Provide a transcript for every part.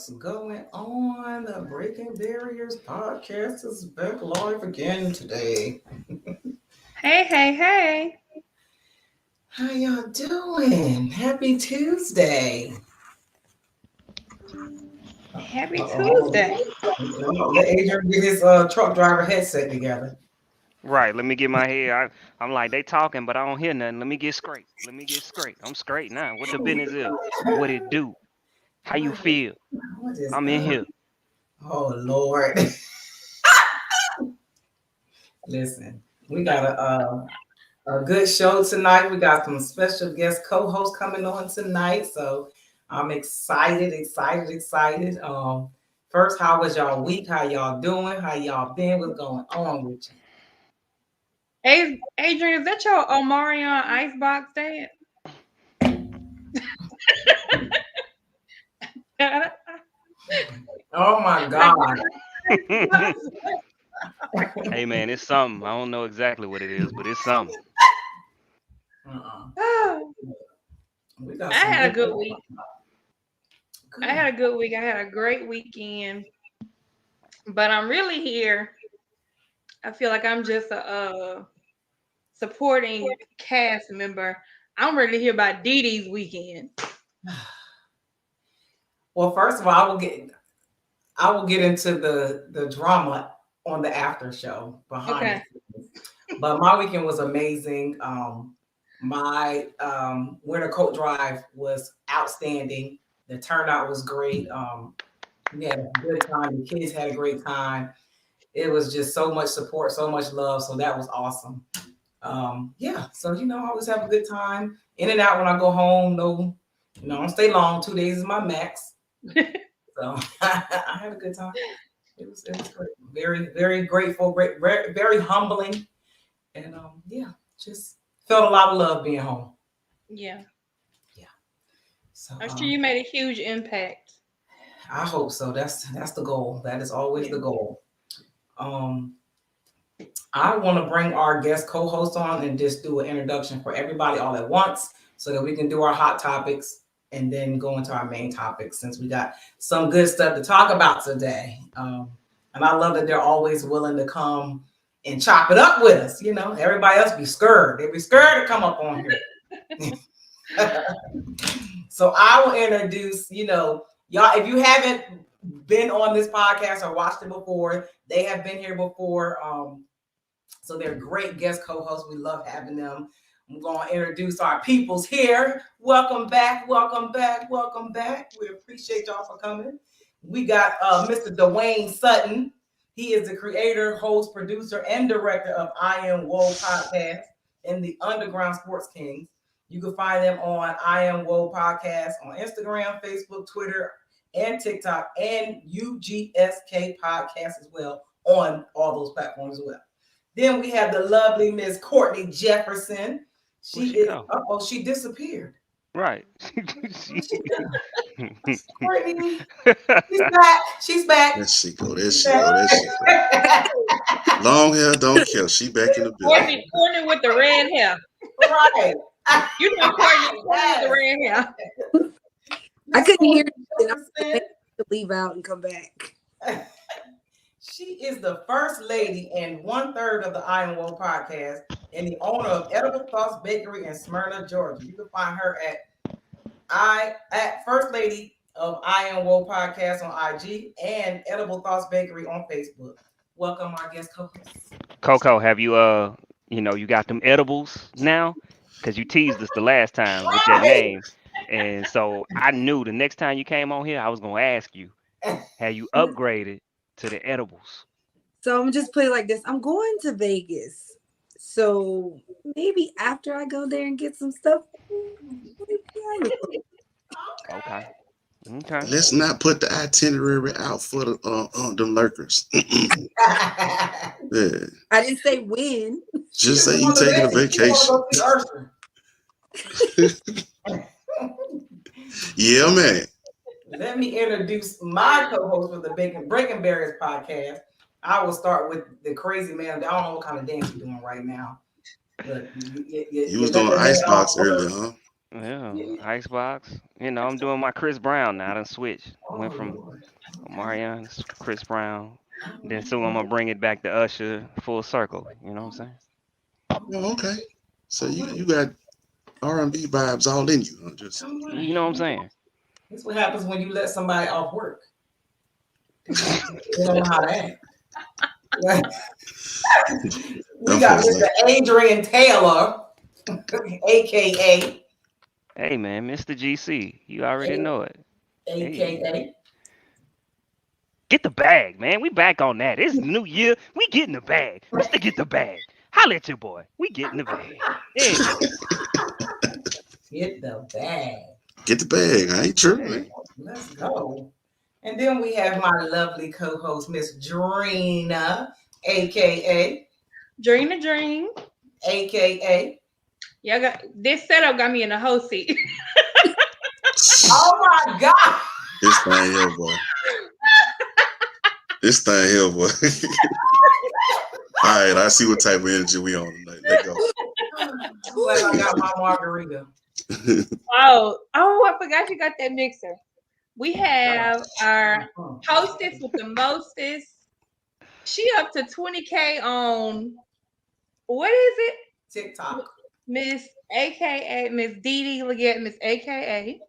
What's going on? The Breaking Barriers podcast is back live again today. Hey, hey, hey. How y'all doing? Happy Tuesday. Happy Uh-oh. Tuesday. Let Adrian get his truck driver headset together. Right, let me get my head. I'm like, they talking, but I don't hear nothing. Let me get straight. Let me get straight. I'm straight now. What the business is? What it do? How you What is, feel? what is I'm in up? here. Oh, Lord. Listen, we got a good show tonight. We got some special guest co-hosts coming on tonight. So I'm excited. First, how was y'all week? How y'all doing? How y'all been? What's going on with Hey, Adrian, is that your Omarion Icebox dad? you? Oh my Like, God. Hey man, it's something. I don't know exactly what it is, but it's something. Uh-uh. oh, We got I some had a good. good week. I Good. had a good week. I had a great weekend. But I'm really here. I feel like I'm just a supporting cast member. I'm ready to hear about Dee Dee's weekend. Well, first of all, I will get into the drama on the after show behind the Okay. scenes. But my weekend was amazing. My winter coat drive was outstanding. The turnout was great. We had a good time. The kids had a great time. It was just so much support, so much love. So that was awesome. Yeah. So I always have a good time. In and out when I go home. No, I don't stay long. 2 days is my max. So I had a good time. It was great. Very very grateful. Great. Very, very humbling. And yeah, just felt a lot of love being home. Yeah. Yeah. So I'm sure you made a huge impact. I hope so. That's the goal. That is always Yeah. the goal. Um, I want to bring our guest co-host on and just do an introduction for everybody all at once so that we can do our hot topics and then go into our main topics since we got some good stuff to talk about today. And I love that they're always willing to come and chop it up with us. Everybody else be scared. They be scared to come up on here. So I will introduce, y'all, if you haven't been on this podcast or watched it before, they have been here before. So they're great guest co-hosts. We love having them. I'm going to introduce our peoples here. Welcome back. We appreciate y'all for coming. We got Mr. Dwayne Sutton. He is the creator, host, producer, and director of I Am Woe podcast and the Underground Sports Kings. You can find them on I Am Woe podcast on Instagram, Facebook, Twitter, and TikTok, and UGSK podcast as well on all those platforms as well. Then we have the lovely Miss Courtney Jefferson. Where She she is, go? she disappeared. Right. Where'd she go? Courtney, she's back. She's back. There she go. There She's she go. There she go. back. Long hair don't kill. She back in the building. Courtney with the red hair. Right. You know Courtney with the red hair. I Miss couldn't hear Courtney you. I Jefferson. to leave out and come back. She is the first lady and 1/3 of the I Am Woe podcast and the owner of Edible Thoughts Bakery in Smyrna, Georgia. You can find her at First Lady of I Am Woe podcast on IG and Edible Thoughts Bakery on Facebook. Welcome, our guest co-host. Coco, have you you got them edibles now? Because you teased us the last time with that Right. name. And so I knew the next time you came on here, I was gonna ask you, have you upgraded to the edibles? So I'm just playing like this. I'm going to Vegas. So maybe after I go there and get some stuff, maybe I will. Okay. Okay. Let's not put the itinerary out for them lurkers. Yeah. I didn't say when. She Just just say you want to taking a Vegas. She want vacation. to go see Ursula. Yeah, man. Let me introduce my co-host for the Breaking Barriers podcast. I will start with the crazy man. I don't know what kind of dance you're doing right now, but You was doing icebox earlier, huh? Yeah, Icebox. You know, I'm doing my Chris Brown now. I done switched. Went Oh from Lord. Marion to Chris Brown. Then soon I'm gonna bring it back to Usher full circle. You know what I'm Oh, okay. So you got R&B vibes all in you, huh? Just All saying? right. You know what I'm saying? This is what happens when you let somebody off work. They don't know how to act. We them got folks Mr. like, Adrian Taylor, aka Hey man, Mr. GC, you already know it. Hey, aka. get the bag, man. We back on that. It's new year. We getting the bag. Mr. Get the bag. Holla at your boy. We getting the bag. There you go. Get the bag. get the bag. I ain't tripping. Hey. Let's go. And then we have my lovely co-host, Miss Drena, aka Dream a dream. aka. Y'all got this setup got me in the whole seat. Oh my God. This thing here, boy. This thing here, boy. All right, I see what type of energy we on tonight. Let go. I'm glad I got my margarita. Oh, I forgot you got that mixer. We have our hostess with the mostest. She up to 20K on what is it? TikTok. Miss AKA Miss Dee Dee Legette, Miss AKA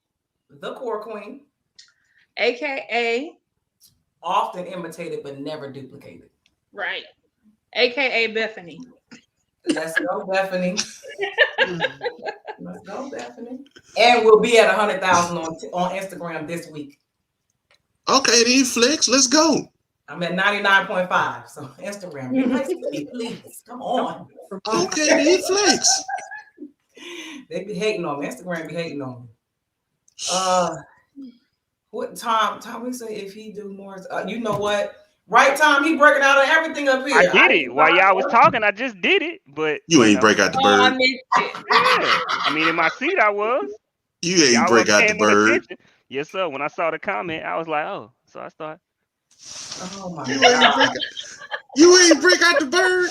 The core queen. AKA Often imitated but never duplicated. right. AKA Bethany. Let's go, Bethany. Let's go, Bethany. And we'll be at 100,000 on Instagram this week. Okay, then flex. Let's go. I'm at 99.5. So Instagram, be nice to me, please. Come on. Okay, then flex. They be hating on me. Instagram be hating on me. What Tom we say if he do more? You know what? Right, Tom, he breaking out on everything up here. I did it while y'all was talking. I just did it, but You ain't know, break out the Oh, I bird. missed it. yeah. I mean, in my seat, I was. You ain't Y'all break wasn't out the paying no bird. attention. Yes, sir. When I saw the comment, I was like, oh. So I started. Oh my You ain't God. break. You ain't break out the bird.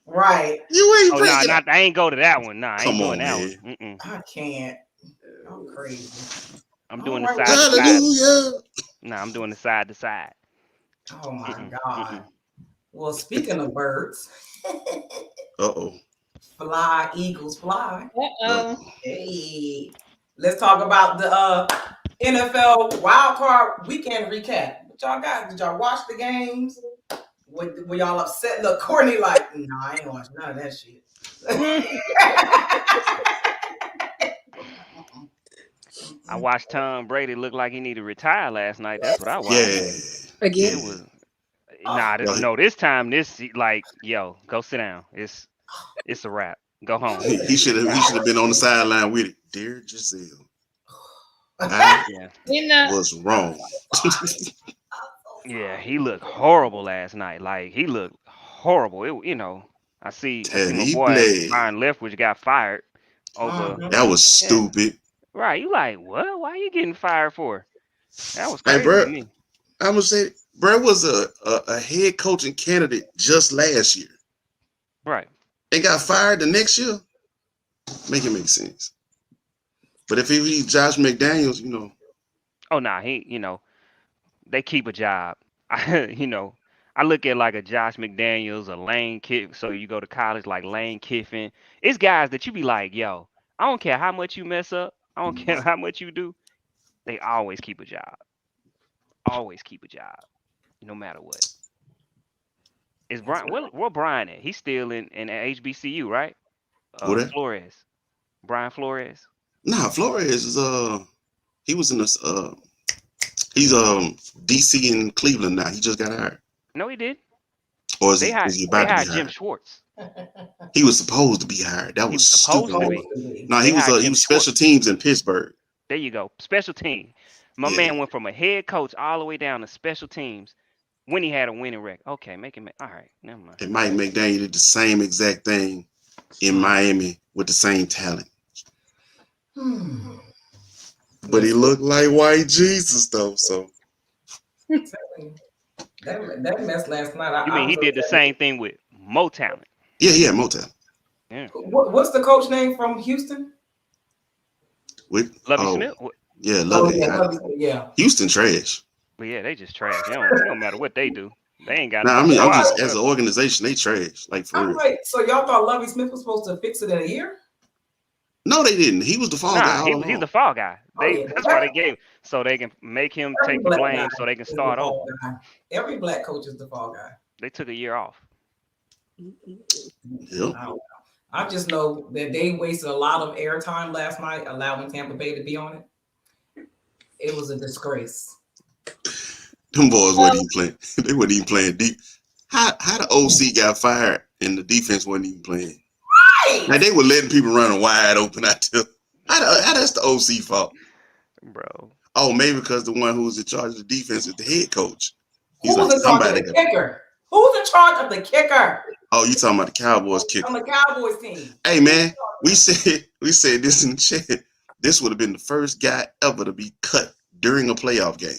Right. You ain't Oh, break nah, it out. I ain't go to that one. Nah, I ain't Come doing on, that man. one. Mm-mm. I can't. I'm crazy. I'm All doing the right. side to side. Hallelujah. Nah, I'm doing the side to side. Oh my Mm-mm. God. Mm-mm. Well, speaking of birds, Uh-oh. fly, eagles fly. Uh-oh. Hey, let's talk about the NFL wild card weekend recap. What y'all got? Did y'all watch the games? Were y'all upset? Look, Courtney, like, no, I ain't watching none of that shit. I watched Tom Brady look like he needed to retire last night. That's what I watched. Yeah. Again. It was nah, Well, no. This time, like, yo, go sit down. It's a wrap. Go home. he should have been on the sideline with it. Dear Giselle, I Yeah, In the was wrong. yeah. He looked horrible last night. Like he looked horrible. I see And my he boy played. Byron Leftwich got fired over. Mhm. That was Yeah, stupid. right. You like what? Why you getting fired for? That was Hey, crazy bro, to me. I'm gonna say, bro was a head coaching candidate just last year Right. and got fired the next year. Make it make sense. But if he was Josh McDaniels, Oh nah, they keep a job. I look at like a Josh McDaniels, a Lane Kiffin. So you go to college like Lane Kiffin. It's guys that you be like, yo, I don't care how much you mess up. I don't care how much you do. They always keep a job. Always keep a job, no matter what. Is That's Brian? Where Brian at? He's still in HBCU, right? what that? Flores, Brian Flores. Nah, Flores is he was in this he's DC in Cleveland now. He just got hired. No, he did. Or They is hired he they about to be hired Jim hired? Schwartz. He was supposed to be hired. That He was was stupid. supposed to supposed be. to be. No, They hired he Jim was special Schwartz. teams in Pittsburgh. There you go. Special team. My Yeah. man went from a head coach all the way down to special teams when he had a winning record. Okay, make him. All right, never mind. And Mike McDaniel did the same exact thing in Miami with the same talent. But he looked like white Jesus though. So That mess last night. You I mean he was did the upset. same thing with Mo Talent? yeah, he had more talent. Yeah. What's the coach name from Houston? With Lovey Smith. yeah, Oh love it. yeah, yeah. Houston trash. But yeah, they just trash. It don't matter what they do. They ain't got Now, no I mean, I'm squad just or as an nothing. organization, they trash. Like for I'm real. like, so y'all thought Lovey Smith was supposed to fix it in a year? No, they didn't. He was the fall guy Nah, all he's along. the fall guy. Oh yeah, That's why they gave him, so they can make him every take the black guy blame, so they can is the start over. fall guy. Every black coach is the fall guy. They took a year off. Yep. I just know that they wasted a lot of airtime last night, allowing Tampa Bay to be on it. It was a disgrace. Them boys weren't even playing. They weren't even playing deep. How the OC got fired and the defense wasn't even playing? Right. Like they were letting people run wide open out there. How that's the OC fault? Bro. Oh, maybe because the one who was in charge of the defense is the head coach. He's Who's like in charge of somebody. the kicker? Who's in charge of the kicker Oh, you talking about the Cowboys kicker? on the Cowboys team? Hey man, we said this in the chat. This would have been the first guy ever to be cut during a playoff game.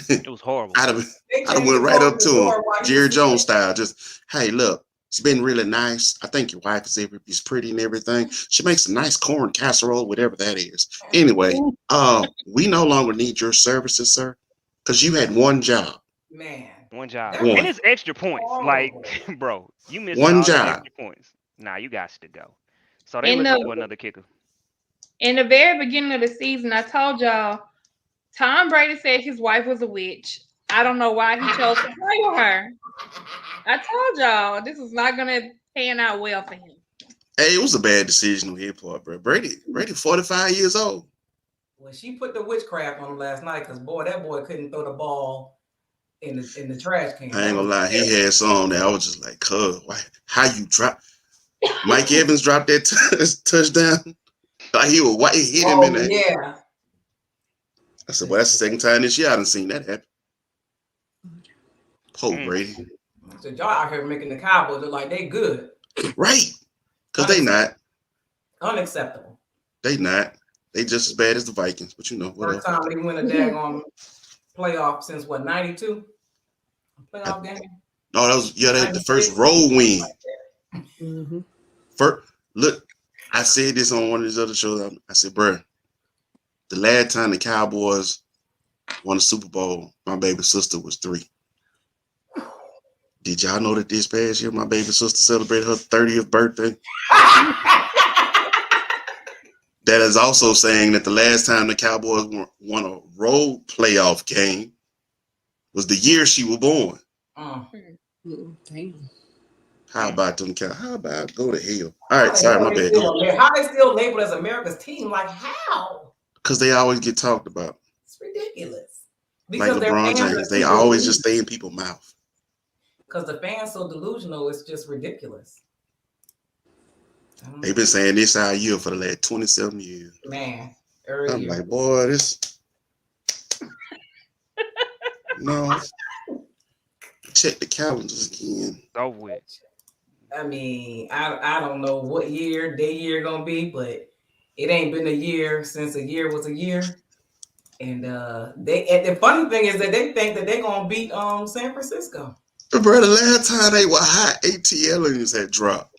It was horrible. I'd have went right up to him, Jerry Jones style. Just, hey, look, it's been really nice. I think your wife is pretty and everything. She makes a nice corn casserole, whatever that is. Anyway, we no longer need your services, sir, because you had one job. Man. One job. One. And it's extra points. Like, bro, you missed One all the job. extra points. Nah, you got to go. So they looking for another kicker. In the very beginning of the season, I told y'all Tom Brady said his wife was a witch. I don't know why he chose to play with her. I told y'all this is not gonna pan out well for him. Hey, it was a bad decision on his part, bro. Brady, 45 years old. Well, she put the witchcraft on him last night because that boy couldn't throw the ball in the trash can. I ain't gonna lie, he had some that I was just like, cuz, how you drop? Mike Evans dropped that touchdown. Like he hit him in the yeah. I said, well, that's the second time this year I done seen that happen. Poor Brady. So y'all out here making the Cowboys look like they good. Right. Because they not. Unacceptable. They not. They just as bad as the Vikings, but you know, whatever. First time they win a daggone playoff since what, 92? Playoff game? No, that was the first road win. Mm-hmm. First, look, I said this on one of these other shows. I said, bro, the last time the Cowboys won a Super Bowl, my baby sister was 3. Did y'all know that this past year my baby sister celebrated her 30th birthday? That is also saying that the last time the Cowboys won a road playoff game was the year she was born. Damn. How about them Cowboys? How about go to hell? All right, sorry, my bad. How they still labeled as America's team? Like how? Because they always get talked about. It's ridiculous. Like LeBron James, they always just stay in people's mouth. Because the fans so delusional, it's just ridiculous. They've been saying this our year for the last 27 years. Man, I'm like, boy, this. No. Check the calendars again. Over with. I mean, I don't know what year their year gonna be, but it ain't been a year since a year was a year. And the funny thing is that they think that they're gonna beat San Francisco. Bro, the last time they were hot, ATLians had dropped.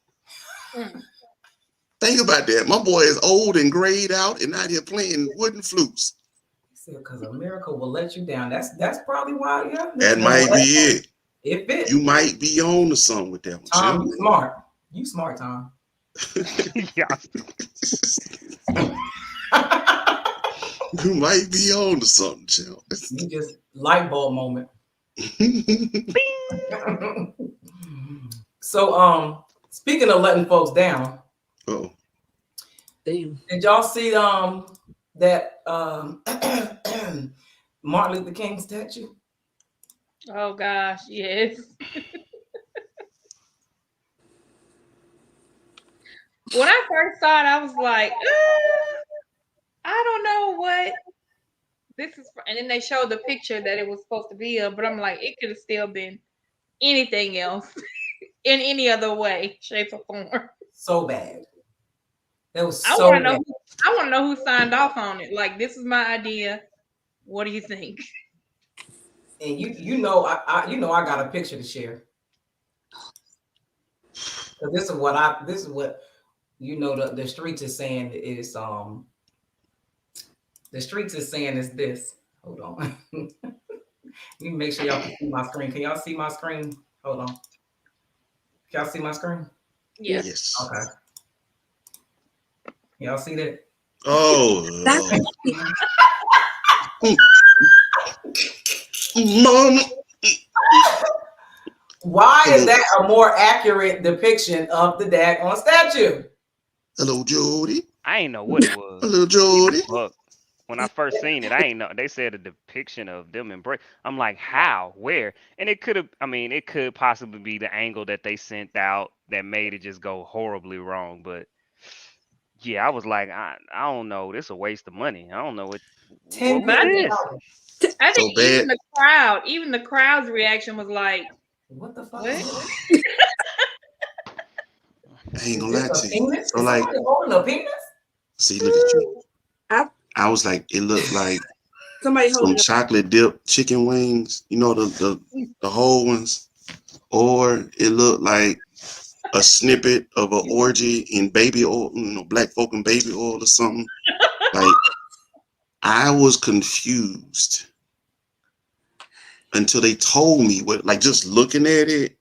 Think about that. My boy is old and grayed out and out here playing wooden flutes. Because America will let you down. That's probably why. Yeah, that might be it. If it, you might be on to something with that one. Tom, you smart. You smart, Tom. Yeah. You might be on to something, Chill. You just light bulb moment. So, speaking of letting folks down, damn. Did y'all see that Martin Luther King statue? Oh gosh, yes. When I first saw it, I was like, I don't know what this is for. And then they showed the picture that it was supposed to be of, but I'm like, it could have still been anything else in any other way, shape, or form. So bad. That was I so want bad. to know who signed off on it. Like, this is my idea. What do you think? And you know I got a picture to share. So this is what You know the streets is saying is the streets is saying is this. Hold on. Let me make sure y'all can see my screen. Can y'all see my screen? Hold on. Can y'all see my screen? Yeah. Yes. Okay. Y'all see that? Oh, Mama. Why is that a more accurate depiction of the daggone statue? Hello, Jody. I ain't know what it was. Hello, Jody. But when I first seen it, I ain't know. They said a depiction of them embrace. I'm like, how? Where? And it could have. I mean, it could possibly be the angle that they sent out that made it just go horribly wrong. But yeah, I was like, I don't know. This a waste of money. I don't know what. $10 What was million. this? I So think bad. even the crowd's reaction was like, What the fuck? what? Is this? I ain't gonna Is lie this to a you. penis? So Is like, somebody holding a penis? see, look at you. I- I was like, it looked like Somebody some holding up. chocolate dipped chicken wings. You know the whole ones, or it looked like a snippet of an orgy in baby oil, black folk in baby oil or something. Like, I was confused until they told me what, like, just looking at it.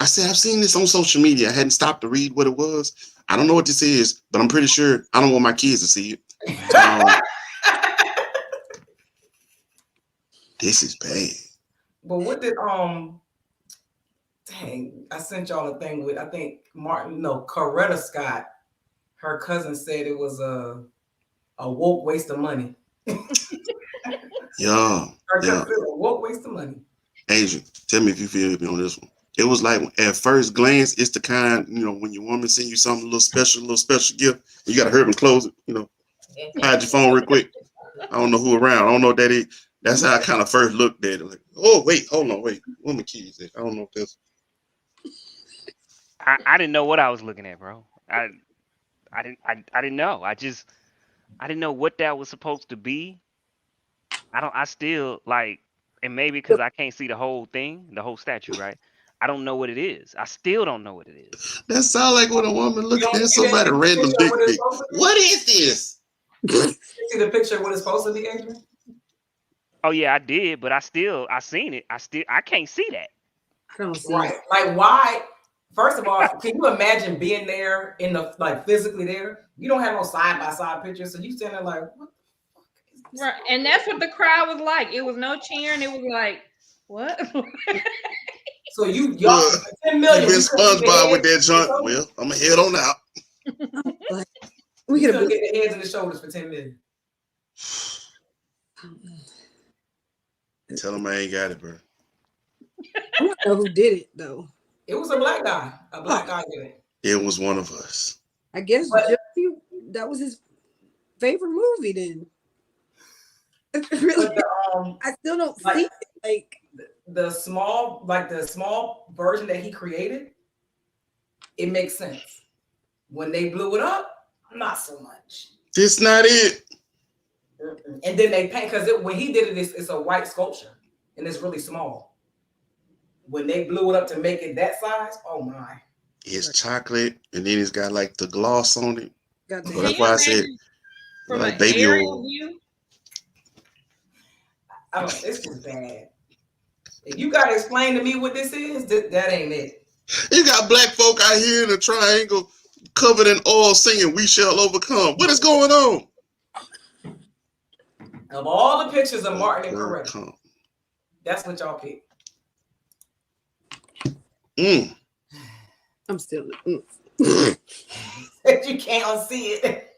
I said, I've seen this on social media. I hadn't stopped to read what it was. I don't know what this is, but I'm pretty sure I don't want my kids to see it. This is bad. But what did dang, I sent y'all a thing with, I think Coretta Scott, her cousin said it was a woke waste of money. Yeah. Her cousin said a woke waste of money. Adrian, tell me if you feel me on this one. It was like, at first glance, it's the kind, when your woman send you something a little special gift, you got to hurry and close it, hide your phone real quick. I don't know who around. I don't know what that is. That's how I kind of first looked at it. Like, oh, wait, hold on, wait. Where my keys at? I don't know what that's. I didn't know what I was looking at, bro. I didn't know. I didn't know what that was supposed to be. I still like, and maybe because I can't see the whole thing, the whole statue, right? I don't know what it is. I still don't know what it is. That sound like when a woman looking You at see somebody that random picture of dick what it's pic. supposed to be? What is this? You see the picture of what it's supposed to be, Adrian? Oh yeah, I did, but I seen it. I can't see that. I don't see Right. it. Like, why? First of all, can you imagine being there physically there? You don't have no side by side pictures, so you standing there like, what the fuck is this? Right. And that's what the crowd was like. It was no cheering. It was like, what? So y'all Look, 10 million. You been we couldn't get SpongeBob with that heads joint. and shoulders? Well, I'm going to head on out. Like, We we could have couldn't been. get the heads and the shoulders for 10 million. Tell them I ain't got it, bro. I don't know who did it though. It was a black guy. A black guy did it. It was one of us. I guess But- Jeffrey, that was his favorite movie then. Really, But I still don't like- see it. Like, the small version that he created, it makes sense. When they blew it up, not so much. This not it. And then they paint, because when he did it, it's a white sculpture and it's really small. When they blew it up to make it that size, oh my. It's chocolate, and then it's got like the gloss on it. got So the that's why I said, From like an baby aerial oil. view? This is bad. If you gotta explain to me what this is, that ain't it. You got black folk out here in a triangle covered in oil singing "We Shall Overcome." What is going on? Of all the pictures of Martin and Coretta, Overcome. that's what y'all picked. I'm still. You can't unsee it.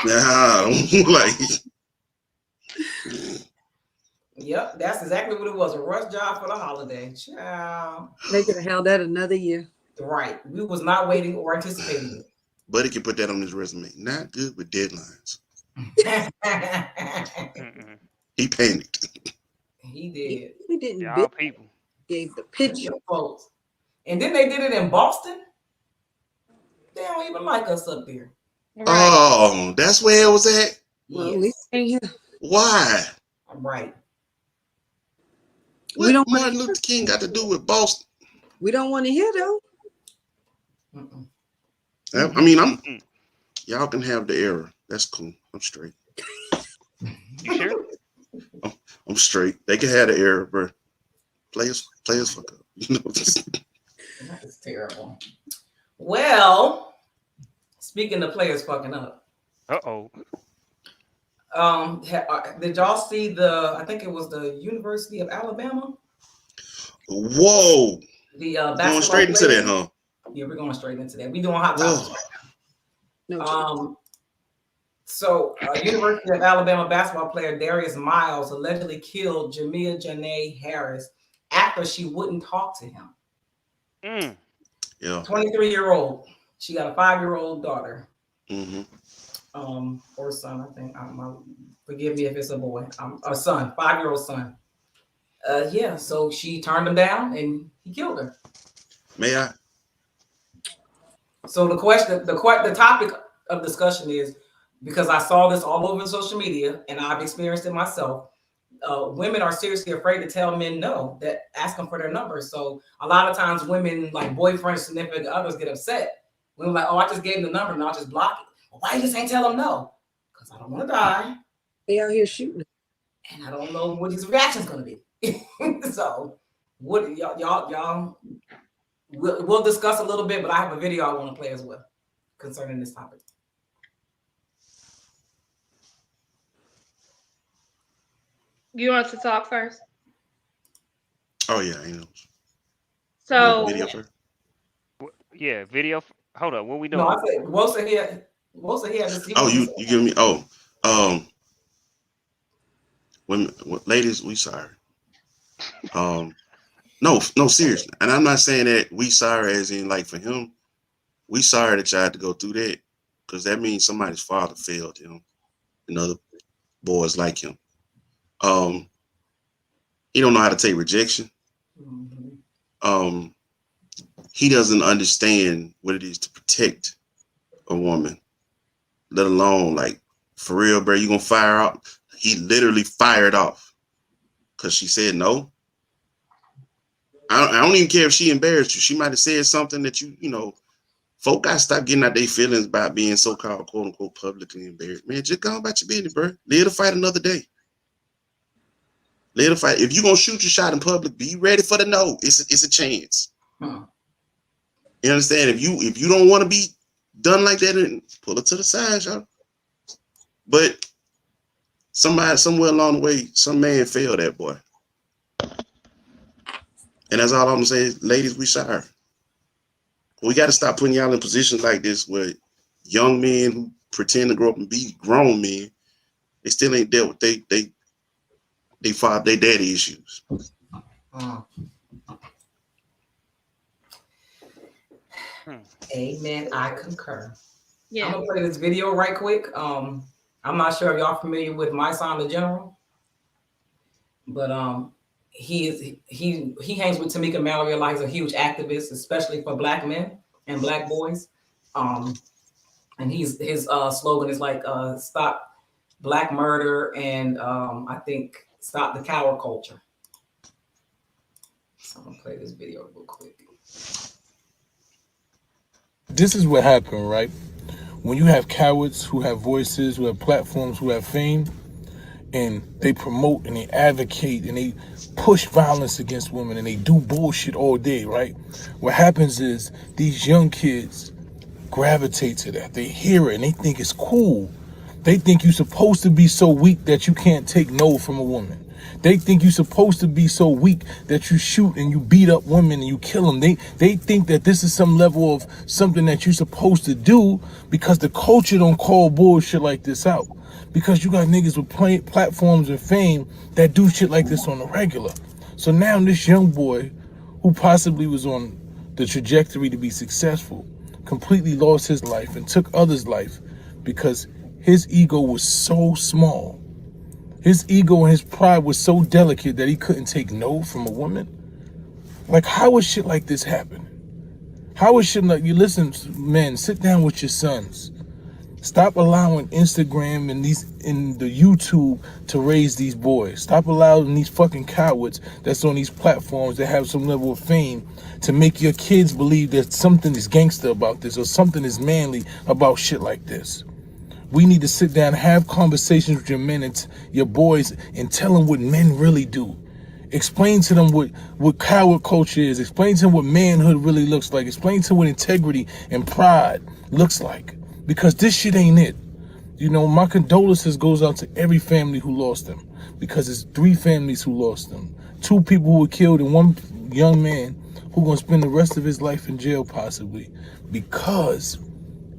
Nah, like Yep, that's exactly what it was. A rush job for the holiday. Child. They could have held that another year. Right. We was not waiting or anticipating Buddy can put that on his resume. Not good with deadlines. it. Mm-mm. He panicked. He did. We didn't. Y'all people. Gave the picture. Your folks. And then they did it in Boston. They don't even like us up there. Right. Oh, that's where it was at? Well, Yes. we ain't here. Why? Right. What We don't wanna Martin Luther King got to do with Boston? We don't want to hear though. Mm-mm. I mean, y'all can have the error. That's cool. I'm straight. You sure? I'm straight. They can have the error, but players fuck up. You know. That is terrible. Well, speaking of players fucking up. Uh-oh. Did y'all see I think it was the University of Alabama? Whoa. The Going straight into that, huh? Yeah, we're going straight into that. We doing hot topics right now. So, University of Alabama basketball player Darius Miles allegedly killed Jamia Janae Harris after she wouldn't talk to him. Yeah. 23-year-old. She got a 5-year-old daughter. Or son, I think. Forgive me if it's a boy. A son, 5-year-old son. Yeah. So she turned him down, and he killed her. May I? So the topic of discussion is, because I saw this all over social media and I've experienced it myself. Women are seriously afraid to tell men no, that ask them for their numbers. So a lot of times women, like boyfriends, significant others, get upset. Women like, oh, I just gave them the number and I'll just block it. Well, why you just ain't tell them no? Because I don't want to die. They out here shooting. And I don't know what his reaction's going to be. So what y'all we'll discuss a little bit, but I have a video I want to play as well concerning this topic. You want to talk first? Oh yeah, I know. So Video first? Yeah, video. Hold up, what we doing? No, I said Wosa here. Oh, you give me. Women, ladies, we sorry. No, seriously, and I'm not saying that we sorry as in like for him. We sorry that y'all had to go through that, because that means somebody's father failed him, and other boys like him. He don't know how to take rejection. He doesn't understand what it is to protect a woman, let alone like for real, bro. You gonna fire out? He literally fired off because she said no. I don't even care if she embarrassed you. She might have said something that you know. Folk gotta stop getting out their feelings about being so-called quote unquote publicly embarrassed. Man, just go on about your business, bro. Live to fight another day. Live to fight. If you're gonna shoot your shot in public, be ready for the no. It's a chance. You understand? If you don't want to be done like that, then pull it to the side, y'all. But somewhere along the way, some man failed that boy. And that's all I'm saying. Ladies, we sorry. We got to stop putting y'all in positions like this where young men who pretend to grow up and be grown men, they still ain't dealt with they father, they daddy issues. Amen. I concur. yeah. I'm gonna play this video right quick. I'm not sure if y'all familiar with My Son the General, but he hangs with Tamika Mallory a lot. He's a huge activist, especially for Black men and Black boys. And his slogan is like stop Black murder and I think stop the coward culture. So I'm gonna play this video real quick. This is what happened, right? When you have cowards who have voices, who have platforms, who have fame, and they promote and they advocate and they push violence against women and they do bullshit all day, right? What happens is these young kids gravitate to that. They hear it and they think it's cool. They think you're supposed to be so weak that you can't take no from a woman. They think you're supposed to be so weak that you shoot and you beat up women and you kill them. They think that this is some level of something that you're supposed to do because the culture don't call bullshit like this out. Because you got niggas with platforms and fame that do shit like this on the regular. So now this young boy who possibly was on the trajectory to be successful completely lost his life and took others' life because his ego was so small. His ego and his pride was so delicate that he couldn't take no from a woman. Like, how is shit like this happening? How is shit like, you listen, men, sit down with your sons. Stop allowing Instagram and these in the YouTube to raise these boys. Stop allowing these fucking cowards that's on these platforms that have some level of fame to make your kids believe that something is gangster about this or something is manly about shit like this. We need to sit down and have conversations with your men and your boys and tell them what men really do. Explain to them what coward culture is. Explain to them what manhood really looks like. Explain to them what integrity and pride looks like. Because this shit ain't it. You know, my condolences goes out to every family who lost them. Because it's 3 families who lost them. 2 people who were killed and 1 young man who gonna spend the rest of his life in jail possibly. Because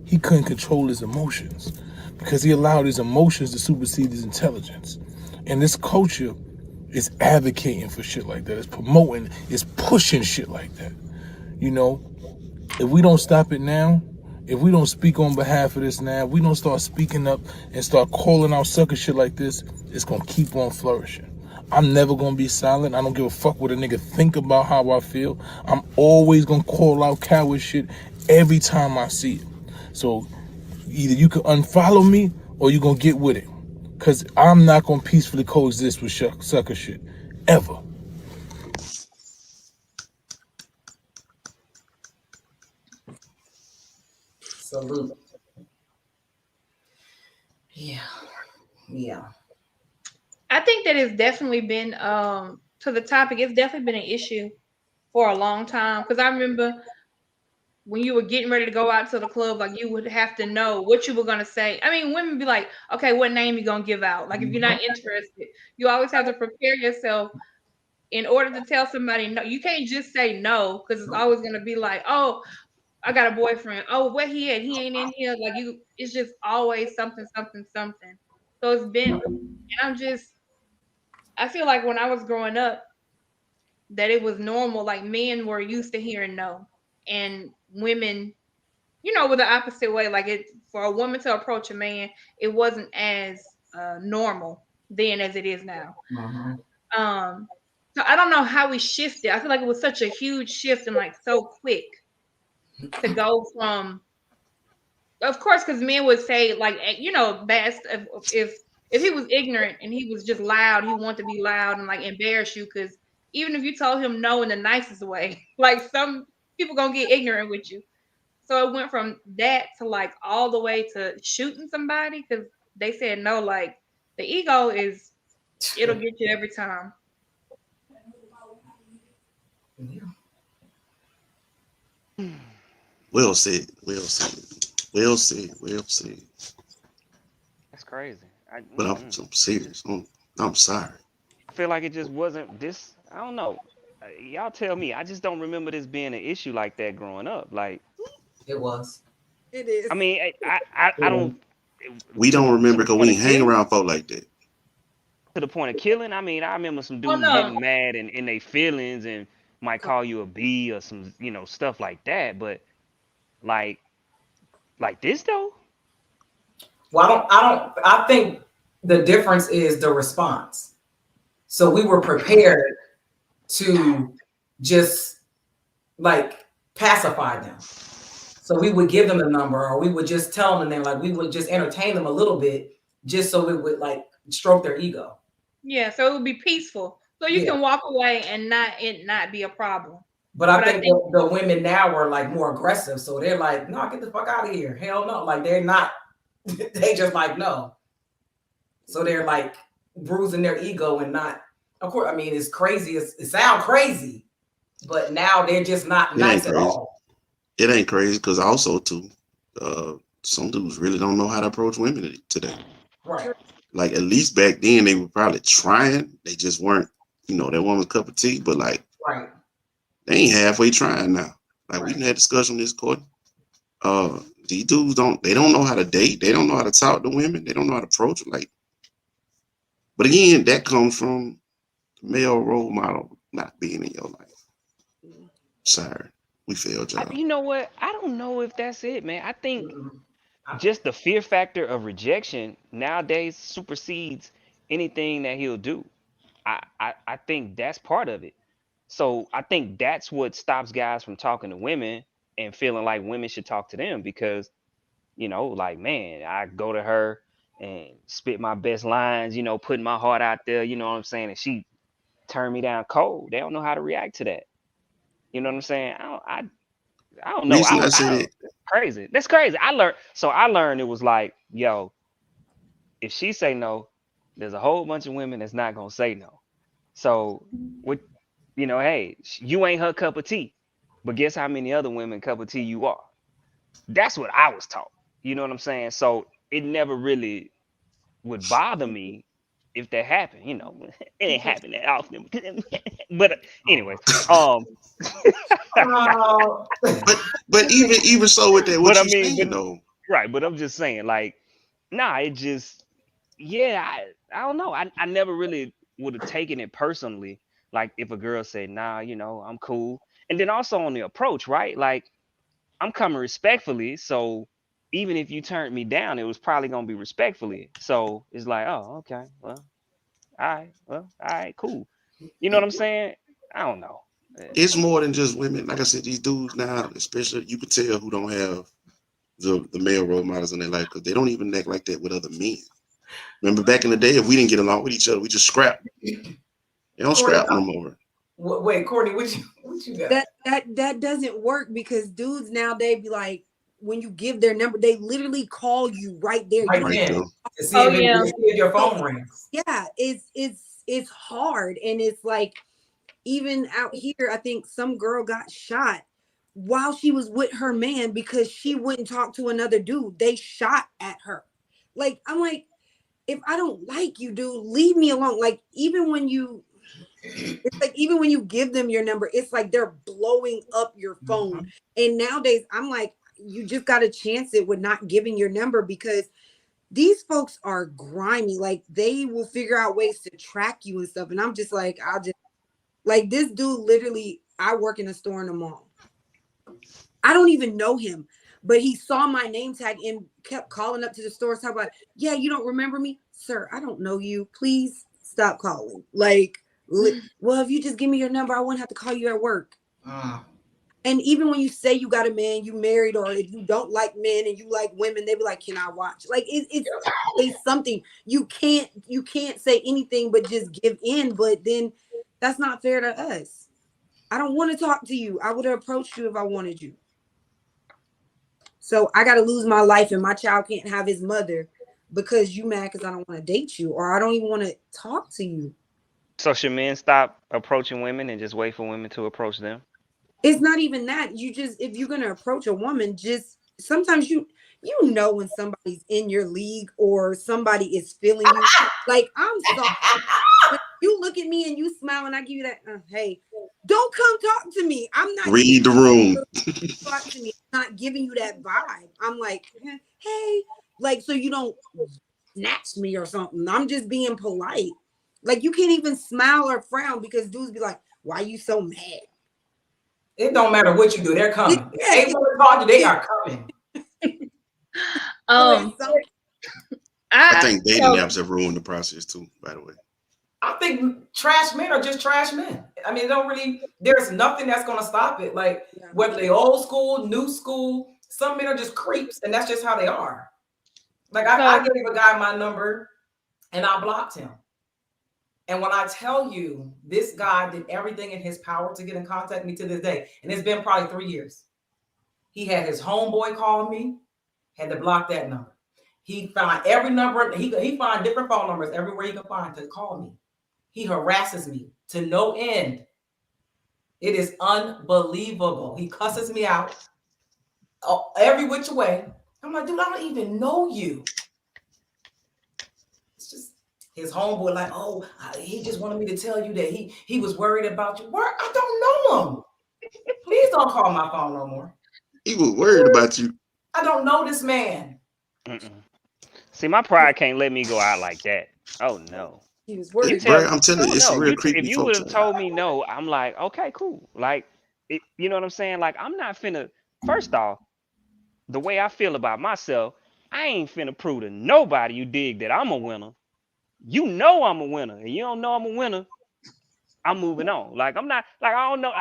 he couldn't control his emotions. Because he allowed his emotions to supersede his intelligence. And this culture is advocating for shit like that. It's promoting, it's pushing shit like that. You know, if we don't stop it now, if we don't speak on behalf of this now, if we don't start speaking up and start calling out sucker shit like this, it's gonna keep on flourishing. I'm never gonna be silent. I don't give a fuck what a nigga think about how I feel. I'm always gonna call out coward shit every time I see it. So either you can unfollow me or you gonna get with it. Cause I'm not gonna peacefully coexist with sucker shit. Ever. Salute. Yeah. Yeah. I think that it's definitely been to the topic. It's definitely been an issue for a long time because I remember when you were getting ready to go out to the club, like you would have to know what you were gonna say. I mean, women be like, okay, what name you gonna give out? Like if you're not interested, you always have to prepare yourself in order to tell somebody no. You can't just say no because it's always gonna be like, oh, I got a boyfriend. Oh, where he at? He ain't in here. Like you, it's just always something, something, something. So it's been, and I feel like when I was growing up, that it was normal. Like men were used to hearing no, and women, were the opposite way. Like it for a woman to approach a man, it wasn't as normal then as it is now. Mhm. Um, so I don't know how we shifted. I feel like it was such a huge shift and like so quick to go from, of course, because men would say like, best if he was ignorant and he was just loud, he wanted to be loud and like embarrass you. Because even if you told him no in the nicest way, like some people gonna get ignorant with you. So it went from that to like all the way to shooting somebody because they said no. Like the ego is, it'll get you every time. We'll see. We'll see. We'll see. We'll see. That's crazy. But I'm serious. I'm sorry. I feel like it just wasn't this. I don't know. Y'all tell me. I just don't remember this being an issue like that growing up. Like, It was. It is. I mean, I don't We to don't to remember the because point we of ain't hang killing. around folk like that. To the point of killing. I mean, I remember some Oh dudes no, getting mad and in their feelings and might call you a B or some stuff like that. But like this though. Well, I think the difference is the response. So we were prepared to just like pacify them. So we would give them a number or we would just tell them and then like we would just entertain them a little bit just so it would like stroke their ego. yeah. So it would be peaceful, so you Yeah. can walk away and not be a problem. But I But I think think the women now are like more aggressive. So they're like, no, get the fuck out of here. Hell no. Like they're not, they just like, no. So they're like bruising their ego and not, of course, I mean, it's crazy. It sounds crazy, but now they're just not It ain't nice at crazy. all. It ain't crazy because also too, some dudes really don't know how to approach women today. Right. Like at least back then they were probably trying. They just weren't, that woman's cup of tea. But like Right. they ain't halfway trying now. Like we Right. had discussion on this court. These dudes don't know how to date. They don't know how to talk to women. They don't know how to approach them. Like, but again, that comes from the male role model not being in your life. Sorry, we failed y'all. You know what? I don't know if that's it, man. I think Mhm. just the fear factor of rejection nowadays supersedes anything that he'll do. I think that's part of it. So I think that's what stops guys from talking to women and feeling like women should talk to them because you know, like, man, I go to her and spit my best lines, you know, putting my heart out there, you know what I'm saying? And she turned me down cold. They don't know how to react to that. You know what I'm saying? I don't know. Reason I said I it, It's crazy. That's crazy. I learned it was like, yo, if she say no, there's a whole bunch of women that's not gonna say no. So what, you know, hey, you ain't her cup of tea. But guess how many other women cup of tea you are? That's what I was taught. You know what I'm saying? So it never really would bother me if that happened. You know, it ain't happen that often. But anyways, Oh, but even so with that, but what I you mean, saying though? right. But I'm just saying, like, nah, it just, yeah, I don't know. I never really would have taken it personally. Like if a girl said, nah, you know, I'm cool. And then also on the approach, right? Like I'm coming respectfully. So even if you turned me down, it was probably gonna be respectfully. So it's like, oh, okay, well, all right, cool. You know what I'm saying? I don't know. It's more than just women. Like I said, these dudes now, especially, you can tell who don't have the male role models in their life because they don't even act like that with other men. Remember back in the day, if we didn't get along with each other, we just scrap. They don't Courtney, scrap no more. wait, Courtney, what you got? That doesn't work because dudes now they be like, when you give their number, they literally call you right there. Right You Right then, there. to see Oh if, yeah. see if your phone rings. yeah, it's hard, and it's like even out here, I think some girl got shot while she was with her man because she wouldn't talk to another dude. They shot at her. Like I'm like, if I don't like you, dude, leave me alone. Like it's like even when you give them your number, it's like they're blowing up your phone. Mhm. And nowadays, I'm like, you just got to chance it with not giving your number because these folks are grimy. Like they will figure out ways to track you and stuff. And I'm just like, I'll just like this dude. Literally, I work in a store in the mall. I don't even know him, but he saw my name tag and kept calling up to the store. Talking about, yeah, you don't remember me, sir? I don't know you. Please stop calling. Like, well, if you just give me your number, I won't have to call you at work. Mm. And even when you say you got a man, you married, or if you don't like men and you like women, they be like, "Can I watch?" Like it's always something. You can't say anything but just give in. But then that's not fair to us. I don't want to talk to you. I would have approached you if I wanted you. So I got to lose my life, and my child can't have his mother because you mad because I don't want to date you, or I don't even want to talk to you. So should men stop approaching women and just wait for women to approach them? It's not even that. You just if you're gonna approach a woman, just sometimes you know when somebody's in your league or somebody is feeling you. Like I'm sorry, when you look at me and you smile and I give you that, hey, don't come talk to me. I'm not giving Read the room. you talk to me. I'm not giving you that vibe. I'm like, hey, like so you don't snatch me or something. I'm just being polite. Like you can't even smile or frown because dudes be like, why you so mad? It don't matter what you do, they're coming. If Yes, they want to talk to you, they are coming. Um, I I think dating so apps have ruined the process too, by the way. I think trash men are just trash men. I mean, it don't really, there's nothing that's going to stop it. Like, yeah. whether they old school, new school, some men are just creeps, and that's just how they are. Like, I so gave a guy my number and I blocked him. And when I tell you, this guy did everything in his power to get in contact with me to this day, and it's been probably 3 years. He had his homeboy call me, had to block that number. He found every number, he find different phone numbers everywhere he can find to call me. He harasses me to no end. It is unbelievable. He cusses me out every which way. I'm like, dude, I don't even know you. It's just his homeboy, like, oh, he just wanted me to tell you that he was worried about you. Where? I don't know him. Please don't call my phone no more. He was worried about you. I don't know this man. Mm-mm. See, my pride can't let me go out like that. Oh no. He was You worried. tell Bro, I'm telling no, you, it's some no. real If creepy you would folks have out here. told me no, I'm like, okay, cool. Like, you know what I'm saying? Like, I'm not finna. First off, the way I feel about myself, I ain't finna prove to nobody you dig that I'm a winner. You know I'm a winner, and you don't know I'm a winner. I'm moving on. Like I'm not like I don't know.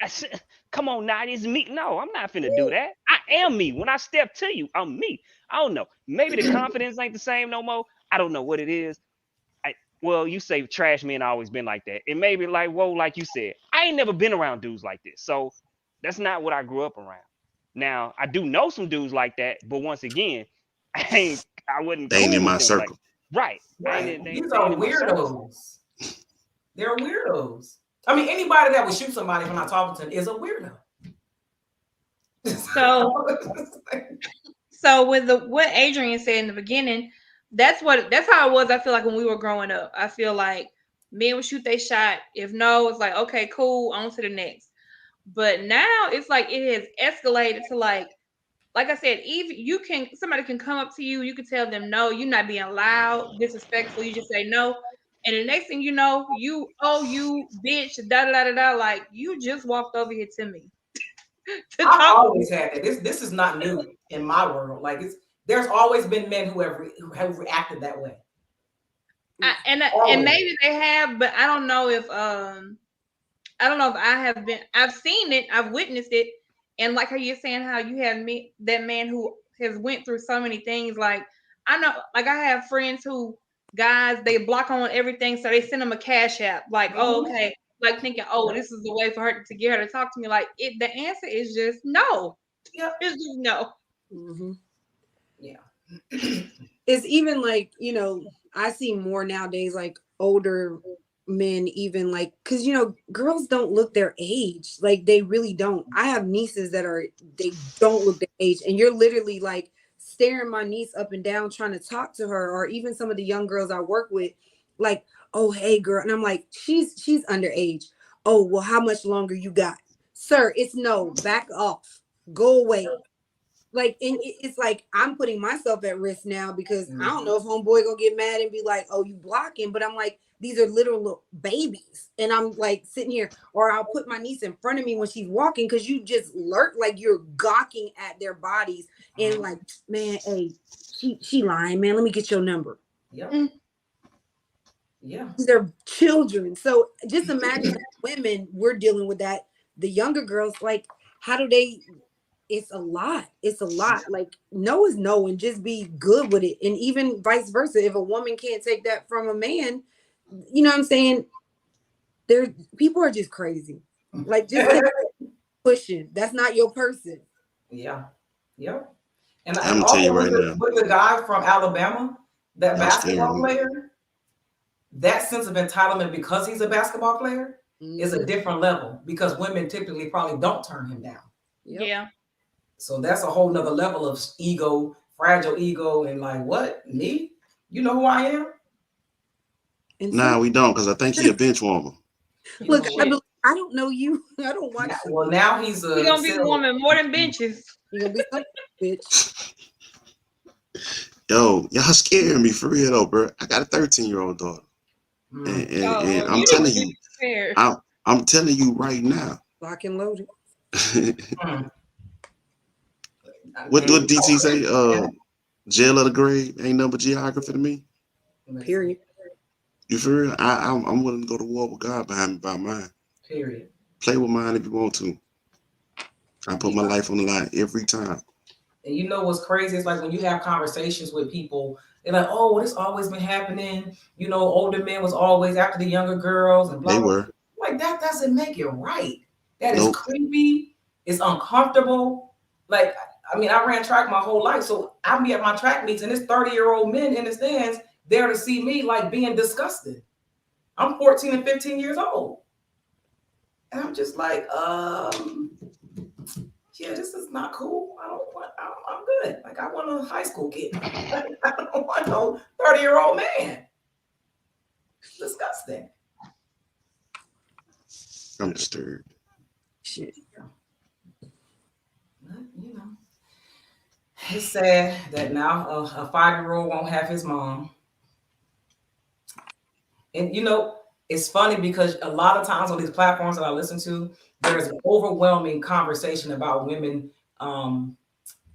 I said, come on now, it's me. No, I'm not finna do that. I am me. When I step to you, I'm me. I don't know. Maybe the confidence ain't the same no more. I don't know what it is. Well, you say trash men always been like that. It may be like, whoa, like you said, I ain't never been around dudes like this. So that's not what I grew up around. Now, I do know some dudes like that, but once again, I wasn't They ain't in cool with my them. Like, circle. right. Right. These They ain't are in my circle. weirdos. They're weirdos. I mean, anybody that would shoot somebody if I'm not talking to them is a weirdo. So with what Adrian said in the beginning, that's how it was. I feel like when we were growing up, I feel like men would shoot they shot. If no, it's like, okay, cool, on to the next. But now it's like it has escalated to like I said, even somebody can come up to you, you can tell them no, you're not being loud, disrespectful, you just say no. And the next thing you know, you bitch, da da da da da, like you just walked over here to me. I've always had that. This is not new in my world. Like there's always been men who have reacted that way. And maybe they have, but I don't know if I have been. I've seen it. I've witnessed it. And like how you're saying, how you have that man who has went through so many things. Like I know, like I have friends who guys they block on everything, so they send them a cash app. Like, oh, okay. Like thinking, oh, this is the way for her to get her to talk to me. Like the answer is just no. Yeah, it's just no. Mm-hmm. Yeah. It's even like, I see more nowadays, like older men, even like, because girls don't look their age. Like they really don't. I have nieces they don't look their age, and you're literally like staring my niece up and down trying to talk to her, or even some of the young girls I work with, like, oh hey girl, and I'm like, she's underage. Oh well, how much longer you got, sir? It's no, back off, go away. Like, and it's like I'm putting myself at risk now because I don't know if homeboy gonna get mad and be like, oh, you blocking, but I'm like, these are little babies, and I'm like sitting here, or I'll put my niece in front of me when she's walking because you just lurk, like you're gawking at their bodies and like, man, hey, she lying, man, let me get your number. Yeah. Yeah. They're children. So just imagine women, we're dealing with that. The younger girls, like, how do they? It's a lot. It's a lot. Like no is no, and just be good with it. And even vice versa. If a woman can't take that from a man, you know what I'm saying? People are just crazy. Like just pushing. That's not your person. Yeah. Yep. And I'm gonna tell you right now. With the guy from Alabama, that basketball player, that sense of entitlement because he's a basketball player is a different level because women typically probably don't turn him down. Yep. Yeah. So that's a whole nother level of ego, fragile ego, and like, what? Me? You know who I am? Nah, we don't, because I think he a bench warmer. Look, I don't know you. I don't watch. Well, now he's gonna be warming more than benches. You're gonna be some bitch. Yo, y'all scaring me for real though, bro. I got a 13-year-old daughter. And I'm telling you, I'm telling you right now. Lock and loaded. What DT say? Jail of the grave ain't nothing but geography to me. Period. You for real? I'm willing to go to war with God by mine. Period. Play with mine if you want to. I put my life on the line every time. And you know what's crazy? It's like when you have conversations with people, they're like, "Oh, well, this always been happening. You know, older men was always after the younger girls and blah." They blah. were. Like that doesn't make it right. That is creepy. It's uncomfortable. Like, I mean, I ran track my whole life, so I be at my track meets, and there's 30-year-old men in the stands there to see me like being disgusted. I'm 14 and 15 years old, and I'm just like, yeah, this is not cool. I'm good. Like, I want a high school kid. I don't want no 30-year-old man. It's disgusting. I'm disturbed. Shit. But, you know, it's sad that now a 5-year-old won't have his mom. And, you know, it's funny because a lot of times on these platforms that I listen to, there's an overwhelming conversation about women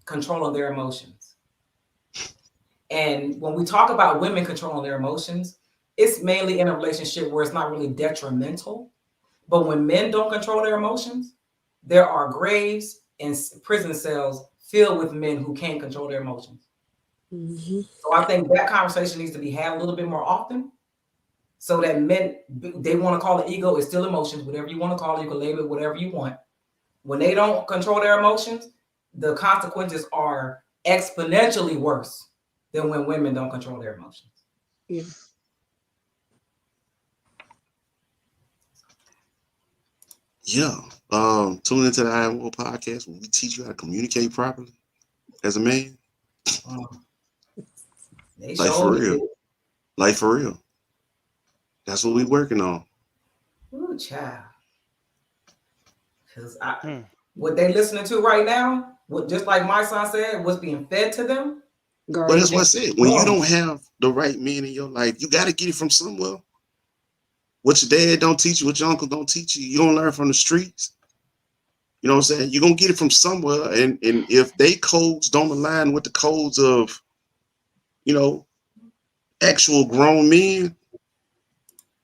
controlling their emotions. And when we talk about women controlling their emotions, it's mainly in a relationship where it's not really detrimental. But when men don't control their emotions, there are graves and prison cells filled with men who can't control their emotions. Mm-hmm. So I think that conversation needs to be had a little bit more often, so that men, they want to call it ego, it's still emotions, whatever you want to call it, you can label it whatever you want. When they don't control their emotions, the consequences are exponentially worse than when women don't control their emotions. Yeah. Yeah. Tune into the IMO podcast where we teach you how to communicate properly as a man. They Like for real. Like for real. That's what we working on. Ooh, child. Because what they listening to right now, what just like my son said, what's being fed to them. But that's what I said. When you don't have the right men in your life, you got to get it from somewhere. What your dad don't teach you, what your uncle don't teach you, you don't learn from the streets. You know what I'm saying? You're going to get it from somewhere. And if they codes don't align with the codes of, you know, actual grown men,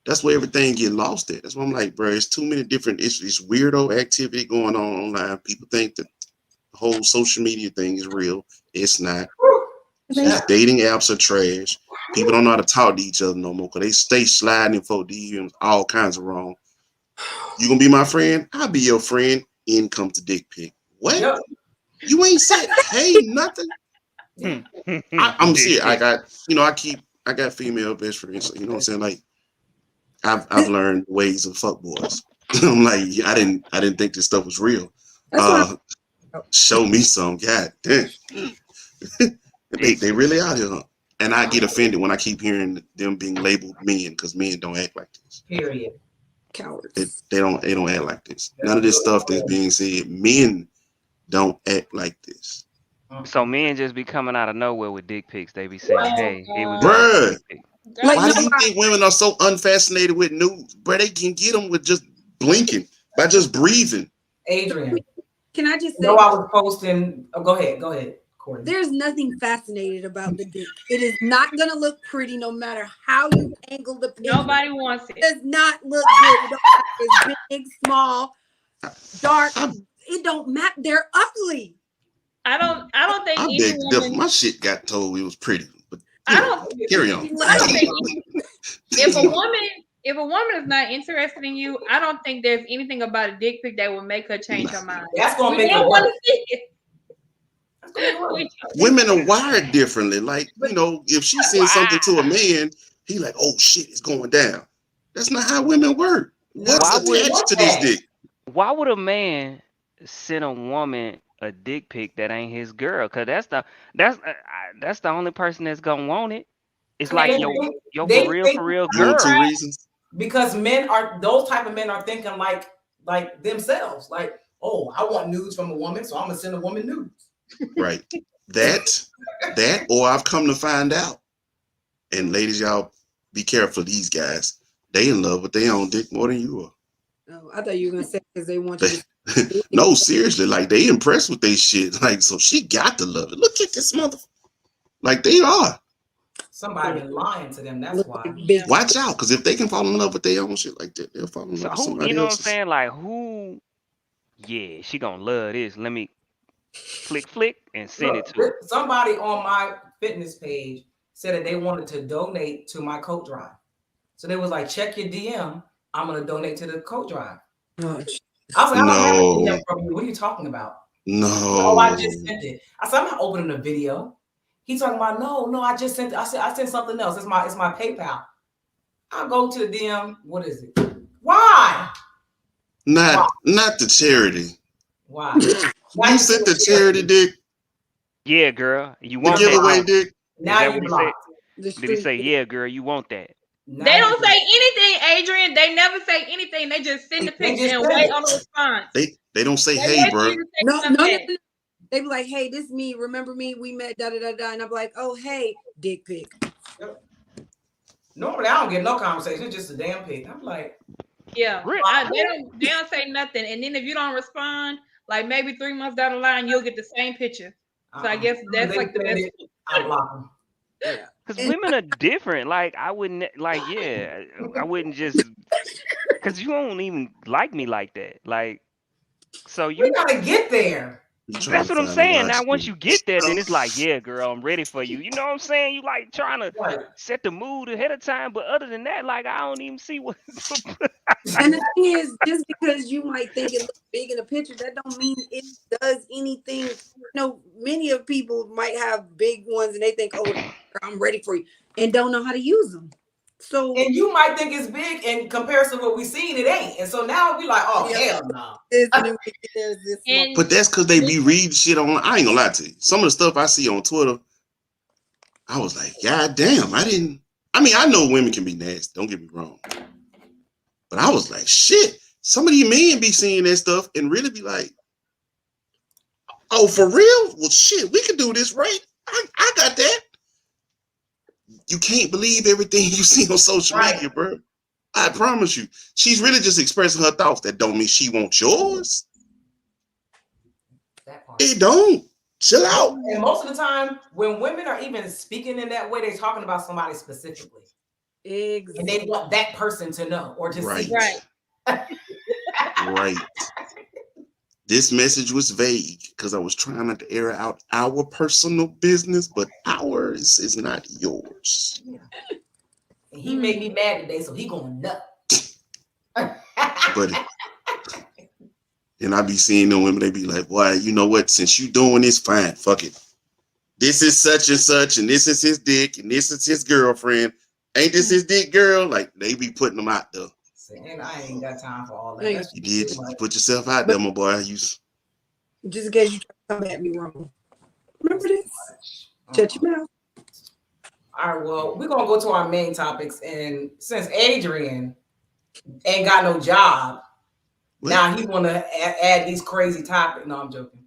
that's where everything get lost at. That's why I'm like, bro, it's too many different issues. Weirdo activity going on online. People think that the whole social media thing is real. It's not. These dating apps are trash. People don't know how to talk to each other no more because they stay sliding for DMs, all kinds of wrong. You gonna be my friend? I'll be your friend. In comes the dick pic. What? Yep. You ain't said hey nothing. I'm serious. I got female best friends. So, you know what I'm saying? Like I've learned ways of fuck boys. I'm like, I didn't think this stuff was real. Show me some. God damn. They really out here, huh? And I get offended when I keep hearing them being labeled men because men don't act like this. Period. Cowards. They don't act like this. None of this stuff that's being said. Men don't act like this. So men just be coming out of nowhere with dick pics. They be saying, "Hey, here we go." Bruh, why do you think women are so unfascinated with nudes? Bruh, they can get them with just blinking, by just breathing. Adrian, can I just say? No, I was posting. Oh, go ahead, Courtney. There's nothing fascinated about the dick. It is not gonna look pretty no matter how you angle the picture. Nobody wants it. It does not look good. It's big, small, dark. It don't matter. They're ugly. I don't think any woman. My shit got told it was pretty, but I don't carry on. I don't think if a woman is not interested in you, I don't think there's anything about a dick pic that will make her change her mind. That's gonna make her want to see it. Women are wired differently. Like, you know, if she sends something to a man, he like, oh shit, it's going down. That's not how women work. What's attached to this dick? Why would a man send a woman a dick pic that ain't his girl? Cause that's the only person that's gonna want it. It's like your for real girl. 2 reasons. Because those type of men are thinking like themselves. Like, oh, I want nudes from a woman, so I'm gonna send a woman nudes. Right. That, or I've come to find out. And ladies, y'all be careful. These guys, they in love with their own dick more than you are. Oh, I thought you were gonna say because they want you. No, seriously, like they impressed with their shit. Like, so she got to love it. Look at this mother. Like they are. Somebody been lying to them. That's why. Watch out, because if they can fall in love with their own shit like that, they'll fall in love with somebody You know else's. what I'm saying? Like who? Yeah, she gonna love this. Let me flick and send it to her. Somebody on my fitness page said that they wanted to donate to my coat drive. So they was like, check your DM. I'm gonna donate to the coat drive. Oh, I was like, I don't have a DM from you. What are you talking about? No. Oh, I just sent it. I said, I'm not opening the video. He's talking about no, I just sent it. I said, I sent something else. It's my PayPal. I'll go to the DM. What is it? Why? Not the charity. Why? You sent the charity dick? Yeah, girl. You want the giveaway dick? Now you blocked. Did he say, yeah, girl, you want that? They don't say anything, Adrian. They never say anything. They just send the picture and wait on the response. They don't say, hey, bro. No. They be like, hey, this is me. Remember me? We met, da-da-da-da. And I'm like, oh, hey, dick pic. Normally, I don't get no conversation. It's just a damn pic. I'm like, yeah. They don't say nothing. And then if you don't respond, like maybe 3 months down the line, you'll get the same picture. So I guess that's like the best. I block them. Because women are different. Like I wouldn't just. Cause you don't even like me like that. Like, so We you gotta get there. You trying that's to what I'm find a saying. Now logical. once you get there, then it's like, yeah, girl, I'm ready for you. You know what I'm saying? You like trying to Right. set the mood ahead of time, but other than that, like I don't even see what And the thing is, just because you might think it looks big in a picture, that don't mean it does anything. Many of people might have big ones and they think, oh, I'm ready for you, and don't know how to use them. So And you might think it's big in comparison to what we seen, it ain't. And so now we like, oh hell no. there's this small. And But that's because they be reading shit on. I ain't gonna lie to you. Some of the stuff I see on Twitter, I was like, God damn, I didn't. I mean, I know women can be nasty. Don't get me wrong. But I was like, shit. Some of these men be seeing that stuff and really be like, oh, for real? Well, shit, we can do this, right? I got that. You can't believe everything you see on social Right. media, bro. I promise you. She's really just expressing her thoughts. That don't mean she wants yours. That part. It don't. Chill out. And most of the time, when women are even speaking in that way, they're talking about somebody specifically. And they want that person to know or to Right. see. Right. Right. This message was vague because I was trying not to air out our personal business, but ours is not yours. And he made me mad today, so he going nuts. But and I be seeing them women, they be like, boy, you know what? Since you doing this, fine, fuck it. This is such and such, and this is his dick, and this is his girlfriend. Ain't this his dick, girl? Like, they be putting them out there. And I ain't got time for all that. You did. You put yourself out there, my boy. Just in case you try to come at me wrong. Remember this? Shut your mouth. All right, well, we're going to go to our main topics. And since Adrian ain't got no job, What? now he want to add these crazy topics. No, I'm joking.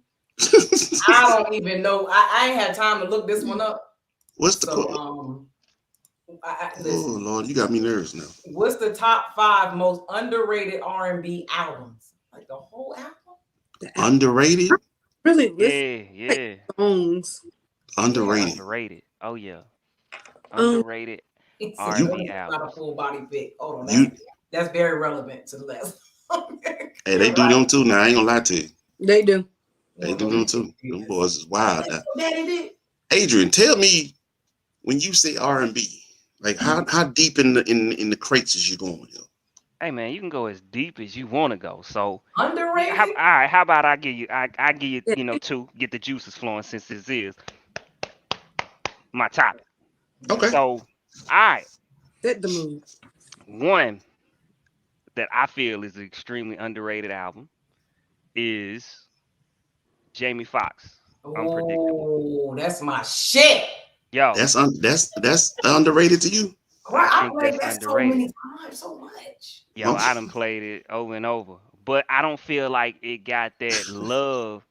I don't even know. I ain't had time to look this one up. What's the So, oh Lord, you got me nervous now. What's the top 5 most underrated R&B albums? Like the whole album? Underrated? Really listen. yeah. Songs. Underrated. Underrated. Oh yeah. Underrated R&B album. Not a full body pick. Hold on. You, That's very relevant to the last. hey, they do them too now. I ain't gonna lie to you. They do. They do them too. Them boys is wild. Daddy did. Adrian, tell me when you say R&B, like how deep in the crates is you going? Yo? Hey man, you can go as deep as you want to go. So Underrated. all right, how about I give you, you know, 2, get the juices flowing since this is my topic. Okay. So, all right. Set the mood. One that I feel is an extremely underrated album is Jamie Foxx. Unpredictable. Oh, that's my shit. Yo, That's underrated to you? Right, I think played that's that so many underrated. times, so much. Yo, I done played it over and over, but I don't feel like it got that love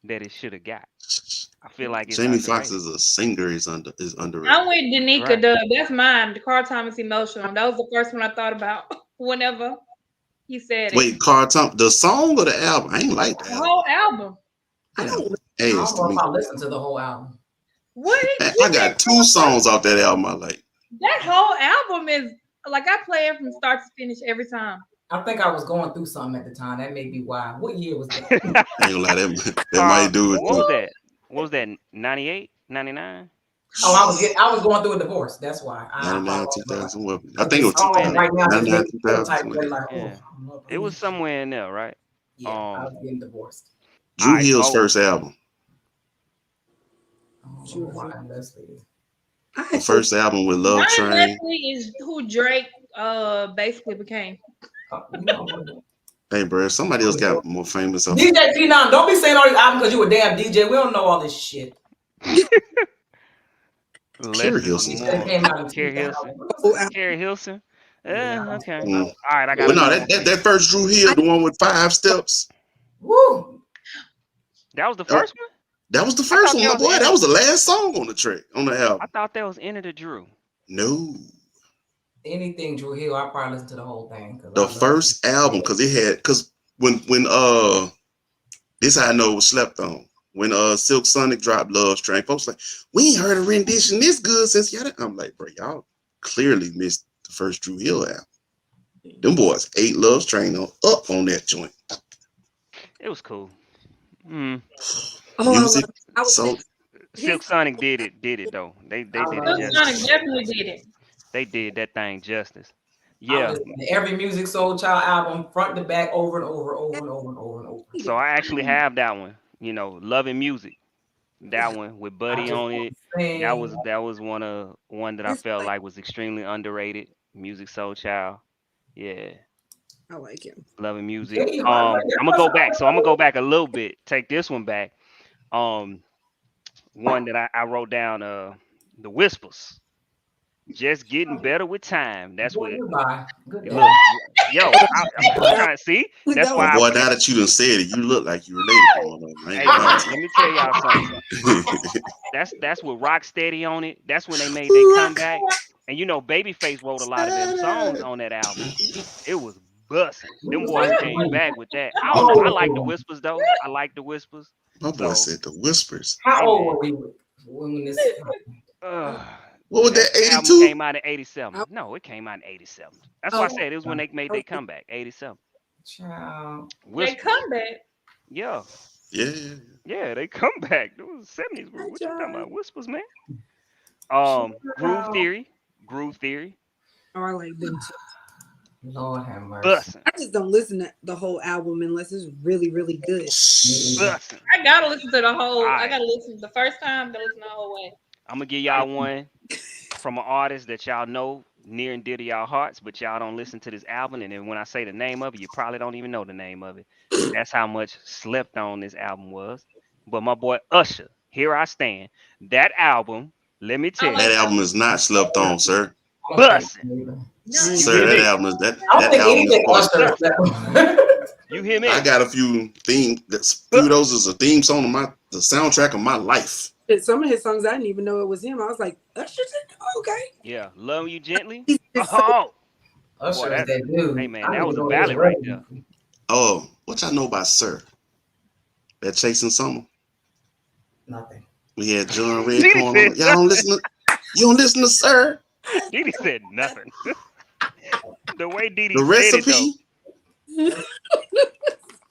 that it should have got. I feel like it's Jamie underrated. Foxx is a singer is underrated. I'm with Danica Right. Dub. That's mine. The Carl Thomas Emotional. That was the first one I thought about whenever he said it. Wait, Carl Thomas, the song or the album? I ain't like The that. whole album. I don't I don't know if I listened to the whole album. What? I got 2 songs off that album I like. That whole album is like I play it from start to finish every time. I think I was going through something at the time. That may be why. What year was that? I ain't gonna lie, that might do it. What was that? What was that? 98, 99? Oh, I was going through a divorce. That's why. 99, 2000. What? I think it was Right now, 99, just 2000. like, Yeah. oh, It was somewhere in there, right? Yeah, I was getting divorced. Drew Alright, Hill's oh. first album. The first album with Love Ryan Train. Leslie is who Drake basically became. Hey, bro, somebody else got more famous. DJ T9, don't be saying all these albums because you a damn DJ. We don't know all this shit. Carrie Hilson. Carrie Hilson. Okay. Mm. All right, I got. But no, that first Drew Hill, the one with 5 steps. Woo. That was the first one. That was the first one, my boy. That was the last song on the track on the album. I thought that was Enter the Drew. No. Anything Drew Hill, I probably listen to the whole thing. The first album, because when this how I know it was slept on. When Silk Sonic dropped Love Train, folks like, we ain't heard a rendition this good since y'all. I'm like, bro, y'all clearly missed the first Drew Hill album. Them boys ate Love's Train up on that joint. It was cool. Mm. Oh, Music, I was so thinking his Silk Sonic did it though. They I did love it Silk it. Sonic justice. definitely did it. They did that thing justice. I Yeah. listen to every Music Soul Child album front to back over and over, over yeah, and over and over and over. So I actually have that one. Loving Music. That one with I Buddy just on want it. to sing. That was one that I his felt like like was extremely underrated. Music Soul Child. Yeah. I like him. Loving Music. Damn, I like I'm gonna go back. So I'm gonna go back a little bit. Take this one back. Um, one that I wrote down. The Whispers. Just getting better with time. That's Boy, what. goodbye. Good day. Look, yo, I'm trying to see. That's That was my why. boy, now that you done said it, you look like you related to one of them. I ain't Hey gonna lie man, to let me tell y'all something. you. That's with Rocksteady on it. That's when they made their comeback. And Babyface wrote a lot of them songs on that album. It was busting. We Them was boys like, came back with that. I how don't know. old I were like the we? Whispers though. I like the Whispers. My boy So, said the Whispers. How hey old man, were we when this happened? uh, What was when that that, album 82? came out in '87. No, it came out in '87. That's why I oh, said it was when they made oh, their comeback. '87. Child. They Whispers. come back. Yeah, Yeah, yeah, yeah. yeah, they come back. It was '70s. hi, What you talking John. about? Whispers, man. Groove Child. Theory. Groove Theory. Oh, I like them too. Lord have mercy. Bussin'. I just don't listen to the whole album unless it's really, really good. Bussin'. I gotta listen to the All whole. I right. gotta listen the first time. Gotta listen the whole way. I'm gonna give y'all one from an artist that y'all know near and dear to y'all hearts, but y'all don't listen to this album. And then when I say the name of it, you probably don't even know the name of it. That's how much slept on this album was. But my boy Usher, Here I Stand. That album, let me I tell like That you, that album one. is not slept on, sir. I don't think bussin'. so either. No, I ain't You Sir, hear that me? album is I don't that think album is anything for. Usher is that. You hear I me? got a few few of those is a theme song of the soundtrack of my life. Some of his songs I didn't even know it was him. I was like, Usher's in. Okay. Yeah, Love You Gently. He's just so Oh, boy, Usher is that, that hey dude. man, I that need to was a go to his ballad right wedding. there. Oh, what y'all know about Sir? That Chasing Summer. Nothing. We had John Diddy Redcorn on said it. Y'all don't listen to Sir. Diddy said nothing. The way Diddy The said it though. Recipe.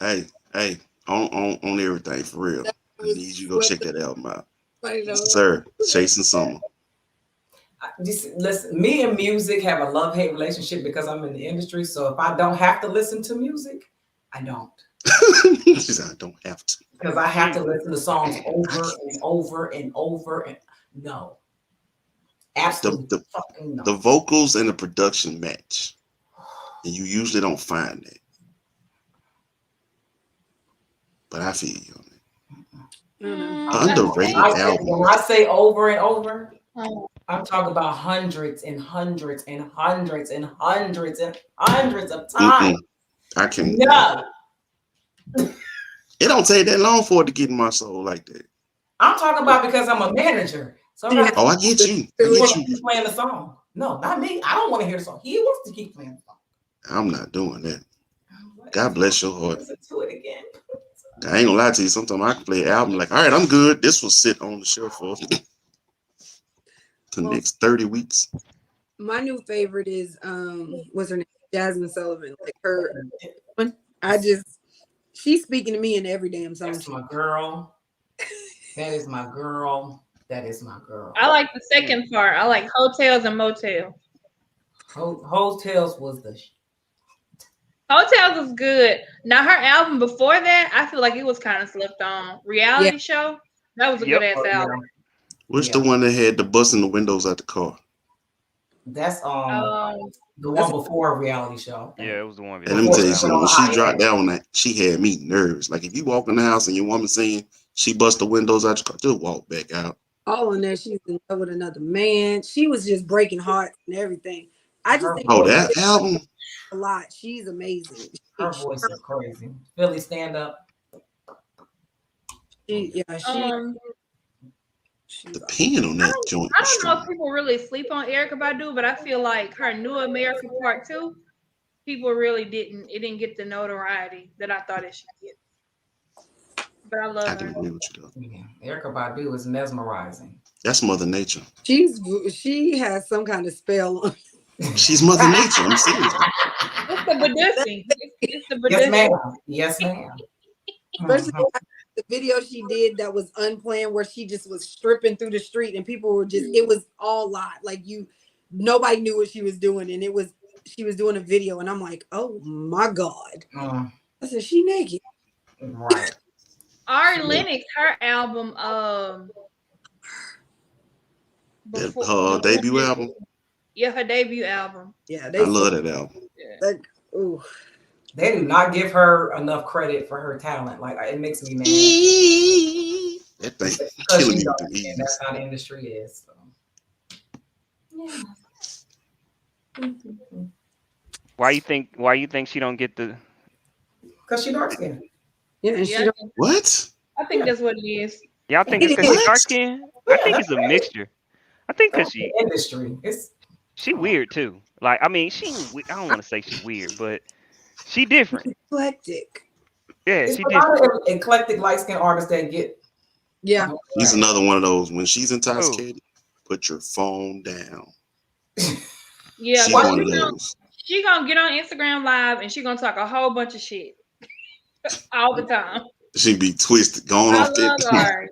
Hey, hey, on everything for real. that I was need you to go what check that album out. funny though. Sir, Chasing Summer. Listen, me and music have a love-hate relationship because I'm in the industry. So if I don't have to listen to music, I don't. She said, I don't have to. Because I have to Mm. listen to songs over and over and over and no. Absolutely The fucking no. the vocals and the production match. And you usually don't find that. But I feel you on it. Underrated album. When I say over and over, Oh, I'm talking about hundreds and hundreds and hundreds and hundreds and hundreds of times. I can't. No, It don't take that long for it to get in my soul like that. I'm talking about because I'm a manager. So I'm not Oh, I get you. I he wants get to you. keep playing the song. No, not me. I don't want to hear the song. He wants to keep playing the song. I'm not doing that. I'm like, God bless your heart. listen to it again. I ain't gonna lie to you. Sometimes I can play an album like, all right, I'm good. This will sit on the shelf for the next 30 weeks. My new favorite is what's her name? Jasmine Sullivan. Like her she's speaking to me in every damn song. That's my girl. That is my girl. That is my girl. I like the second part. I like Hotels and Motels. Hotels was the Hotels is good. Now her album before that, I feel like it was kind of slept on. Reality show. That was a Yep. good ass album. What's the one that had the busting the windows out the car? That's Um, the one before a reality show. Yeah, it was the one. And let me tell you something. When she Yeah. dropped down that, she had me nervous. Like if you walk in the house and your woman saying she bust the windows out your car, just walk back out. All in there, she's in love with another man. She was just breaking hearts and everything. I just think Oh, that album. a lot. She's amazing. Her voice is crazy. Philly stand up. She The pen on that joint. I was don't know if strong. people really sleep on Erica Badu, but I feel like her New America Part 2, people really didn't get the notoriety that I thought it should get. But I love I can her. agree with you though. Yeah. Erica Badu is mesmerizing. That's Mother Nature. she has some kind of spell on. She's Mother Nature. I'm serious. It's the Badusi. It's the Yes, Badusi. ma'am. Yes, ma'am. Especially Mhm. the video she did that was unplanned, where she just was stripping through the street and people were just, it was all live. Like nobody knew what she was doing, and she was doing a video, and I'm like, oh my God. I said, she naked. Right. Ari Lennox, her album, Her debut album. Yeah, her debut album. Yeah, I love that album. Like, ooh. They do not give her enough credit for her talent. Like, it makes me mad. That thing Because killing she me with don't the understand that's how the industry is. So. Yeah. Why you think she don't get the? Because she dark skinned. Yeah, and she don't. What? I think that's what it is. Y'all think it's because she's dark skinned? I think it's a mixture. I think because the industry. she weird too. Like, I mean, I don't want to say she's weird, but she different. Eclectic. Yeah, It's she a lot different. of eclectic light skinned artists that get. Yeah. He's another one of those. When she's intoxicated, put your phone down. Yeah, She's one of those. She gonna get on Instagram Live and she gonna talk a whole bunch of shit all the time. She be twisted, going off that.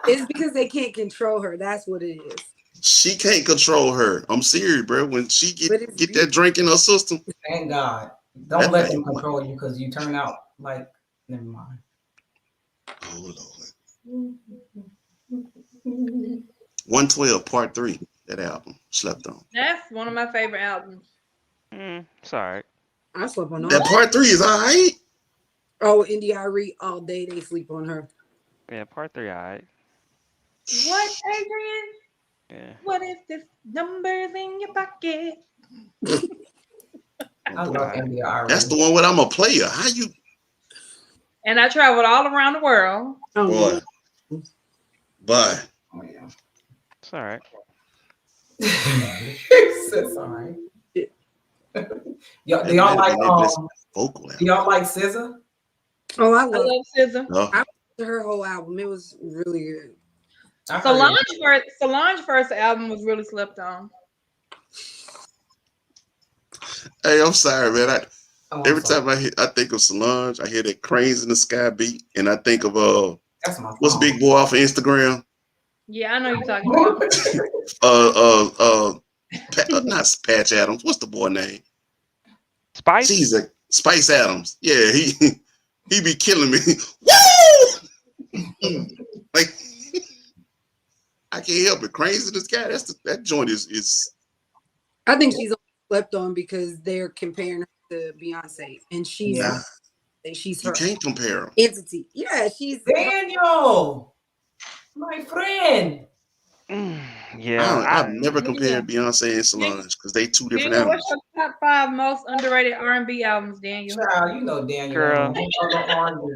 It's because they can't control her. That's what it is. She can't control her. I'm serious, bro. When she get that drink in her system. Thank God. Don't let them control you, because you turn out like, never mind. Oh Lord. 112 Part 3. That album. Slept on. That's one of my favorite albums. Sorry. I slept on that. Part 3 is all right. Oh, India.Arie all day they sleep on her. Yeah, Part 3, all right. What, Adrian? Yeah. What if this number's in your pocket? I love India.Arie. That's the one where I'm a player. How you? And I traveled all around the world. Boy. Bye. Oh, yeah. It's all right. It's all right. Do y'all like do y'all like SZA? Oh, I love SZA. No. I listened to her whole album. It was really good. Solange's first album was really slept on. Hey, I'm sorry, man. Every time I think of Solange, I hear that Cranes in the Sky beat, and I think of that's my what's Big Boy off of Instagram? Yeah, I know you're talking about. Not Patch Adams. What's the boy name? Spice. She's Spice Adams. Yeah, he be killing me. Woo! Like, I can't help it. Cranes in the Sky. That joint is. I think she's slept on because they're comparing her to Beyonce, and she's her. You can't compare them. Entity. Yeah, she's Daniel, my friend. Yeah, I've never compared Beyonce and Solange because they two different Daniel, animals. what's your top 5 most underrated R&B albums, Daniel? Child, you know Daniel. Girl.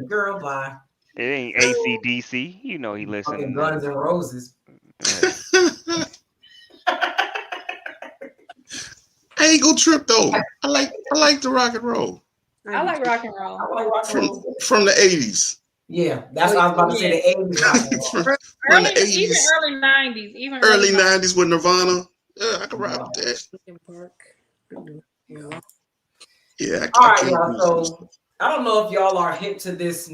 Girl, bye. It ain't AC/DC. You know he listening. Fucking Guns N' Roses. I ain't gonna trip though. I like the rock and roll. I like rock and roll. I like rock and roll. From the 80s. Yeah, that's what I was about to say. The 80s rock and roll. From the 80s. Even early 90s. Even early 90s with Nirvana. Yeah, I can rock with that. Yeah. All right, y'all. So I don't know if y'all are hip to this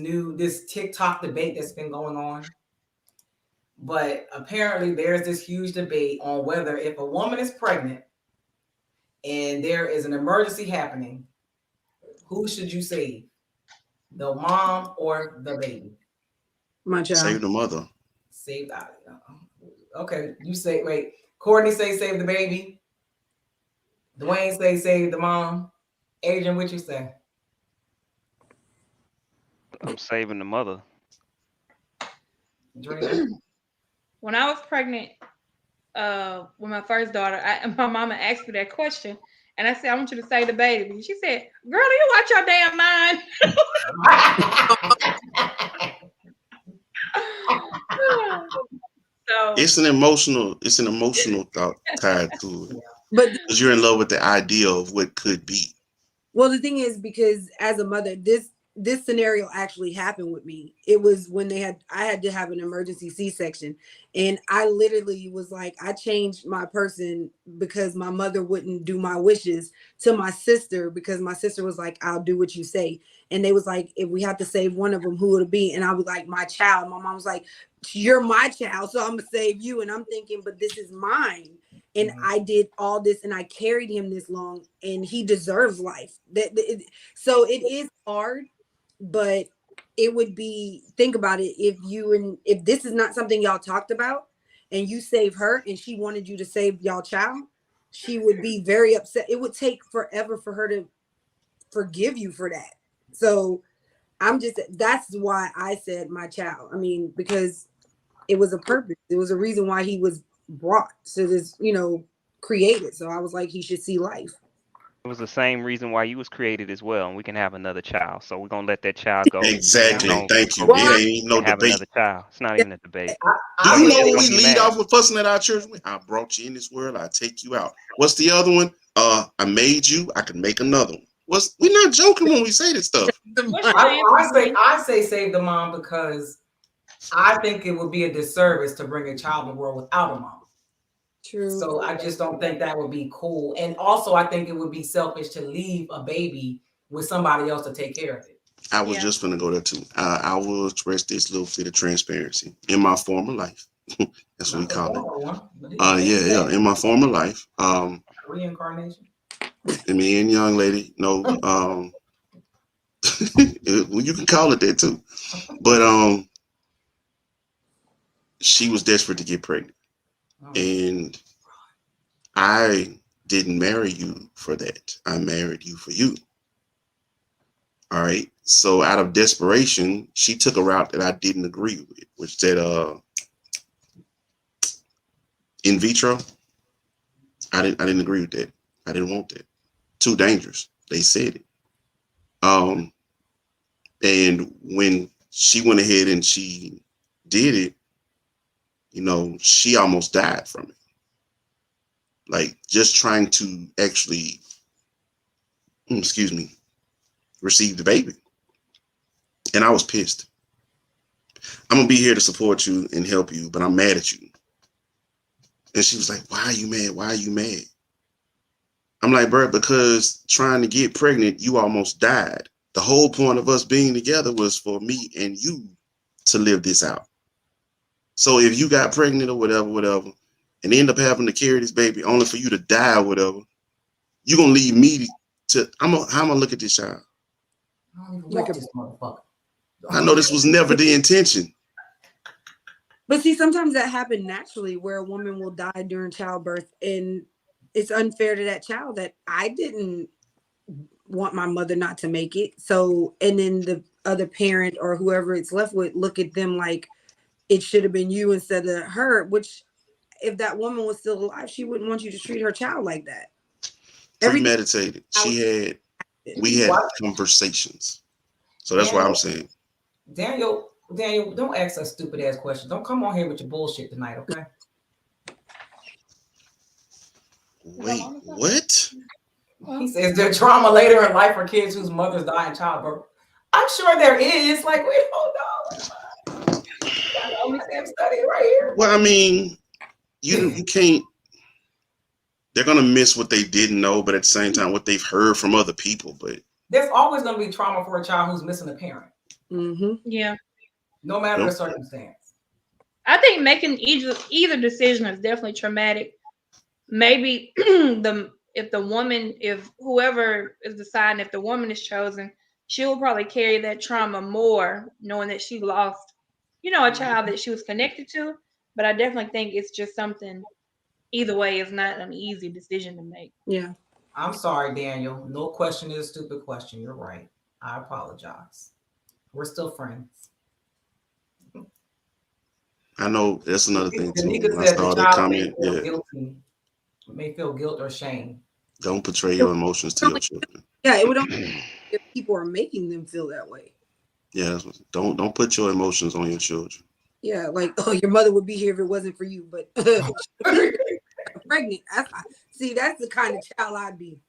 TikTok debate that's been going on, but apparently there's this huge debate on whether if a woman is pregnant and there is an emergency happening, who should you save? The mom or the baby? My child. Save the mother. Save that. Okay, you say, wait. Courtney say save the baby. Dwayne say save the mom. Adrian, what you say? I'm saving the mother. Drena? When I was pregnant with my first daughter, my mama asked me that question. And I said, I want you to save the baby. She said, girl, do you watch your damn mind? So it's an emotional thought tied to it. But because you're in love with the idea of what could be. Well, the thing is, because as a mother, this this scenario actually happened with me. It was when I had to have an emergency C-section, and I literally was like, I changed my person because my mother wouldn't do my wishes to my sister, because my sister was like, I'll do what you say. And they was like, if we have to save one of them, who would it be? And I was like, my child. My mom was like, you're my child, so I'm gonna save you. And I'm thinking, but this is mine. And I did all this, and I carried him this long, and he deserves life. So it is hard, but it would be, think about it, if this is not something y'all talked about, and you save her and she wanted you to save y'all child, she would be very upset. It would take forever for her to forgive you for that. So that's why I said my child. I mean, because it was a purpose. It was a reason why he was brought to this, created. So I was like, he should see life. It was the same reason why you was created as well, and we can have another child. So we're gonna let that child go. Exactly. Thank you. Go It ain't no and have debate. another child. It's not even a debate. Do you know when we Don't be lead mad. off with fussing at our children? I brought you in this world. I take you out. What's the other one? I made you. I can make another one. We're not joking when we say this stuff. I say save the mom, because I think it would be a disservice to bring a child in the world without a mom. True. So I just don't think that would be cool. And also, I think it would be selfish to leave a baby with somebody else to take care of it. I was just going to go there too. I will express this little bit of transparency. In my former life, that's what we call it. In my former life, reincarnation. Me and young lady, no, well, you can call it that too, but she was desperate to get pregnant, and I didn't marry you for that. I married you for you. All right. So out of desperation, she took a route that I didn't agree with, which said in vitro. I didn't agree with that. I didn't want that. Too dangerous. They said it. And when she went ahead and she did it, she almost died from it. Like, just trying to actually, receive the baby. And I was pissed. I'm going to be here to support you and help you, but I'm mad at you. And she was like, why are you mad? Why are you mad? I'm like, bro, because trying to get pregnant, you almost died. The whole point of us being together was for me and you to live this out. So if you got pregnant or whatever, and end up having to carry this baby only for you to die or whatever, you're going to leave me to, how am I going to look at this child? I don't even like this motherfucker. I know this was never the intention. But see, sometimes that happens naturally, where a woman will die during childbirth, and it's unfair to that child that I didn't want my mother not to make it. So, and then the other parent or whoever it's left with look at them like it should have been you instead of her, which if that woman was still alive, she wouldn't want you to treat her child like that. Premeditated. We had conversations. So that's why I'm saying. Daniel, don't ask us stupid ass questions. Don't come on here with your bullshit tonight, okay? Wait, what? He says there's trauma later in life for kids whose mothers die in childbirth. I'm sure there is. Like, wait, hold on. Study right here. Well, I mean, you can't. They're gonna miss what they didn't know, but at the same time, what they've heard from other people. But there's always gonna be trauma for a child who's missing a parent. Mm-hmm. Yeah. No matter the circumstance. I think making either decision is definitely traumatic. Maybe if whoever is deciding, if the woman is chosen, she will probably carry that trauma more, knowing that she lost, a child that she was connected to. But I definitely think it's just something, either way, it's not an easy decision to make. Yeah. I'm sorry, Daniel. No question is a stupid question. You're right. I apologize. We're still friends. I know that's another thing too. Danica I said saw the that child comment. may feel guilt or shame. Don't portray your emotions to your children. Yeah, it would only if people are making them feel that way. Yeah, don't put your emotions on your children. Yeah, like, oh, your mother would be here if it wasn't for you, but pregnant. See, that's the kind of child I'd be.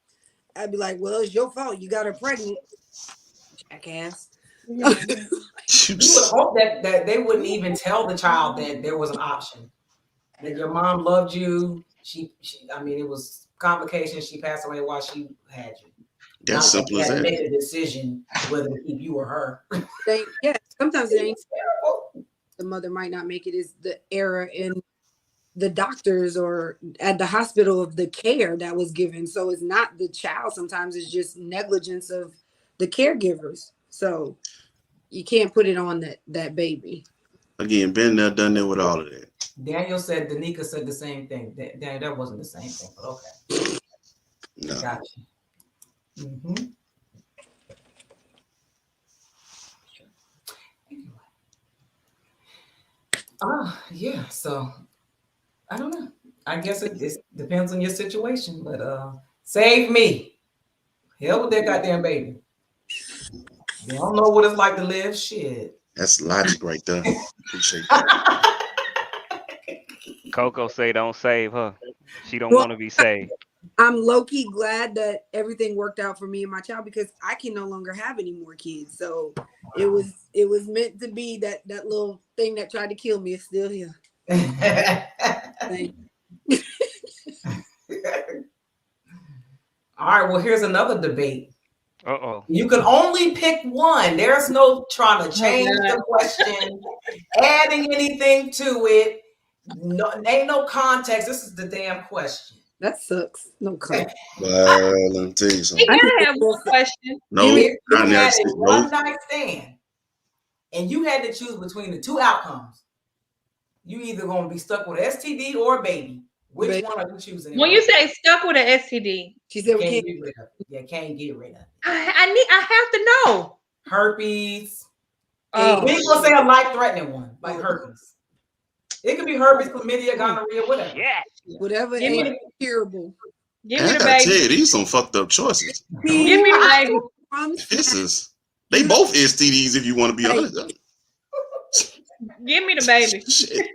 I'd be like, well, it's your fault. You got her pregnant, jackass. You would hope that they wouldn't even tell the child that there was an option. That your mom loved you. She I mean, it was complications. She passed away while she had you. That's Not simple you as had to that. make a decision whether to keep you or her. Yeah, sometimes it ain't. It's terrible. The mother might not make it. Is the error in the doctors or at the hospital of the care that was given. So it's not the child. Sometimes it's just negligence of the caregivers. So you can't put it on that baby. Again, been there, done that with all of that. Daniel said, Danica said the same thing. That wasn't the same thing, but okay. No. Gotcha. Mm-hmm. Yeah. So I don't know. I guess it depends on your situation, but save me. Hell with that goddamn baby. They don't know what it's like to live. Shit. That's logic right there. Appreciate that. Coco say don't save her. She don't Well, want to be saved. I'm low-key glad that everything worked out for me and my child because I can no longer have any more kids. So it was meant to be that little thing that tried to kill me is still here. Thank you. All right, well, here's another debate. Uh-oh. You can only pick one. There's no trying to change the question, adding anything to it. No, ain't no context. This is the damn question. That sucks. No comment. Well, let me tell you You something. gotta have one question. No, If you I never had said a one no. night stand and you had to choose between the two outcomes, you either gonna be stuck with an STD or a baby. Which Baby. one are you choosing? When you say stuck with an STD, She said we can't can't. get rid of it. Yeah, can't get rid of it. I have to know. Herpes. Oh, We ain't gonna say a life-threatening one, like herpes. It could be herpes, chlamydia, gonorrhea, whatever. Yeah. Whatever Give me ain't curable. give And me I the gotta tell baby. you, these some fucked up choices. Give me the baby. This is they both STDs if you want to be Hey. honest. Give me the baby. Shit.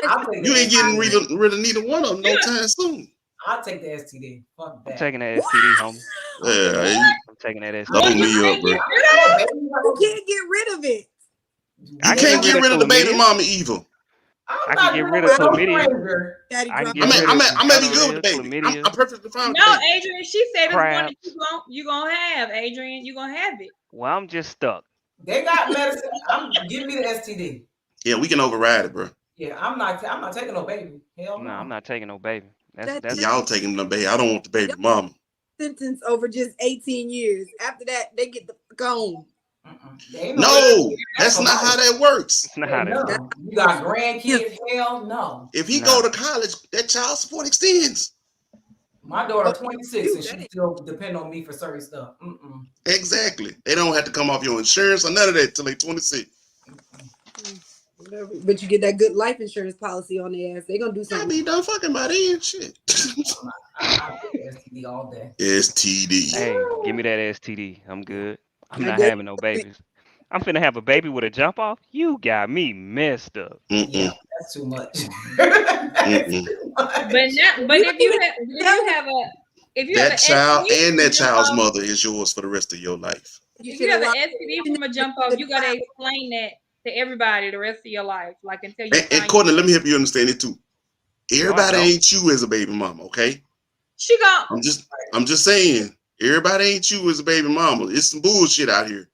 I'll take You the ain't getting STD. rid of neither one of them no time soon. I'll take the STD. Fuck I'm that. taking that STD, homie. Yeah, I'm taking that load STD. me up, bro. You can't get rid of it. I You can't get get rid rid of of the baby chlamydia. mama either. I'm I not can get dealing rid of with no chlamydia. stranger. Daddy I can dropped get I rid mean, of I may be good with the gonorrhea, baby. I'm chlamydia, perfectly fine with No, the baby. Adrian, she said it's one that crabs. you gonna have, Adrian. You gonna have it. Well, I'm just stuck. They got medicine. Give me the STD. Yeah, we can override it, bro. Yeah, I'm not taking no baby. Hell No, I'm no. not taking no baby. That's Y'all taking the baby. I don't want the baby mama. Sentence over just 18 years. After that, they get the fuck on. They ain't No, STD. that's not how that works. not how that No. works. You got grandkids. Hell no. If he Nah. go to college, that child support extends. My daughter 26 and Dude, she still depend on me for certain stuff. Exactly. They don't have to come off your insurance or none of that till they 26. Whatever. But you get that good life insurance policy on their ass. They gonna do I something. be done fucking by then. Shit. I take STD all day. STD. Hey, give me that STD. I'm good. I'm I not guess- having no babies. I'm finna have a baby with a jump off. You got me messed up. Yeah, that's too much. Mm-mm. But if you have That an child STD and that jump child's off, mother is yours for the rest of your life. if you have an STD from a jump off, you gotta explain that to everybody the rest of your life, like until you. And Courtney, let me help you understand it too. Everybody don't. ain't you as a baby mama, okay? She gon' I'm just saying, everybody ain't you as a baby mama. It's some bullshit out here.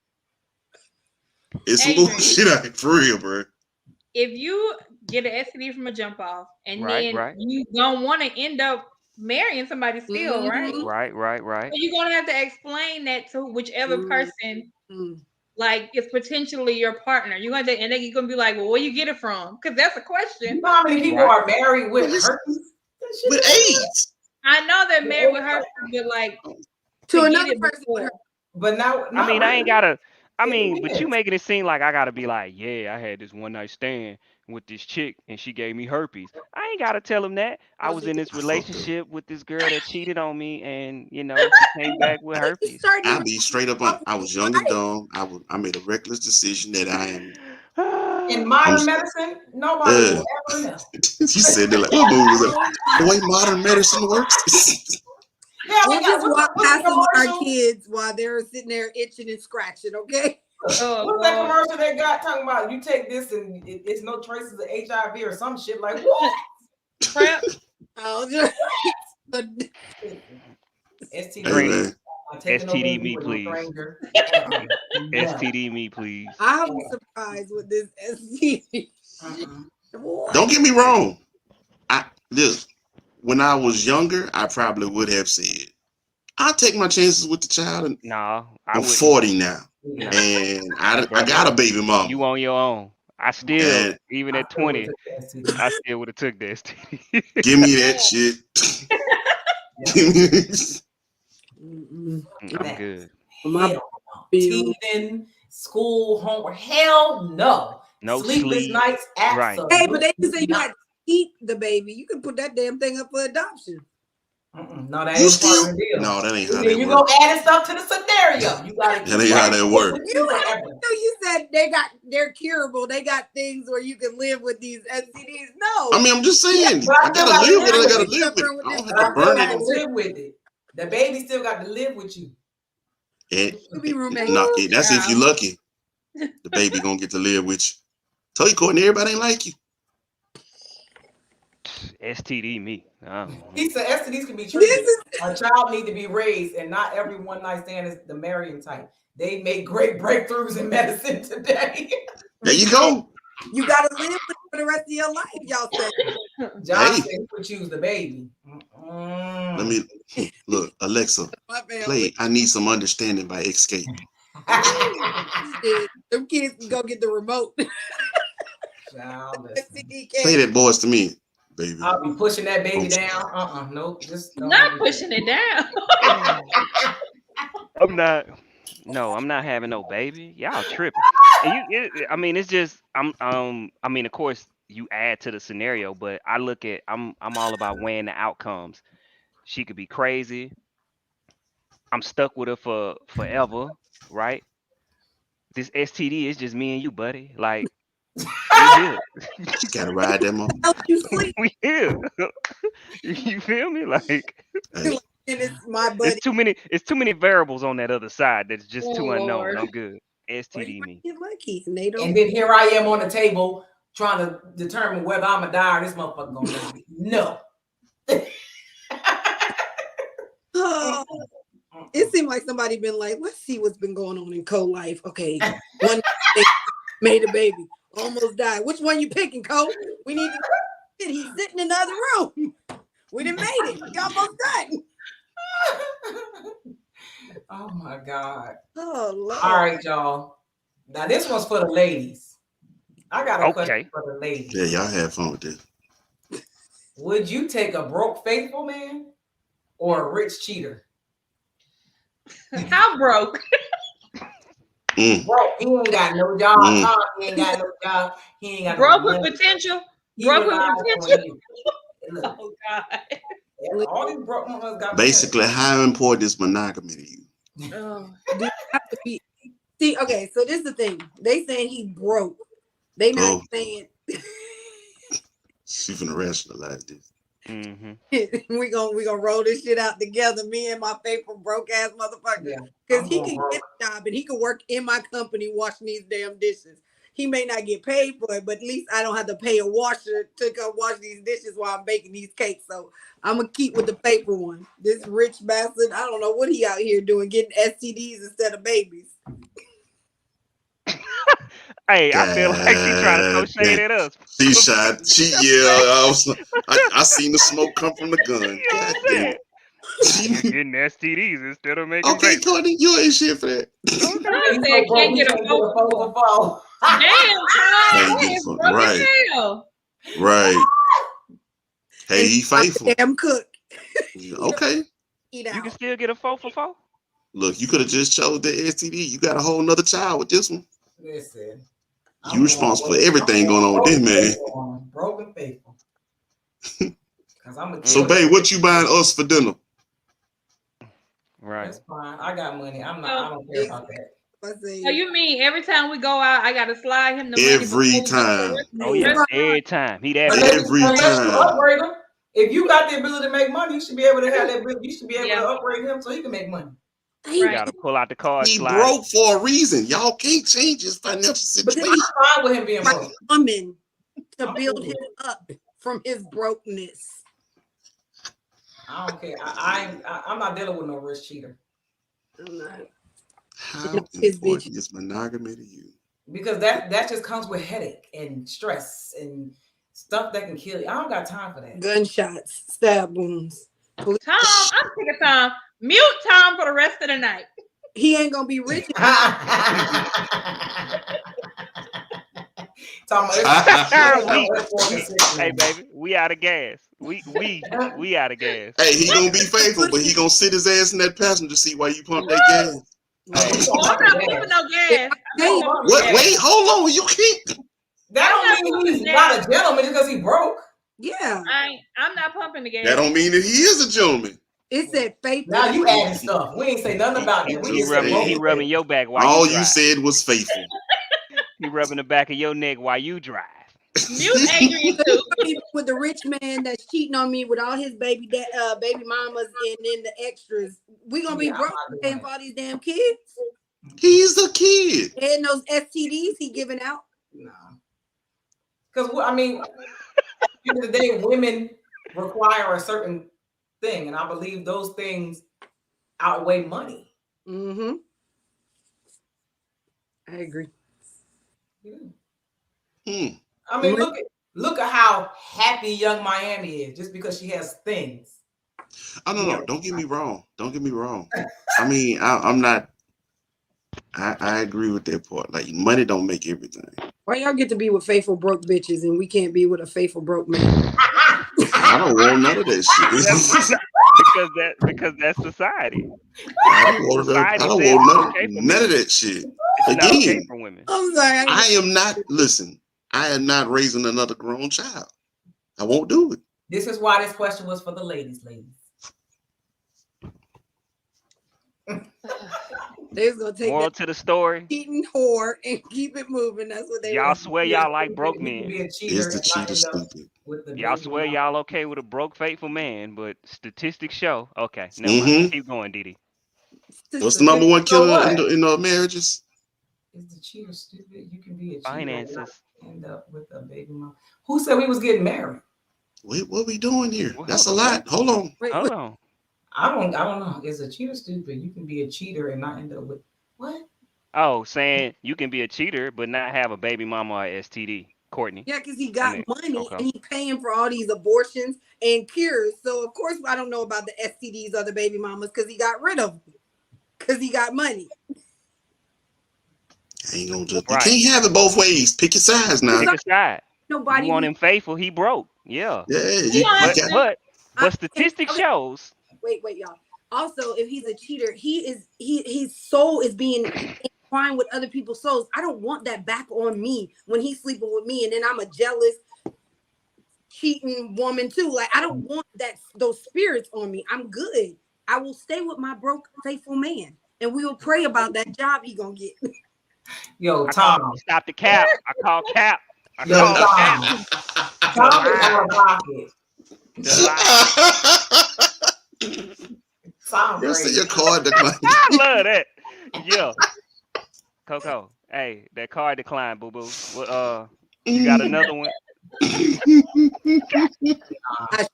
It's some Adrian. bullshit out here, for real, bro. If you get an STD from a jump off, and Right, then right. you don't want to end up marrying somebody still, right? Mhm. Right. So you're gonna have to explain that to whichever person, Mm. like, is potentially your partner. You're gonna and then you're gonna be like, well, where you get it from? Because that's a You question. know how many people Right. are married with Well, it's- herpes? That shit With is- AIDS. I know they're married with her, but like To to get another it person with before. her. But now, I mean, I ain't gotta. I It mean, but you depends. making it seem like I gotta be like, yeah, I had this one night stand with this chick and she gave me herpes. I ain't gotta tell him that. I was in this relationship with this girl that cheated on me, and she came back with herpes. I'll be straight up on. I was young and dumb. I made a reckless decision that I am. In modern I'm- medicine, nobody will ever know. You said that like, what movie was that? The way modern medicine works. Yeah, We'll just walk past them with our commercial? kids while they're sitting there itching and scratching, okay? Oh, What's that Lord. commercial they got talking about? You take this and it's no traces of HIV or some shit like what? Prep. Oh, just, but STD. Hey, Drena, man. I'm taking no STD baby me, with no please. stranger. No. STD me, please. I'm surprised with this STD. Don't get me wrong. When I was younger, I probably would have said, I'll take my chances with the child. And No, I I'm wouldn't. 40 now. Nah, And I brother, got a baby mama. you on your own. I still, And even I at still would 20, take the STD. I still would have took the STD. give me that shit. Give me Mm-mm. I'm good. My Hell no. bill. Teething, school, homework. Hell no. No Sleepless sleep. nights. Right. Absolutely. Hey, but they just say you had to keep the baby. You can put that damn thing up for adoption. No, that You ain't part still? of the deal. No, that ain't how And then that you work. go adding stuff to the scenario. You gotta That ain't how that work. You said they're curable. They got things where you can live with these STDs. No. I mean, I'm just saying. but I I still gotta gotta live with it. I live gotta with it. live with it. I don't But have I to still burn gotta it. live with it. The baby still got to live with you. You be roommates. No, that's if you're lucky. The baby gonna get to live with you. Tell you, Courtney, everybody ain't like you. STD me. He said STDs can be This treated. is A child need to be raised, and not every one night stand is the marrying type. They make great breakthroughs in medicine today. There you go. you gotta live with it for the rest of your life, y'all say. Josh Hey. said he would choose the baby. Let me look, Alexa. My family. Play "I Need Some Understanding" by Escape. Shit, them kids can go get the remote. Child, listen. STD Play can't. that Boys to Me, baby. I'll be pushing that baby Oh, down. Nope. Just don't Not do pushing it down. I'm not. No, I'm not having no baby. Y'all tripping. And I mean, it's just I mean, of course, you add to the scenario, but I'm all about weighing the outcomes. She could be crazy. I'm stuck with her for forever, right? This STD is just me and you, buddy. Like we here. Gotta ride that mom. Help you sleep. We here. You feel me? Like Hey, And it's my buddy. it's too many variables on that other side that's just Oh, too unknown. Lord. I'm good. Or you STD might me. get lucky and they don't. And then here I am on the table trying to determine whether I'm a die or this motherfucker gonna die. No. Oh, it seemed like somebody been like, let's see what's been going on in Cole life. Okay, one made a baby, almost died. Which one you picking, Cole? We need to. He's sitting in the other room. We done made it. We almost done. Oh my God. Oh Lord. All right, y'all. Now this one's for the ladies. I got a question Okay. for the ladies. yeah, y'all have fun with this. Would you take a broke faithful man or a rich cheater? How broke? Broke. He ain't got no job. Mm. Tom, he ain't got no job. He ain't got Broke no with money. potential? He Broke with relies on potential? you. Look, Oh, God. all these broke ones got Basically, how important is monogamy to you? Oh. Do you have to be? See, okay, so this is the thing. They saying he broke. They not Oh. saying She finna rationalize this. Mm-hmm. we gonna roll this shit out together. Me and my faithful broke ass motherfucker. Yeah, Because I'm he going can broke. get a job and he can work in my company washing these damn dishes. He may not get paid for it, but at least I don't have to pay a washer to come wash these dishes while I'm baking these cakes. So I'm gonna keep with the faithful one. This rich bastard, I don't know what he out here doing, getting STDs instead of babies. Hey, I feel like she trying to throw God shade damn. at us. She shot. I seen the smoke come from the gun. You know God what I'm saying? damn. Getting STDs instead of making Okay, babies. Courtney, you ain't shit for that. Okay. I He's said so broke, can't he get a can't phone phone for phone. Damn, Tom, Can't that get is phone- broke right. as hell. Right. Hey, he I'm faithful. a damn cook. Okay. Eat You can out. still get a 4 for 4. Look, you could have just chose the STD. You got a whole nother child with this one. Listen. You responsible for everything going on with this man. Broken faithful. Because I'm a So, babe, what you buying us for dinner? Right. That's fine. I got money. I don't care about that. So you mean every time we go out, I gotta slide him the money Every before we go to the time. restaurant? Oh yeah, Right. every time. He that Unless broke. you time. upgrade him. If you got the ability to make money, you should be able to have that. You should be able Yeah. to upgrade him so he can make money. You Thank got to you. pull out the card He slide. broke for a reason. Y'all can't change his financial But then situation. I'm fine with him being right broke. woman to I'm build cool him with it. up from his brokenness. I don't care. I'm not dealing with no rich cheater I'm not. How His bitch. important is monogamy to you? because that just comes with headache and stress and stuff that can kill you. I don't got time for that. Gunshots, stab wounds. Tom, I'm sick of Tom. Mute Tom for the rest of the night. He ain't gonna be rich. Hey, baby, we out of gas. We out of gas. Hey, he gonna be faithful, but he gonna sit his ass in that passenger seat while you pump that gas. Hey, Oh, I'm not pumping no gas. Hey, Wait, hold on. You can't. That don't mean he's not a gentleman just because he broke. yeah, I'm not pumping the gas. That don't mean that he is a gentleman. it said faithful. Now you adding stuff. We ain't say nothing about that. We He just said rubbing your back while All you you drive. said was faithful. He rubbing the back of your neck while you drive. Mute Adrian too. With the rich man that's cheating on me with all his baby mamas and then the extras. We gonna be broke paying for all these damn kids He's a kid. and those STDs he giving out. no. Because I mean, at the end of the day, women require a certain thing, and I believe those things outweigh money. Mm-hmm. I agree. Yeah. Hmm. I mean, look at how happy young Miami is just because she has things. Oh no, don't get me wrong. Don't get me wrong. I mean, I'm not. I agree with that part. Like money don't make everything. Why y'all get to be with faithful broke bitches and we can't be with a faithful broke man? I don't want none of that shit. because that's society. I don't want none of that shit. It's not okay Again, for women. I'm sorry. I am not. Listen, I am not raising another grown child. I won't do it. This is why this question was for the ladies. They're gonna take Moral that to the story. cheating whore and keep it moving. That's what they Y'all want. swear y'all like broke men. Is the cheater stupid? Y'all swear y'all okay with a broke faithful man, but statistics show. Okay, never mind. Keep going, Didi. What's the number one killer in marriages? Is the cheater stupid? You can be a cheater Finances. and end up with a baby mom. Who said we was getting married? Wait, what we doing here? Well, That's a lot. Hold on. Hold on. I don't know. Is a cheater stupid? You can be a cheater and not end up with what? Oh, saying you can be a cheater but not have a baby mama or STD. Courtney. Yeah, because he got money okay. and he paying for all these abortions and cures. So of course I don't know about the STDs or the baby mamas because he got rid of them. Because he got money. Ain't gonna just you can't have it both ways. Pick your sides now. Pick a side. Nobody You want him faithful, he broke. Yeah. Yeah, but statistics shows. Wait, y'all. Also, if he's a cheater, his soul is being entwined with other people's souls. I don't want that back on me when he's sleeping with me, and then I'm a jealous, cheating woman too. Like I don't want those spirits on me. I'm good. I will stay with my broke, faithful man, and we will pray about that job he gonna get. Yo, Tom, stop the cap. I call cap. Tom is out of pocket. Yes, your card declined. I love that. Yeah. Coco, hey, that card declined, boo boo. You got another one? I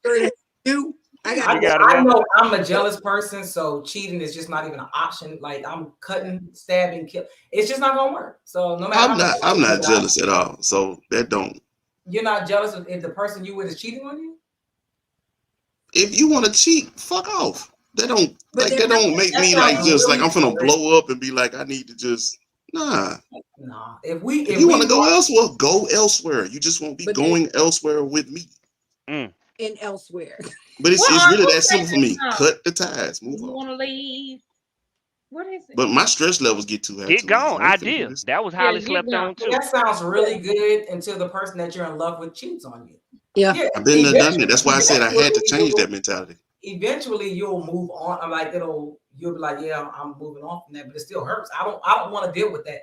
sure do. I know I'm a jealous person, so cheating is just not even an option. Like I'm cutting, stabbing, kill. It's just not gonna work. So no matter. I'm not jealous at all. So that don't. You're not jealous if the person you with is cheating on you? If you want to cheat, fuck off. That don't make me like just like I'm gonna blow up and be like I need to just nah. If you want to go elsewhere, go elsewhere. You just won't be going elsewhere with me. And elsewhere. But it's really that simple for me. Cut the ties. Move on. Want to leave? What is it? But my stress levels get too high. Get gone. I did. That was highly slept on too. That sounds really good until the person that you're in love with cheats on you. Yeah. I've been there, done it. That's why I said I had to change that mentality. Eventually you'll move on. I'm like you'll be like, yeah, I'm moving on from that, but it still hurts. I don't want to deal with that.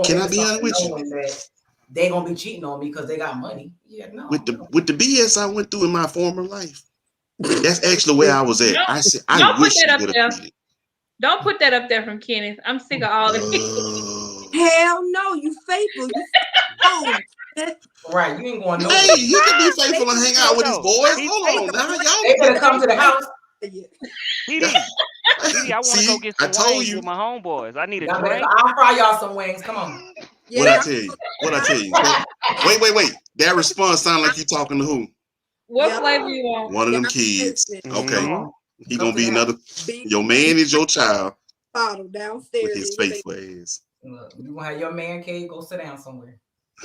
Can I be honest with you? That they gonna be cheating on me because they got money. Yeah, no. With the BS I went through in my former life, that's actually where I was at. I said I wish you would have cheated. Don't put that up there from Kenneth. I'm sick of all of it. Oh. Hell no, you faithful. You oh, Right, you ain't going nowhere. Hey, he can be faithful and hang out with his No, boys. he's Hold on faithful. now, They y'all. better come to the house. Didi, I want to See, go get I some told wings you. with my homeboys. I need a Y'all better, drink. I'll fry y'all some wings. Come on. What I yeah, tell you? What I tell you? Wait. That response sound like you talking to who? What Yeah. flavor you want? One of them Yeah, kids. listen. Come Okay. Mhm. on. He Come gonna to be the house. another. Big Your man is your child bottle downstairs. with his and you faithful ass. Look, you gonna have your man cave, go sit down somewhere.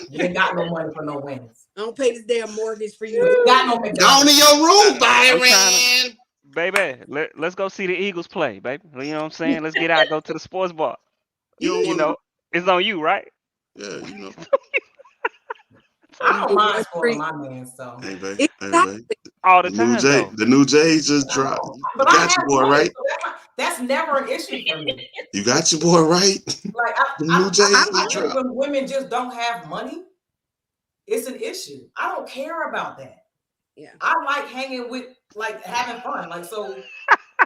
You ain't got no money for no wings. I don't pay this damn mortgage for you. You got no Down McDonald's. in your room, I'm trying to, Byron. baby. Let's go see the Eagles play, baby. You know what I'm saying? Let's get out, go to the sports bar. You don't You want know, it's on you, right? to. Yeah, you know. I don't Get mind one spoiling drink. my man, so. Hey, babe. Hey, Exactly. babe. All the The new time, J, though. the new J just I dropped. know. You But I got have your boy money, right. so that's never an issue for me. You got your boy right. Like The new J I just think dropped. when women just don't have money, it's an issue. I don't care about that. Yeah. I like hanging with, like having fun. Like, so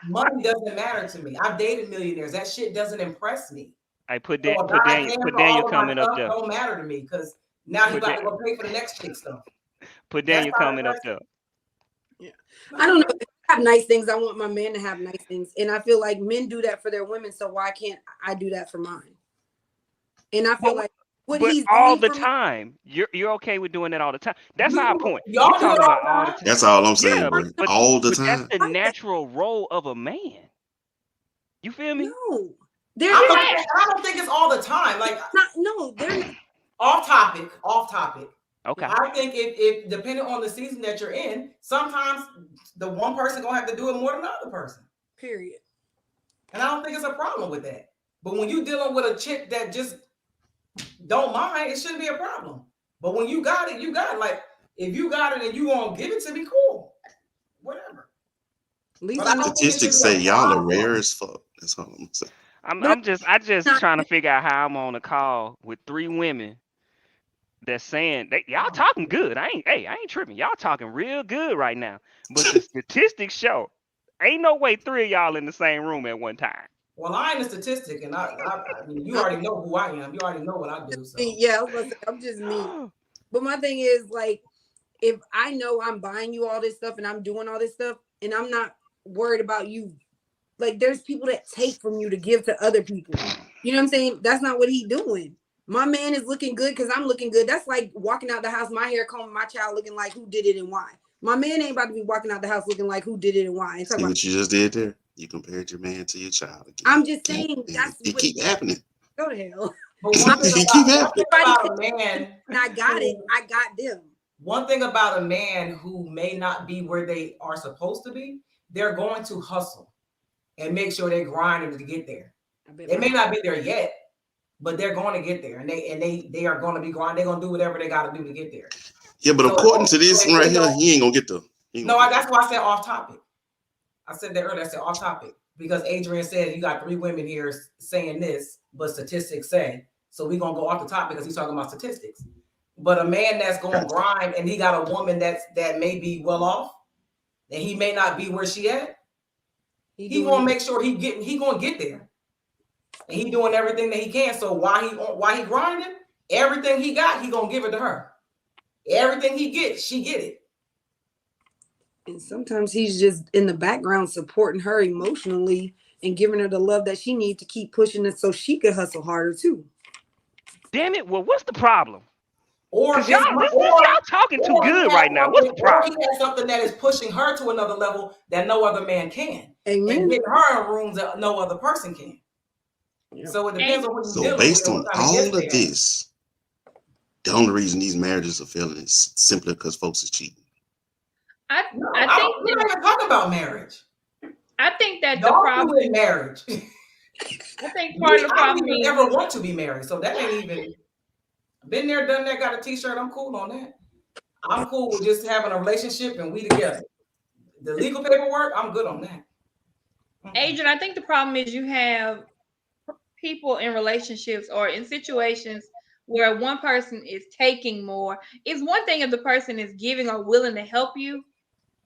money doesn't matter to me. I've dated millionaires. That shit doesn't impress me. Hey, put So a guy paying for Daniel all of my comment up stuff there. don't matter to me because now he Put got that, to go pay for the next chick stuff. put That's Daniel not comment up impressive. there. I don't know. If I have nice things, I want my man to have nice things. And I feel like men do that for their women, so why can't I do that for mine? And I feel But like what but he's all doing the for me, time, you're okay with doing that all the time. That's our point. We Y'all do it talking all about the all the time. time. That's all I'm saying, Yeah, bro. but All the that's time. the natural role of a man. You feel me? no. They're I not, don't think it's all the time. Like no, they're not. off topic. Okay. I think if depending on the season that you're in, sometimes the one person gonna have to do it more than the other person. Period. And I don't think it's a problem with that. But when you dealing with a chick that just don't mind, it shouldn't be a problem. But when you got it, you got it. Like if you got it and you won't give it to me, cool. Whatever. At least But I I know. don't think it should Statistics be say a y'all are problem. rare as fuck. That's all I'm saying. I just Not, trying to figure out how I'm on a call with 3 women that's saying y'all talking good. I ain't tripping. Y'all talking real good right now. But the statistics show ain't no way 3 of y'all in the same room at one time. Well, I ain't a statistic, and I mean, you already know who I am. You already know what I do. So yeah, I was gonna say I'm just me. But my thing is like, if I know I'm buying you all this stuff and I'm doing all this stuff, and I'm not worried about you, like there's people that take from you to give to other people. You know what I'm saying? That's not what he's doing. My man is looking good because I'm looking good. That's like walking out the house, my hair combed, my child looking like who did it and why. My man ain't about to be walking out the house looking like who did it and why. See what you just did there? You compared your man to your child again. I'm just saying that's it what keep happening. go to hell. but one thing It keep about happening. a man, And I got it. I got them. one thing about a man who may not be where they are supposed to be, they're going to hustle and make sure they're grinding to get there. They may not be there yet, but they're going to get there, and they are going to be grinding. They're going to do whatever they got to do to get there. Yeah, but So, according to this one right here, he ain't gonna get the. That's why I said off topic. I said that earlier. I said off topic because Adrian said you got 3 women here saying this, but statistics say. So we're gonna go off the top because he's talking about statistics. But a man that's going to grind and he got a woman that may be well off, and he may not be where she at. He gonna make sure he gonna get there, and he doing everything that he can. So while he grinding, everything he got, he gonna give it to her. Everything he gets, she get it. And sometimes he's just in the background supporting her emotionally and giving her the love that she needs to keep pushing it so she could hustle harder too. Damn it! Well, what's the problem? Or Cause y'all talking too good right now. What's the problem? Or he has something that is pushing her to another level that no other man can. Amen. And getting her in rooms that no other person can. Yeah. So it depends on what you're So dealing based with. on all of this, the only reason these marriages are failing is simply because folks is cheating. I think we're not even talking about marriage. I think that Y'all the problem in marriage. I think part of the problem I is never want to be married, so that ain't even been there, done that, got a t-shirt. I'm cool on that. I'm cool with just having a relationship and we together. The legal paperwork, I'm good on that. Adrian, I think the problem is you have people in relationships or in situations where one person is taking more. It's one thing if the person is giving or willing to help you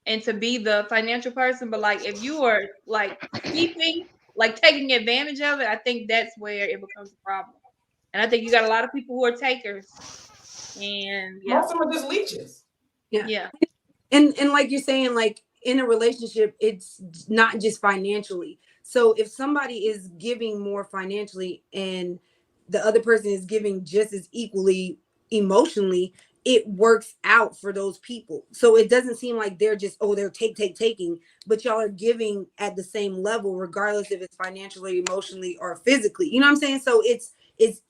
and to be the financial person, but like if you are like keeping, like taking advantage of it, I think that's where it becomes a problem. And I think you got a lot of people who are takers. And yeah. Most of them are just leeches. Yeah. And like you're saying, like in a relationship, it's not just financially. So if somebody is giving more financially and the other person is giving just as equally emotionally, it works out for those people. So it doesn't seem like they're just, oh, they're taking, but y'all are giving at the same level, regardless if it's financially, emotionally, or physically. You know what I'm saying? So it's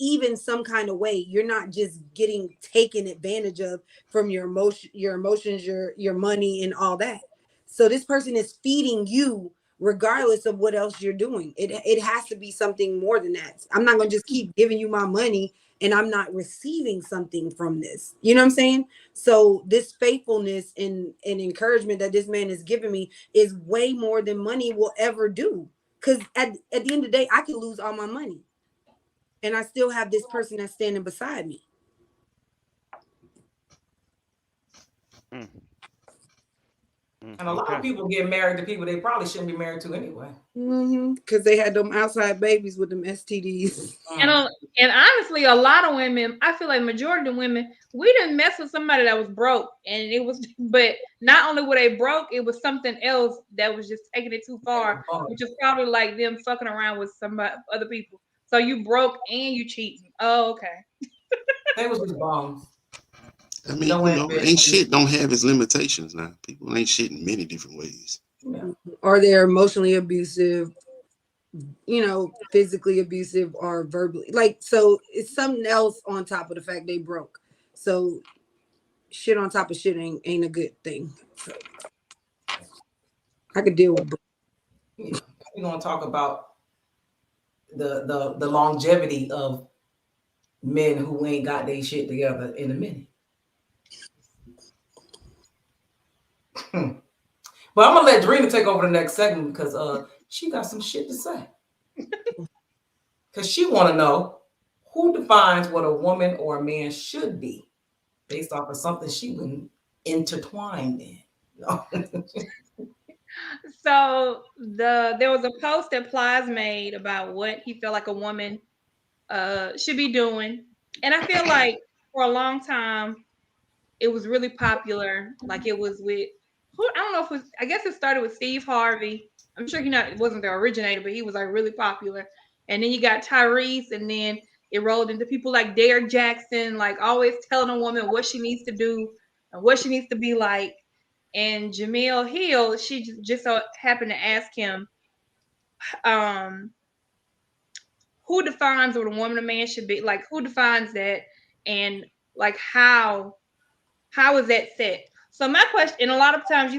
even some kind of way. You're not just getting taken advantage of from your emotions, your money, and all that. So this person is feeding you regardless of what else you're doing. It has to be something more than that. I'm not gonna just keep giving you my money and I'm not receiving something from this. You know what I'm saying? So this faithfulness and encouragement that this man is giving me is way more than money will ever do. Because at the end of the day, I could lose all my money and I still have this person that's standing beside me. Mm. And a lot of people get married to people they probably shouldn't be married to anyway. Because they had them outside babies with them STDs. And honestly, a lot of women, I feel like majority of women, we didn't mess with somebody that was broke, and it was, but not only were they broke, it was something else that was just taking it too far, which is probably like them fucking around with somebody, other people. So you broke and you cheating. Oh, okay. They was just bums. I mean, ain't shit don't have its limitations now. People ain't shit in many different ways. Yeah. Or they're emotionally abusive, physically abusive or verbally. Like, so it's something else on top of the fact they broke. So shit on top of shit ain't a good thing. So I could deal with broke. Yeah. We're gonna talk about the longevity of men who ain't got their shit together in a minute. But I'm gonna let Drena take over the next segment because she got some shit to say. Because she want to know who defines what a woman or a man should be based off of something she been intertwined in. No. So there was a post that Plies made about what he felt like a woman should be doing, and I feel like for a long time it was really popular. Like it was with who, I don't know if it was, I guess it started with Steve Harvey. I'm sure it wasn't the originator, but he was like really popular. And then you got Tyrese, and then it rolled into people like Derek Jackson, like always telling a woman what she needs to do and what she needs to be like. And Jamel Hill, she just so happened to ask him, um, who defines what a woman or man should be, like who defines that, and like how is that set? So my question, and a lot of times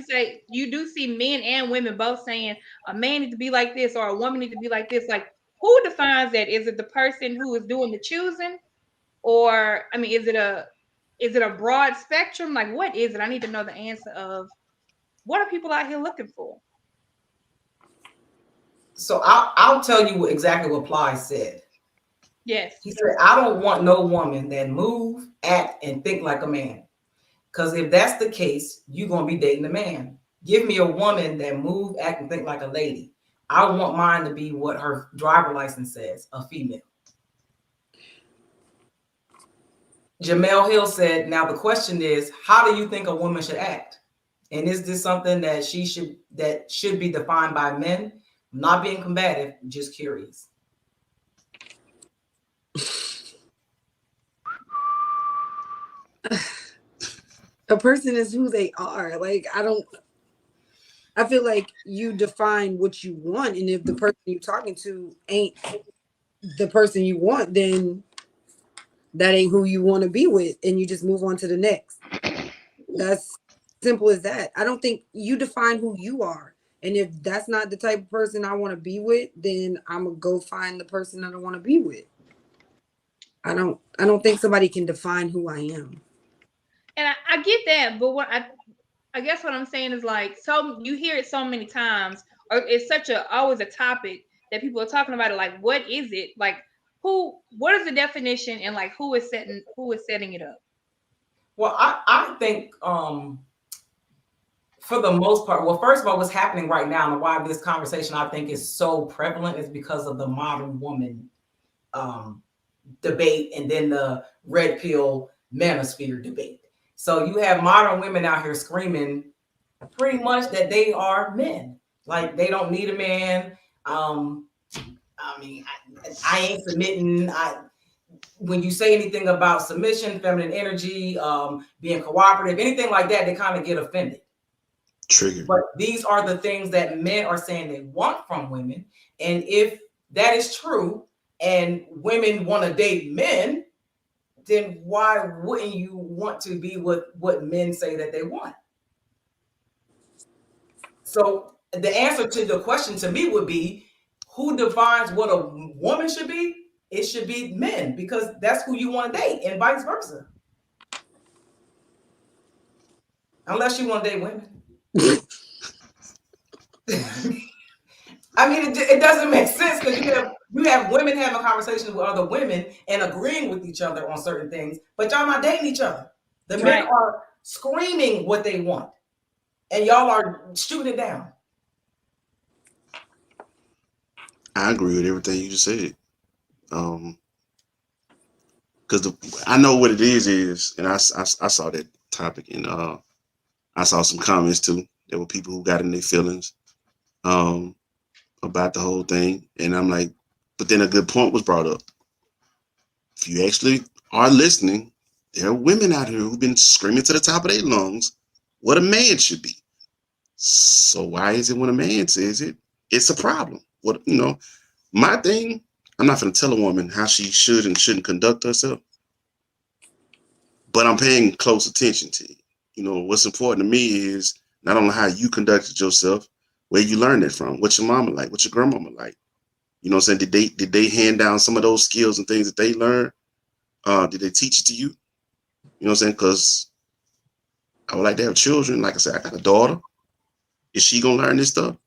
you do see men and women both saying a man needs to be like this or a woman needs to be like this. Like who defines that? Is it the person who is doing the choosing, or I mean, is it a broad spectrum? Like what is it? I need to know the answer of what are people out here looking for? So I'll tell you exactly what Ply said. Yes. He said, I don't want no woman that move, act, and think like a man. Because if that's the case, you're going to be dating a man. Give me a woman that move, act, and think like a lady. I want mine to be what her driver license says, a female. Jamel Hill said, now the question is, how do you think a woman should act? And is this something that should be defined by men? I'm not being combative, just curious. A person is who they are. Like, I feel like you define what you want, and if the person you're talking to ain't the person you want, then that ain't who you want to be with, and you just move on to the next. That's simple as that. I don't think you define who you are, and if that's not the type of person I want to be with, then I'm gonna go find the person that I want to be with. I don't think somebody can define who I am. And I get that, but what I guess what I'm saying is like, so you hear it so many times, or it's always a topic that people are talking about it. Like, what is it? Like, what is the definition, and like who is setting it up? Well, I think for the most part, well, first of all, what's happening right now and why this conversation I think is so prevalent is because of the modern woman debate and then the red pill manosphere debate. So you have modern women out here screaming pretty much that they are men, like they don't need a man. I mean, I ain't submitting. When you say anything about submission, feminine energy, being cooperative, anything like that, they kind of get offended. Triggered. But these are the things that men are saying they want from women. And if that is true and women want to date men, then why wouldn't you want to be with what men say that they want? So the answer to the question to me would be, who defines what a woman should be? It should be men, because that's who you want to date, and vice versa. Unless you want to date women. I mean, it doesn't make sense, because you have women having conversations with other women and agreeing with each other on certain things, but y'all not dating each other. The men are screaming what they want, and y'all are shooting it down. I agree with everything you just said. Because I know what it is, and I saw that topic, and I saw some comments too. There were people who got in their feelings about the whole thing, and I'm like, but then a good point was brought up. If you actually are listening, there are women out here who've been screaming to the top of their lungs what a man should be. So why is it when a man says it, it's a problem? What, my thing, I'm not going to tell a woman how she should and shouldn't conduct herself, but I'm paying close attention to it. What's important to me is not only how you conducted yourself, where you learned it from, what your mama like, what your grandmama like. You know what I'm saying? Did they hand down some of those skills and things that they learned? Did they teach it to you? You know what I'm saying? Because I would like to have children. Like I said, I got a daughter. Is she gonna learn this stuff?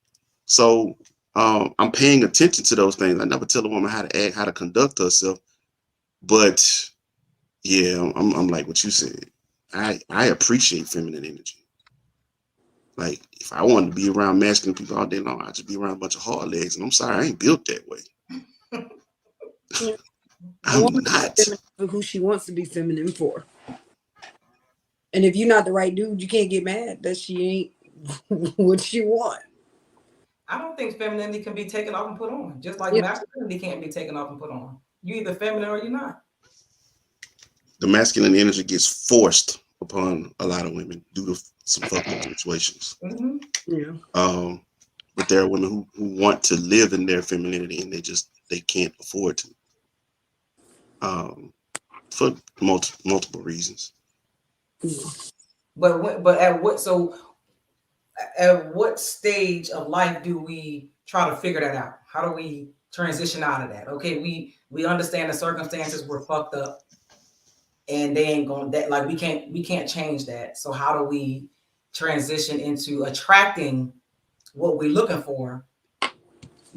So I'm paying attention to those things. I never tell a woman how to act, how to conduct herself. But yeah, I'm like what you said. I appreciate feminine energy. Like, if I wanted to be around masculine people all day long, I'd just be around a bunch of hard legs. And I'm sorry, I ain't built that way. I'm not. For who she wants to be feminine for. And if you're not the right dude, you can't get mad that she ain't what you want. I don't think femininity can be taken off and put on. Just like masculinity can't be taken off and put on. You either feminine or you're not. The masculine energy gets forced upon a lot of women due to some fucking situations. Mm-hmm. Yeah. But there are women who want to live in their femininity and they can't afford to. For multiple reasons. But at what stage of life do we try to figure that out? How do we transition out of that? Okay, we understand the circumstances were fucked up, and they ain't going that, like we can't change that. So how do we transition into attracting what we're looking for?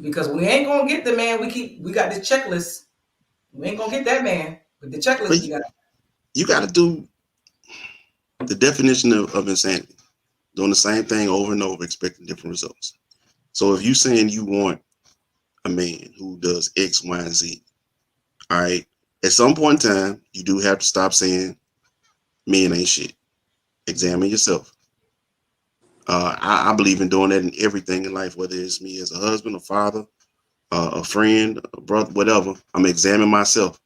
Because we ain't gonna get the man. We got this checklist. We ain't gonna get that man, but the checklist you got to do the definition of insanity. Doing the same thing over and over, expecting different results. So if you're saying you want a man who does X, Y, and Z, all right, at some point in time, you do have to stop saying men ain't shit. Examine yourself. I believe in doing that in everything in life, whether it's me as a husband, a father, a friend, a brother, whatever. I'm examining myself.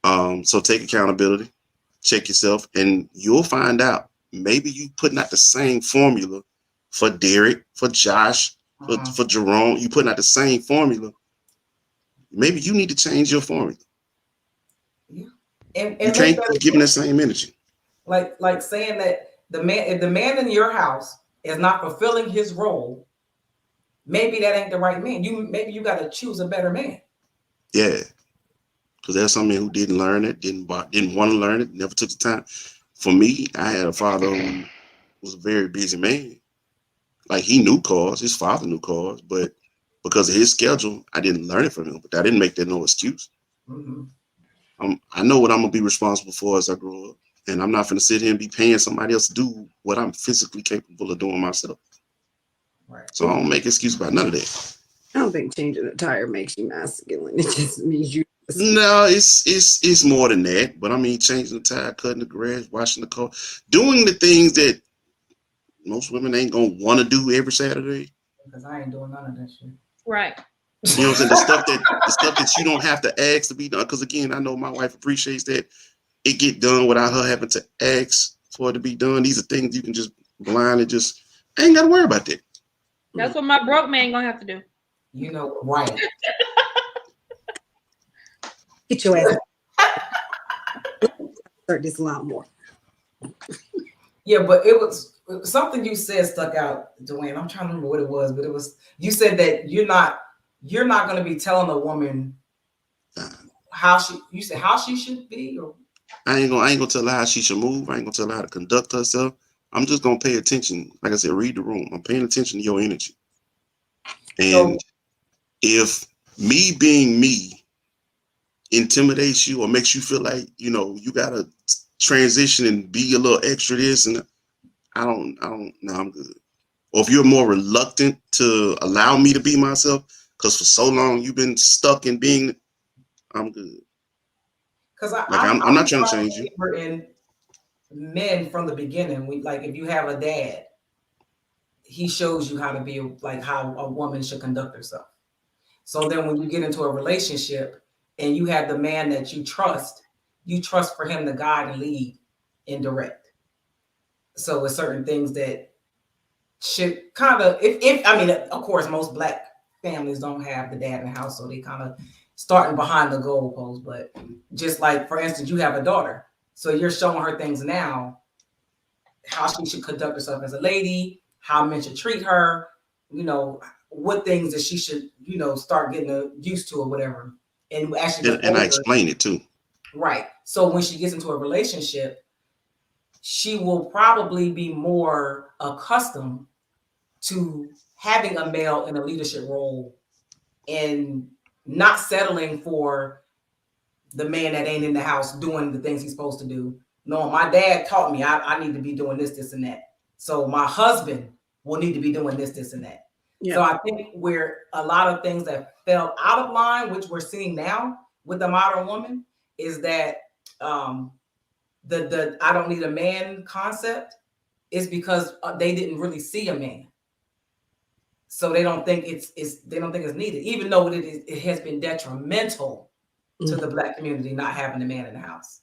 So take accountability, check yourself, and you'll find out. Maybe you putting out the same formula for Derek, for Josh, for Jerome. You putting out the same formula. Maybe you need to change your formula. Yeah. And you can't keep giving the same energy. Like saying that if the man in your house is not fulfilling his role, maybe that ain't the right man. Maybe you got to choose a better man. Yeah, because there's some men who didn't learn it, didn't want to learn it, never took the time. For me, I had a father who was a very busy man. Like, he knew cars, his father knew cars, but because of his schedule, I didn't learn it from him. But that didn't make that no excuse. Mm-hmm. I know what I'm gonna be responsible for as I grow up. And I'm not going to sit here and be paying somebody else to do what I'm physically capable of doing myself. Right. So I don't make excuses about none of that. I don't think changing a tire makes you masculine. It just means you. No, it's more than that. But I mean, changing the tire, cutting the grass, washing the car, doing the things that most women ain't gonna want to do every Saturday. Because I ain't doing none of that shit. Right. You know what I'm saying? The stuff that you don't have to ask to be done. Because again, I know my wife appreciates that it get done without her having to ask for it to be done. These are things you can just blindly just ain't gotta worry about that. That's what my broke man gonna have to do. You know, right. Get your ass. Start this a lot more. Yeah, but it was something you said stuck out, Dwayne. I'm trying to remember what it was, but it was you said that you're not going to be telling a woman how she should be, or I ain't gonna tell her how she should move. I ain't gonna tell her how to conduct herself. I'm just gonna pay attention. Like I said, read the room. I'm paying attention to your energy. And if me being me intimidates you or makes you feel like, you know, you gotta transition and be a little extra this, and I don't no, I'm good. Or if you're more reluctant to allow me to be myself, because for so long you've been stuck in being, I'm good. because I'm not trying to change you. In men from the beginning, if you have a dad, he shows you how to be like how a woman should conduct herself. So then when you get into a relationship and you have the man that you trust for him to guide and lead and direct. So with certain things that should kind of, if I mean, of course, most Black families don't have the dad in the house, so they kind of starting behind the goalpost. But just like, for instance, you have a daughter, so you're showing her things now, how she should conduct herself as a lady, how men should treat her, you know, what things that she should, you know, start getting used to or whatever. And actually, and I explain it too. Right. So when she gets into a relationship, she will probably be more accustomed to having a male in a leadership role and not settling for the man that ain't in the house doing the things he's supposed to do. No, my dad taught me I need to be doing this, and that. So my husband will need to be doing this, and that. Yeah. So I think where a lot of things that fell out of line, which we're seeing now with the modern woman, is that the I don't need a man concept is because they didn't really see a man. So they don't think it's needed, even though it has been detrimental to the Black community not having a man in the house.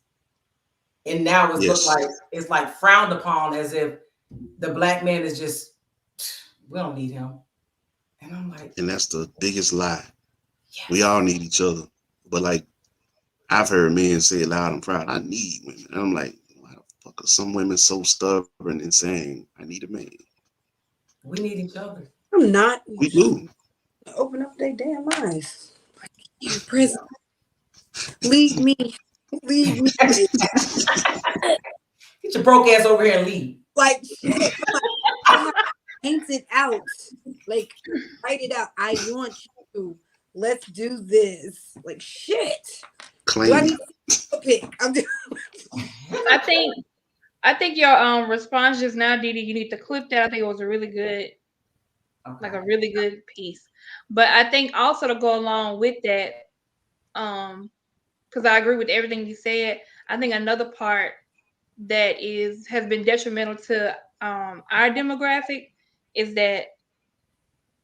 And now it's like frowned upon as if the Black man is just, we don't need him. And I'm like, and that's the biggest lie. Yes. We all need each other. But like I've heard men say it loud and proud, I need women. And I'm like, why the fuck are some women so stubborn and saying I need a man? We need each other. I'm not. We do. Open up their damn eyes. Your presence. Leave me. Leave me. Get your broke ass over here and leave. Like shit. Paint it out. Like write it out. I want you. Let's do this. Like shit. Claim. I think your response just now, Didi, you need to clip that. I think it was a really good, like a really good piece. But I think also to go along with that, because I agree with everything you said. I think another part that has been detrimental to our demographic is that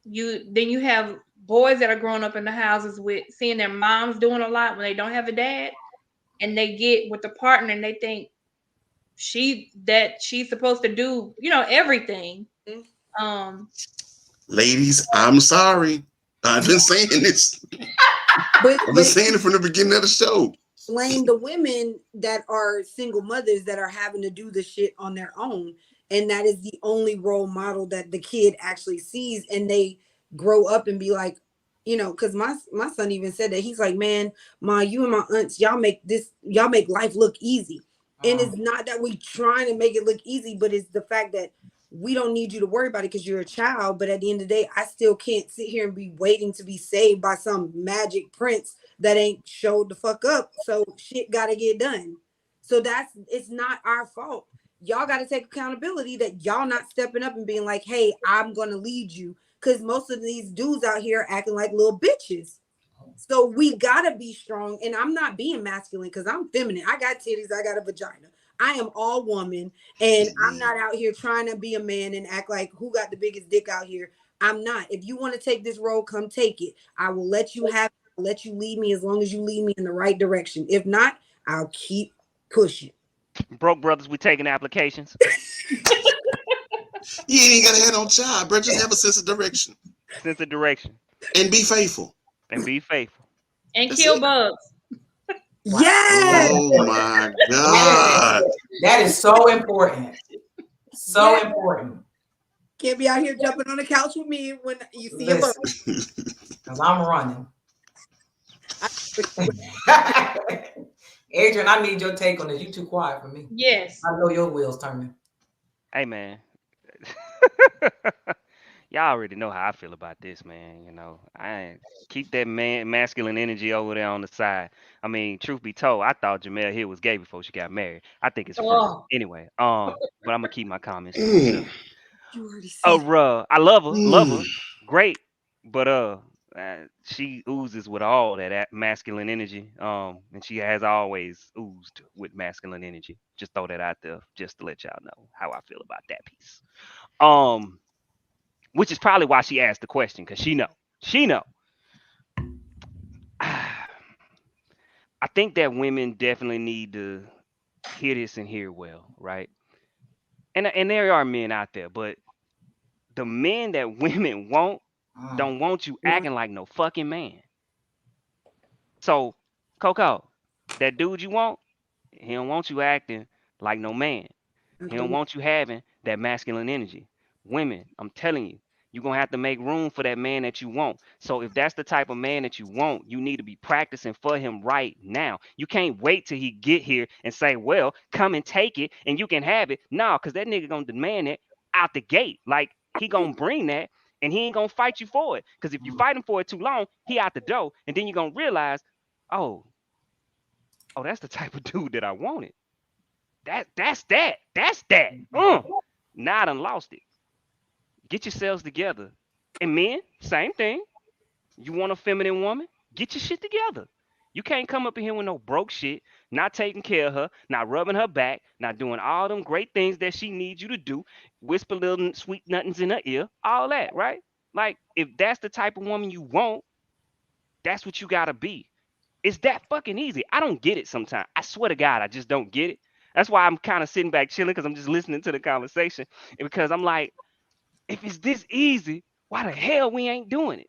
you have boys that are growing up in the houses with seeing their moms doing a lot when they don't have a dad, and they get with the partner and they think she's supposed to do, you know, everything. Ladies, I'm sorry. I've been saying this. I've been saying it from the beginning of the show. Blame the women that are single mothers that are having to do the shit on their own. And that is the only role model that the kid actually sees. And they grow up and be like, you know, because my son even said that. He's like, man, Ma, you and my aunts, y'all make life look easy. And it's not that we trying to make it look easy, but it's the fact that we don't need you to worry about it because you're a child. But at the end of the day, I still can't sit here and be waiting to be saved by some magic prince that ain't showed the fuck up. So shit got to get done. So it's not our fault. Y'all got to take accountability that y'all not stepping up and being like, hey, I'm going to lead you. Because most of these dudes out here are acting like little bitches. So we got to be strong. And I'm not being masculine because I'm feminine. I got titties. I got a vagina. I am all woman. And I'm not out here trying to be a man and act like who got the biggest dick out here. I'm not. If you want to take this role, come take it. I will let you have it. I'll let you lead me as long as you lead me in the right direction. If not, I'll keep pushing. Broke brothers, we taking applications. You ain't gotta have no job, bro. Just have a sense of direction. Sense of direction. And be faithful. And be faithful. And kill bugs. Yes. Oh my God. That is so important. So important. Can't be out here jumping on the couch with me when you see a bug. Because I'm running. Adrian, I need your take on this. You too quiet for me. Yes. I know your wheels turning. Hey, man. Y'all already know how I feel about this, man. You know, I keep that masculine energy over there on the side. I mean, truth be told, I thought Jamel Hill was gay before she got married. I think it's funny. Anyway, but I'm gonna keep my comments to myself. You already said. I love her, great, but she oozes with all that masculine energy. And she has always oozed with masculine energy. Just throw that out there, just to let y'all know how I feel about that piece. Which is probably why she asked the question, because she know. I think that women definitely need to hear this and hear well, right? And there are men out there, but the men that women want don't want you acting like no fucking man. So, Coco, that dude you want, he don't want you acting like no man. He don't want you having that masculine energy. Women, I'm telling you, you're going to have to make room for that man that you want. So if that's the type of man that you want, you need to be practicing for him right now. You can't wait till he get here and say, well, come and take it and you can have it. No, because that nigga going to demand it out the gate. Like, he going to bring that and he ain't going to fight you for it. Because if you fight him for it too long, he out the door. And then you're going to realize, oh, that's the type of dude that I wanted. That's that. Now I done lost it. Get yourselves together. And men, same thing. You want a feminine woman? Get your shit together. You can't come up in here with no broke shit, not taking care of her, not rubbing her back, not doing all them great things that she needs you to do, whisper little sweet nothings in her ear, all that, right? Like, if that's the type of woman you want, that's what you gotta be. It's that fucking easy. I don't get it sometimes. I swear to God, I just don't get it. That's why I'm kind of sitting back chilling, because I'm just listening to the conversation. And because I'm like, if it's this easy, why the hell we ain't doing it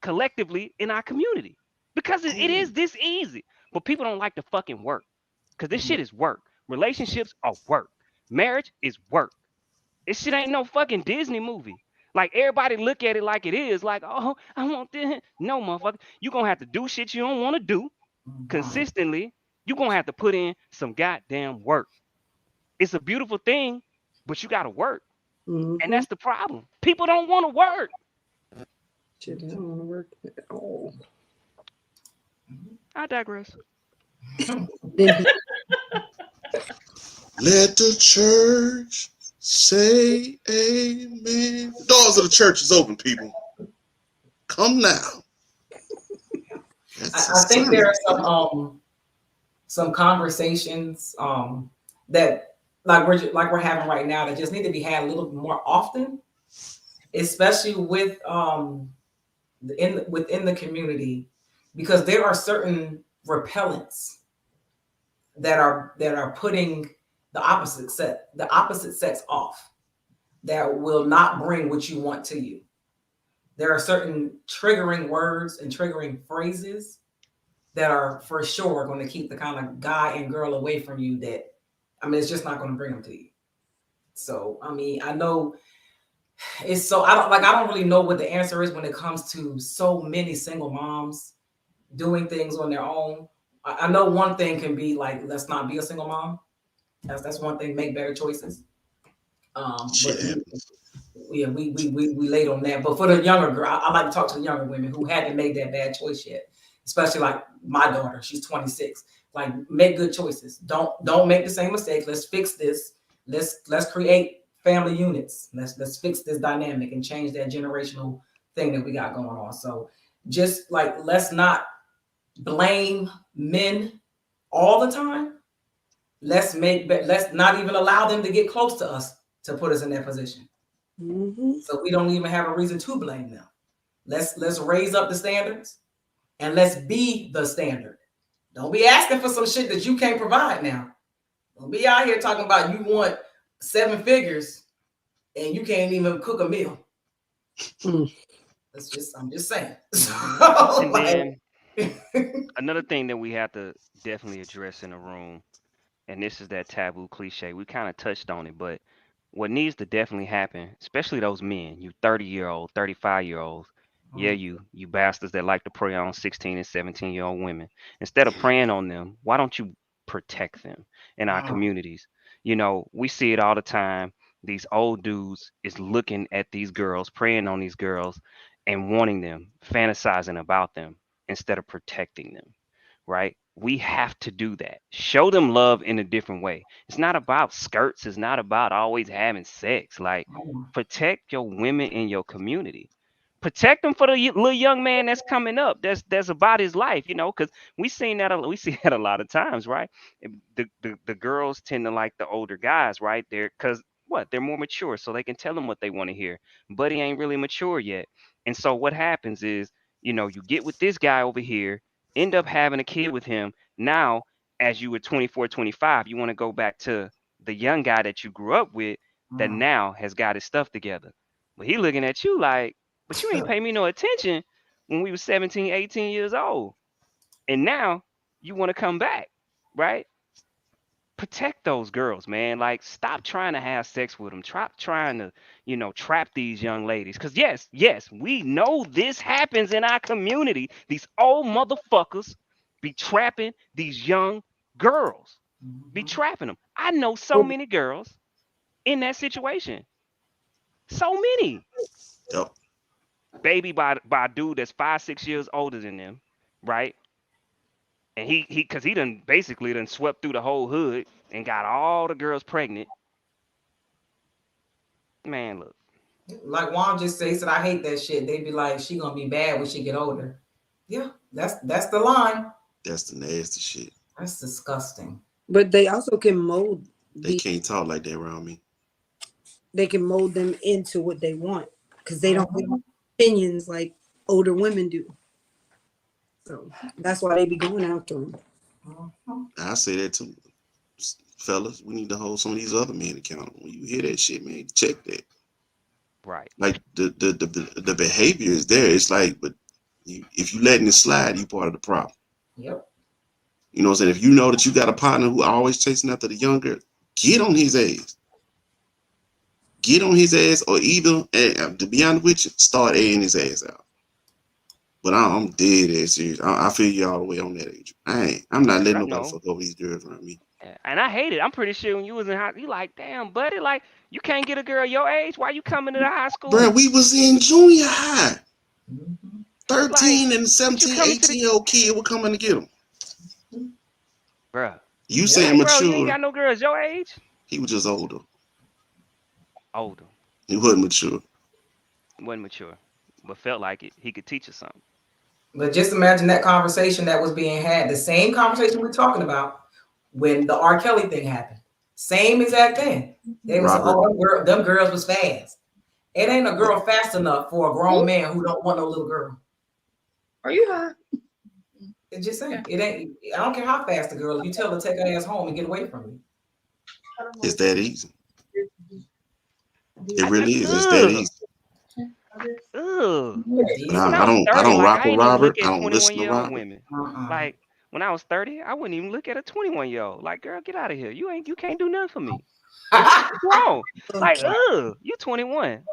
collectively in our community? Because it is this easy. But people don't like to fucking work. Because this shit is work. Relationships are work. Marriage is work. This shit ain't no fucking Disney movie. Like, everybody look at it like it is. Like, oh, I want this. No, motherfucker. You're going to have to do shit you don't want to do consistently. You're going to have to put in some goddamn work. It's a beautiful thing, but you got to work. And that's the problem. People don't want to work. Shit, they don't want to work at all. I digress. Let the church say amen. The doors of the church is open, people. Come now. I think there are some conversations that we're having right now that just need to be had a little more often, especially with within the community, because there are certain repellents that are putting the opposite sex off, that will not bring what you want to you. There are certain triggering words and triggering phrases that are for sure going to keep the kind of guy and girl away from you that, I mean, it's just not going to bring them to you. So, I mean, I know it's so, I don't really know what the answer is when it comes to so many single moms doing things on their own. I know one thing can be like, let's not be a single mom. That's one thing, make better choices. But yeah, we laid on that. But for the younger girl, I like to talk to the younger women who haven't made that bad choice yet, especially like my daughter. She's 26. Like, make good choices. Don't make the same mistakes. Let's fix this. Let's create family units. Let's fix this dynamic and change that generational thing that we got going on. So just like, let's not blame men all the time. Let's not even allow them to get close to us to put us in that position. So we don't even have a reason to blame them. Let's raise up the standards and let's be the standard. Don't be asking for some shit that you can't provide now. Don't be out here talking about you want 7 figures and you can't even cook a meal. I'm just saying. And then another thing that we have to definitely address in the room, and this is that taboo cliche. We kind of touched on it, but what needs to definitely happen, especially those men, you 30-year-old, 35-year-olds, yeah, you bastards that like to prey on 16 and 17-year-old women. Instead of preying on them, why don't you protect them in our communities? You know, we see it all the time. These old dudes is looking at these girls, preying on these girls, and wanting them, fantasizing about them instead of protecting them, right? We have to do that. Show them love in a different way. It's not about skirts. It's not about always having sex. Like, protect your women in your community. Protect them for the little young man that's coming up. That's about his life, you know, because we see that a lot of times, right? The girls tend to like the older guys, right? They're more mature, so they can tell them what they want to hear. Buddy ain't really mature yet, and so what happens is, you know, you get with this guy over here, end up having a kid with him. Now, as you were 24, 25, you want to go back to the young guy that you grew up with that now has got his stuff together. But he looking at you like, but you ain't pay me no attention when we were 17, 18 years old. And now you want to come back, right? Protect those girls, man. Like, stop trying to have sex with them. Stop trying to, you know, trap these young ladies. Because, yes, we know this happens in our community. These old motherfuckers be trapping these young girls, be trapping them. I know so many girls in that situation. So many. Yep. Baby by a dude that's 5, 6 years older than them, right? And he done swept through the whole hood and got all the girls pregnant. Man, look. Like Juan just said, he said, I hate that shit. They be like, she gonna be bad when she get older. Yeah, that's the line. That's the nasty shit. That's disgusting. But they also can mold. They can't talk like that around me. They can mold them into what they want because they don't have opinions like older women do. So that's why they be going after them. I say that too. Fellas, we need to hold some of these other men accountable. When you hear that shit, man, check that. Right. Like the behavior is there. It's like, but if you letting it slide, you part of the problem. Yep. You know what I'm saying? If you know that you got a partner who always chasing after the younger, get on his ass. Get on his ass, or either, to be honest with you, start airing his ass out. But I'm dead ass serious. I feel you all the way on that age. I'm not letting nobody fuck over these girls around me. And I hate it. I'm pretty sure when you was in high, you like, damn, buddy, like, you can't get a girl your age. Why you coming to the high school? Bro, we was in junior high. 13 and 17, 18-year-old kid were coming to get him. Bruh. You saying mature. You ain't got no girls your age? He was just older. Older. He wasn't mature. Wasn't mature. But felt like it. He could teach us something. But just imagine that conversation that was being had, the same conversation we're talking about when the R. Kelly thing happened. Same exact thing. They was, them girls was fast. It ain't a girl fast enough for a grown man who don't want no little girl. Are you high? It's just saying, it ain't. I don't care how fast the girl. If you tell her to take her ass home and get away from you, it's that easy. It really is. It's that easy. I don't rock with Robert. I don't listen to Robert. Women. Like, when I was 30, I wouldn't even look at a 21-year-old. Like, girl, get out of here. You can't do nothing for me. What's wrong? Like, you 21.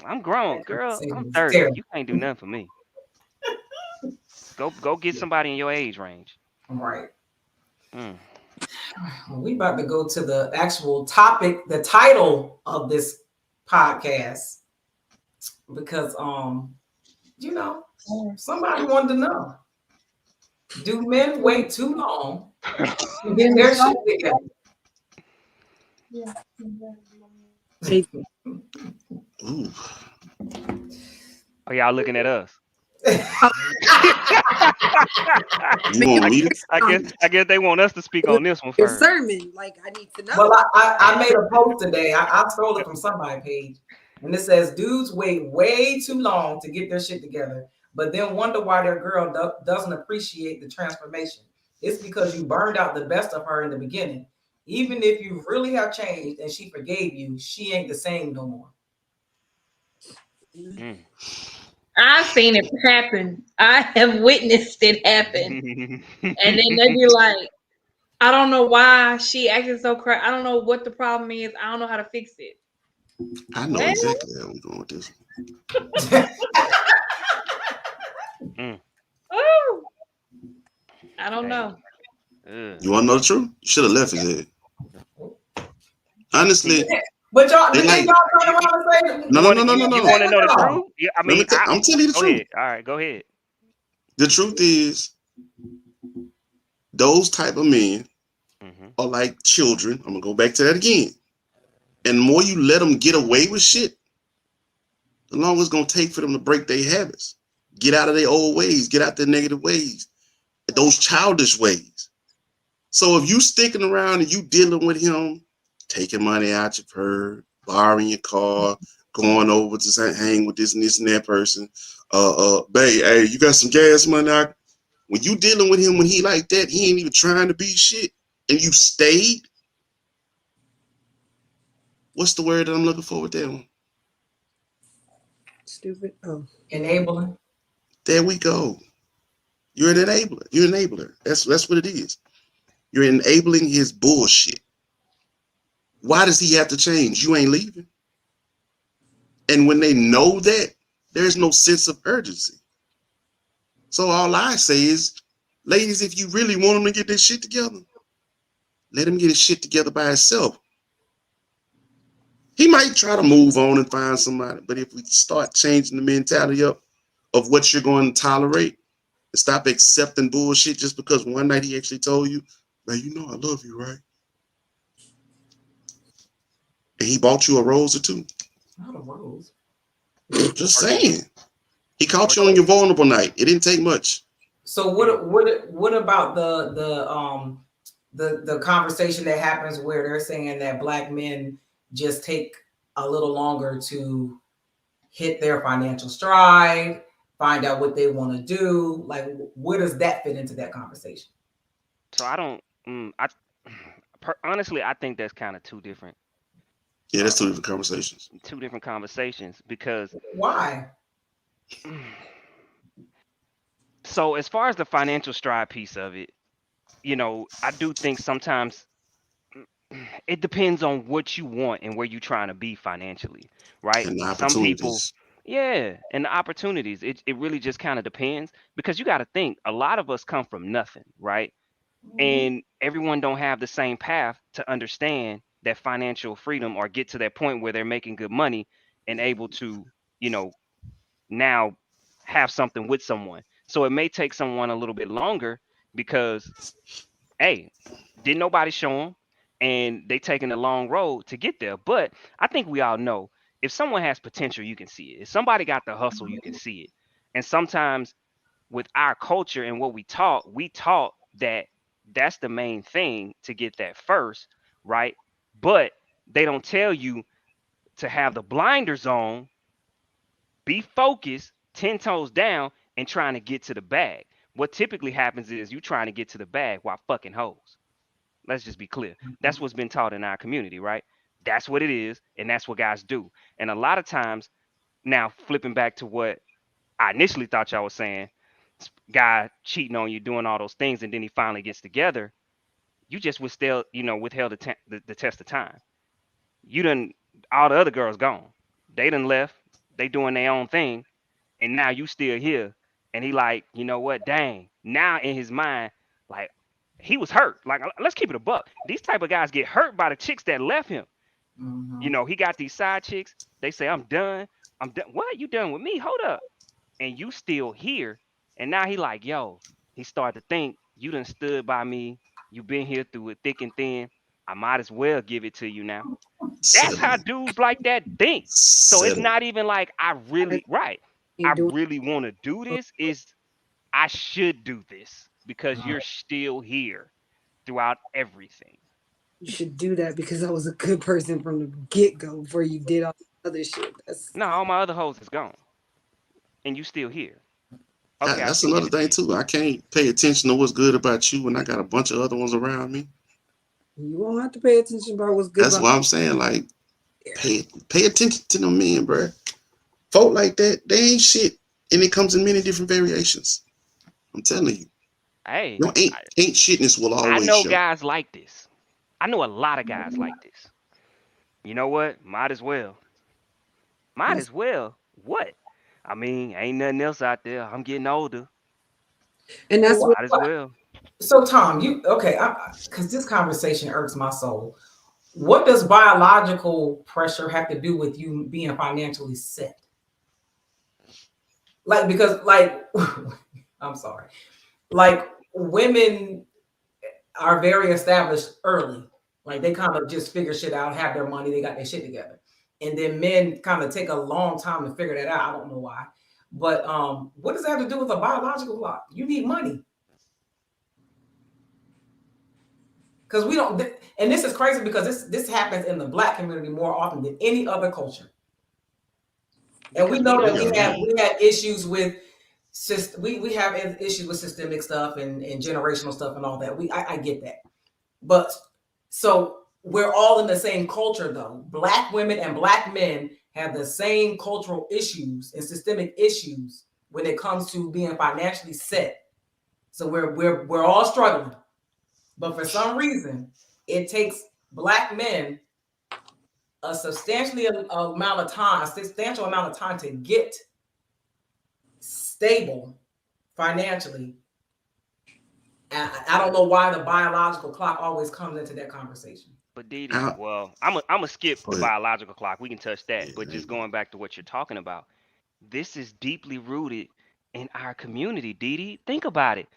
I'm grown, girl. I'm 30. You can't do nothing for me. Go get somebody in your age range. Right. We about to go to the actual topic, the title of this podcast, because you know, somebody wanted to know. Do men wait too long to get their shit together? Ooh. Are y'all looking at us? You want me to? I guess they want us to speak on this one Your first. sermon, like I need to know. Well, I made a post today. I stole it from somebody's page, and it says dudes wait way too long to get their shit together, but then wonder why their girl doesn't appreciate the transformation. It's because you burned out the best of her in the beginning. Even if you really have changed and she forgave you, she ain't the same no more. Mm. I've seen it happen. I have witnessed it happen. And then they be like, I don't know why she acting so crazy. I don't know what the problem is. I don't know how to fix it. I know Well, exactly how we're going with this. oh, I don't know. You want to know the truth? You should have left his head. Honestly, But y'all, they like. y'all turn around and say, No. You want to know the truth? Yeah, I mean, I'm telling you the go truth. ahead. All right, go ahead. The truth is, those type of men are like children. I'm gonna go back to that again. And the more you let them get away with shit, the longer it's gonna take for them to break their habits, get out of their old ways, get out their negative ways, those childish ways. So if you sticking around and you dealing with him, taking money out your purse, borrowing your car, going over to hang with this and that person, babe, hey, you got some gas money out? When you dealing with him when he like that, he ain't even trying to be shit, and you stayed. What's the word that I'm looking for with that one? Stupid. Oh, enabling. There we go. You're an enabler. You're an enabler. That's what it is. You're enabling his bullshit. Why does he have to change? You ain't leaving. And when they know that, there's no sense of urgency. So all I say is, ladies, if you really want him to get this shit together, let him get his shit together by himself. He might try to move on and find somebody, but if we start changing the mentality up of what you're going to tolerate and stop accepting bullshit just because one night he actually told you, man, you know I love you, right? And he bought you a rose or two. Not a rose. Just saying. He caught you on your vulnerable night. It didn't take much. So what about the conversation that happens where they're saying that black men just take a little longer to hit their financial stride, find out what they want to do? Like, where does that fit into that conversation? So I don't. Honestly, I think that's kind of two different. Yeah, that's two different conversations. Two different conversations because. Why? So as far as the financial stride piece of it, I do think sometimes it depends on what you want and where you're trying to be financially, right? And the Some people, opportunities. yeah, and the opportunities. It really just kind of depends because you got to think a lot of us come from nothing, right? And everyone don't have the same path to understand that financial freedom or get to that point where they're making good money and able to, you know, now have something with someone. So it may take someone a little bit longer because, hey, didn't nobody show them and they taking a long road to get there. But I think we all know if someone has potential, you can see it. If somebody got the hustle, you can see it. And sometimes with our culture and what we taught that that's the main thing to get that first, right? But they don't tell you to have the blinders on, be focused, 10 toes down, and trying to get to the bag. What typically happens is you trying to get to the bag while fucking hoes. Let's just be clear. That's what's been taught in our community, right? That's what it is, and that's what guys do. And a lot of times, now flipping back to what I initially thought y'all was saying, guy cheating on you, doing all those things, and then he finally gets together. You just withheld the test of time. You done all the other girls gone. They done left. They doing their own thing, and now you still here. And he like, you know what? Dang. Now in his mind, like he was hurt. Like let's keep it a buck. These type of guys get hurt by the chicks that left him. He got these side chicks. They say, I'm done. I'm done. What? You done with me? Hold up. And you still here. And now he like, yo, he started to think, you done stood by me. You been here through it thick and thin. I might as well give it to you now. That's how Settling. dudes like that think. So it's Settling. not even like I really Ain't doing want to do this. Is I should do this because you're still here throughout everything. you should do that because I was a good person from the get-go before you did all the other shit. That's No, all my other hoes is gone, and you still here. Okay, I That's see another it. thing too. I can't pay attention to what's good about you when I got a bunch of other ones around me. you won't have to pay attention about what's good That's about why I'm saying, like, pay attention to them men, bro. Folk like that, they ain't shit, and it comes in many different variations. I'm telling you, Hey, no ain't shitness will I always know show. guys like this. I know a lot of guys like this. You know what? Might as well. Might Yes. as well. What? I mean, ain't nothing else out there. I'm getting older. And that's what Might as well. So Tom, you okay? Because this conversation irks my soul. What does biological pressure have to do with you being financially set? Like, because, like, I'm sorry, like women are very established early. Like they kind of just figure shit out, have their money, they got their shit together. And then men kind of take a long time to figure that out. I don't know why. But what does that have to do with a biological clock? You need money. Because we don't, and this is crazy because this happens in the Black community more often than any other culture. And we Because know that don't need. we have issues with we have issues with systemic stuff and generational stuff and all that. I get that. But so we're all in the same culture though. Black women and Black men have the same cultural issues and systemic issues when it comes to being financially set. So we're all struggling. But for some reason, it takes Black men a substantial amount of time to get stable financially. And I don't know why the biological clock always comes into that conversation. But Didi, I, well, I'm a skip the but biological clock. We can touch that. yeah, But just going back to what you're talking about, this is deeply rooted in our community, Didi. Think about it.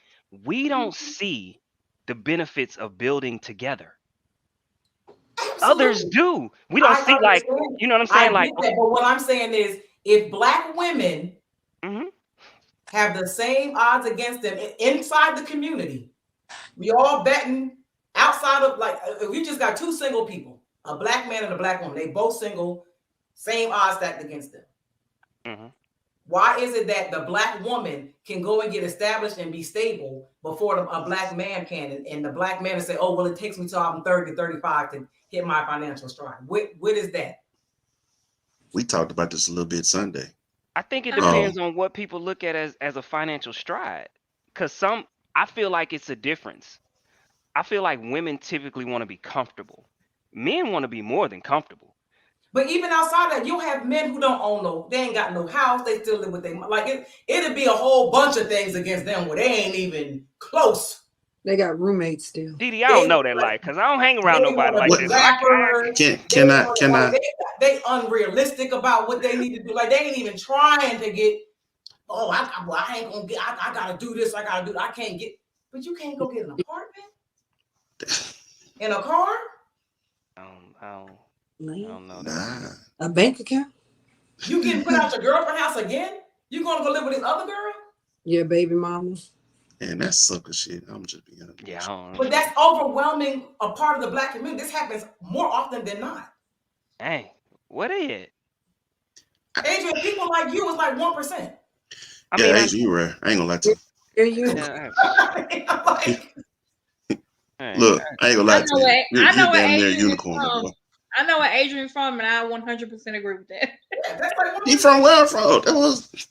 We don't see the benefits of building together. Others Absolutely. do. We don't I see like, understand. you know what I'm I saying? Like, get that. But what I'm saying is if Black women mhm. have the same odds against them inside the community, we all betting outside of, like, if we just got two single people, a Black man and a Black woman, they both single, same odds stacked against them. Mhm. Why is it that the Black woman can go and get established and be stable before a Black man can? And the Black man will say, oh, well, it takes me till I'm 30, 35 to hit my financial stride. What is that? we talked about this a little bit Sunday. I think it Um, depends on what people look at as a financial stride. Cause I feel like it's a difference. I feel like women typically want to be comfortable. Men want to be more than comfortable. But even outside that, you'll have men who don't own they ain't got no house. They still live with their, like it'd be a whole bunch of things against them where they ain't even close. they got roommates still. Didi, I They don't know that life, cause I don't hang around they nobody want to like be What that. So rappers. can I They unrealistic about what they need to do. Like they ain't even trying to get. Oh, I ain't gonna get. I gotta do this. I gotta do. I can't get. But you can't go get an apartment in a car. I don't know that. nah? A bank account? You getting put out your girlfriend house again? You gonna go live with this other girl? Your baby mama? And that's sucker shit. I'm just being honest. Yeah, I don't know. But that's overwhelming a part of the Black community. This happens more often than not. Dang, what is it? Adrian, people like you is like 1%. I Yeah, mean, Asia, you right. I ain't gonna lie to you. Are you? Like, Look, I ain't gonna I lie know to you. what You're damn near a Adrian is unicorn, from. boy. I know where Adrian from, and I 100% agree with that. that's like He from where I'm from? That was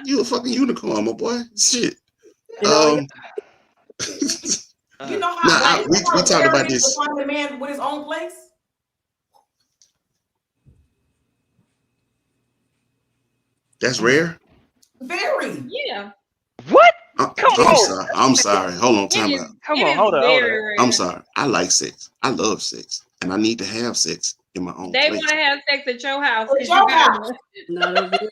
you a fucking unicorn, my boy. Shit. And all Um, you know nah, how we talked about to this. find a man with his own place. That's rare. Very. Yeah, what? I'm Come on, sorry. I'm sorry. Hold on, it time is. out. come It on, is hold on. very rare. I'm sorry. I like sex. I love sex, and I need to have sex in my own They place. want to have sex at your house At because you your got house. one. not over here.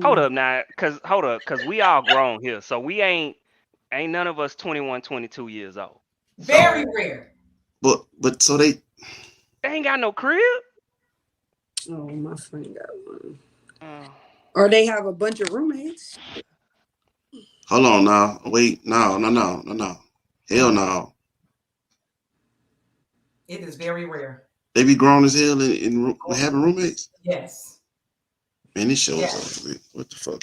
Hold up now, cause we all grown here, so we ain't none of us 21, 22 years old. Very So rare. But so they they ain't got no crib. Oh, my friend got one. Uh, Or they have a bunch of roommates. hold on now. Wait, no. Hell no. It is very rare. They be grown as hell and having roommates. Yes. Man, this shows Yes. up. What the fuck?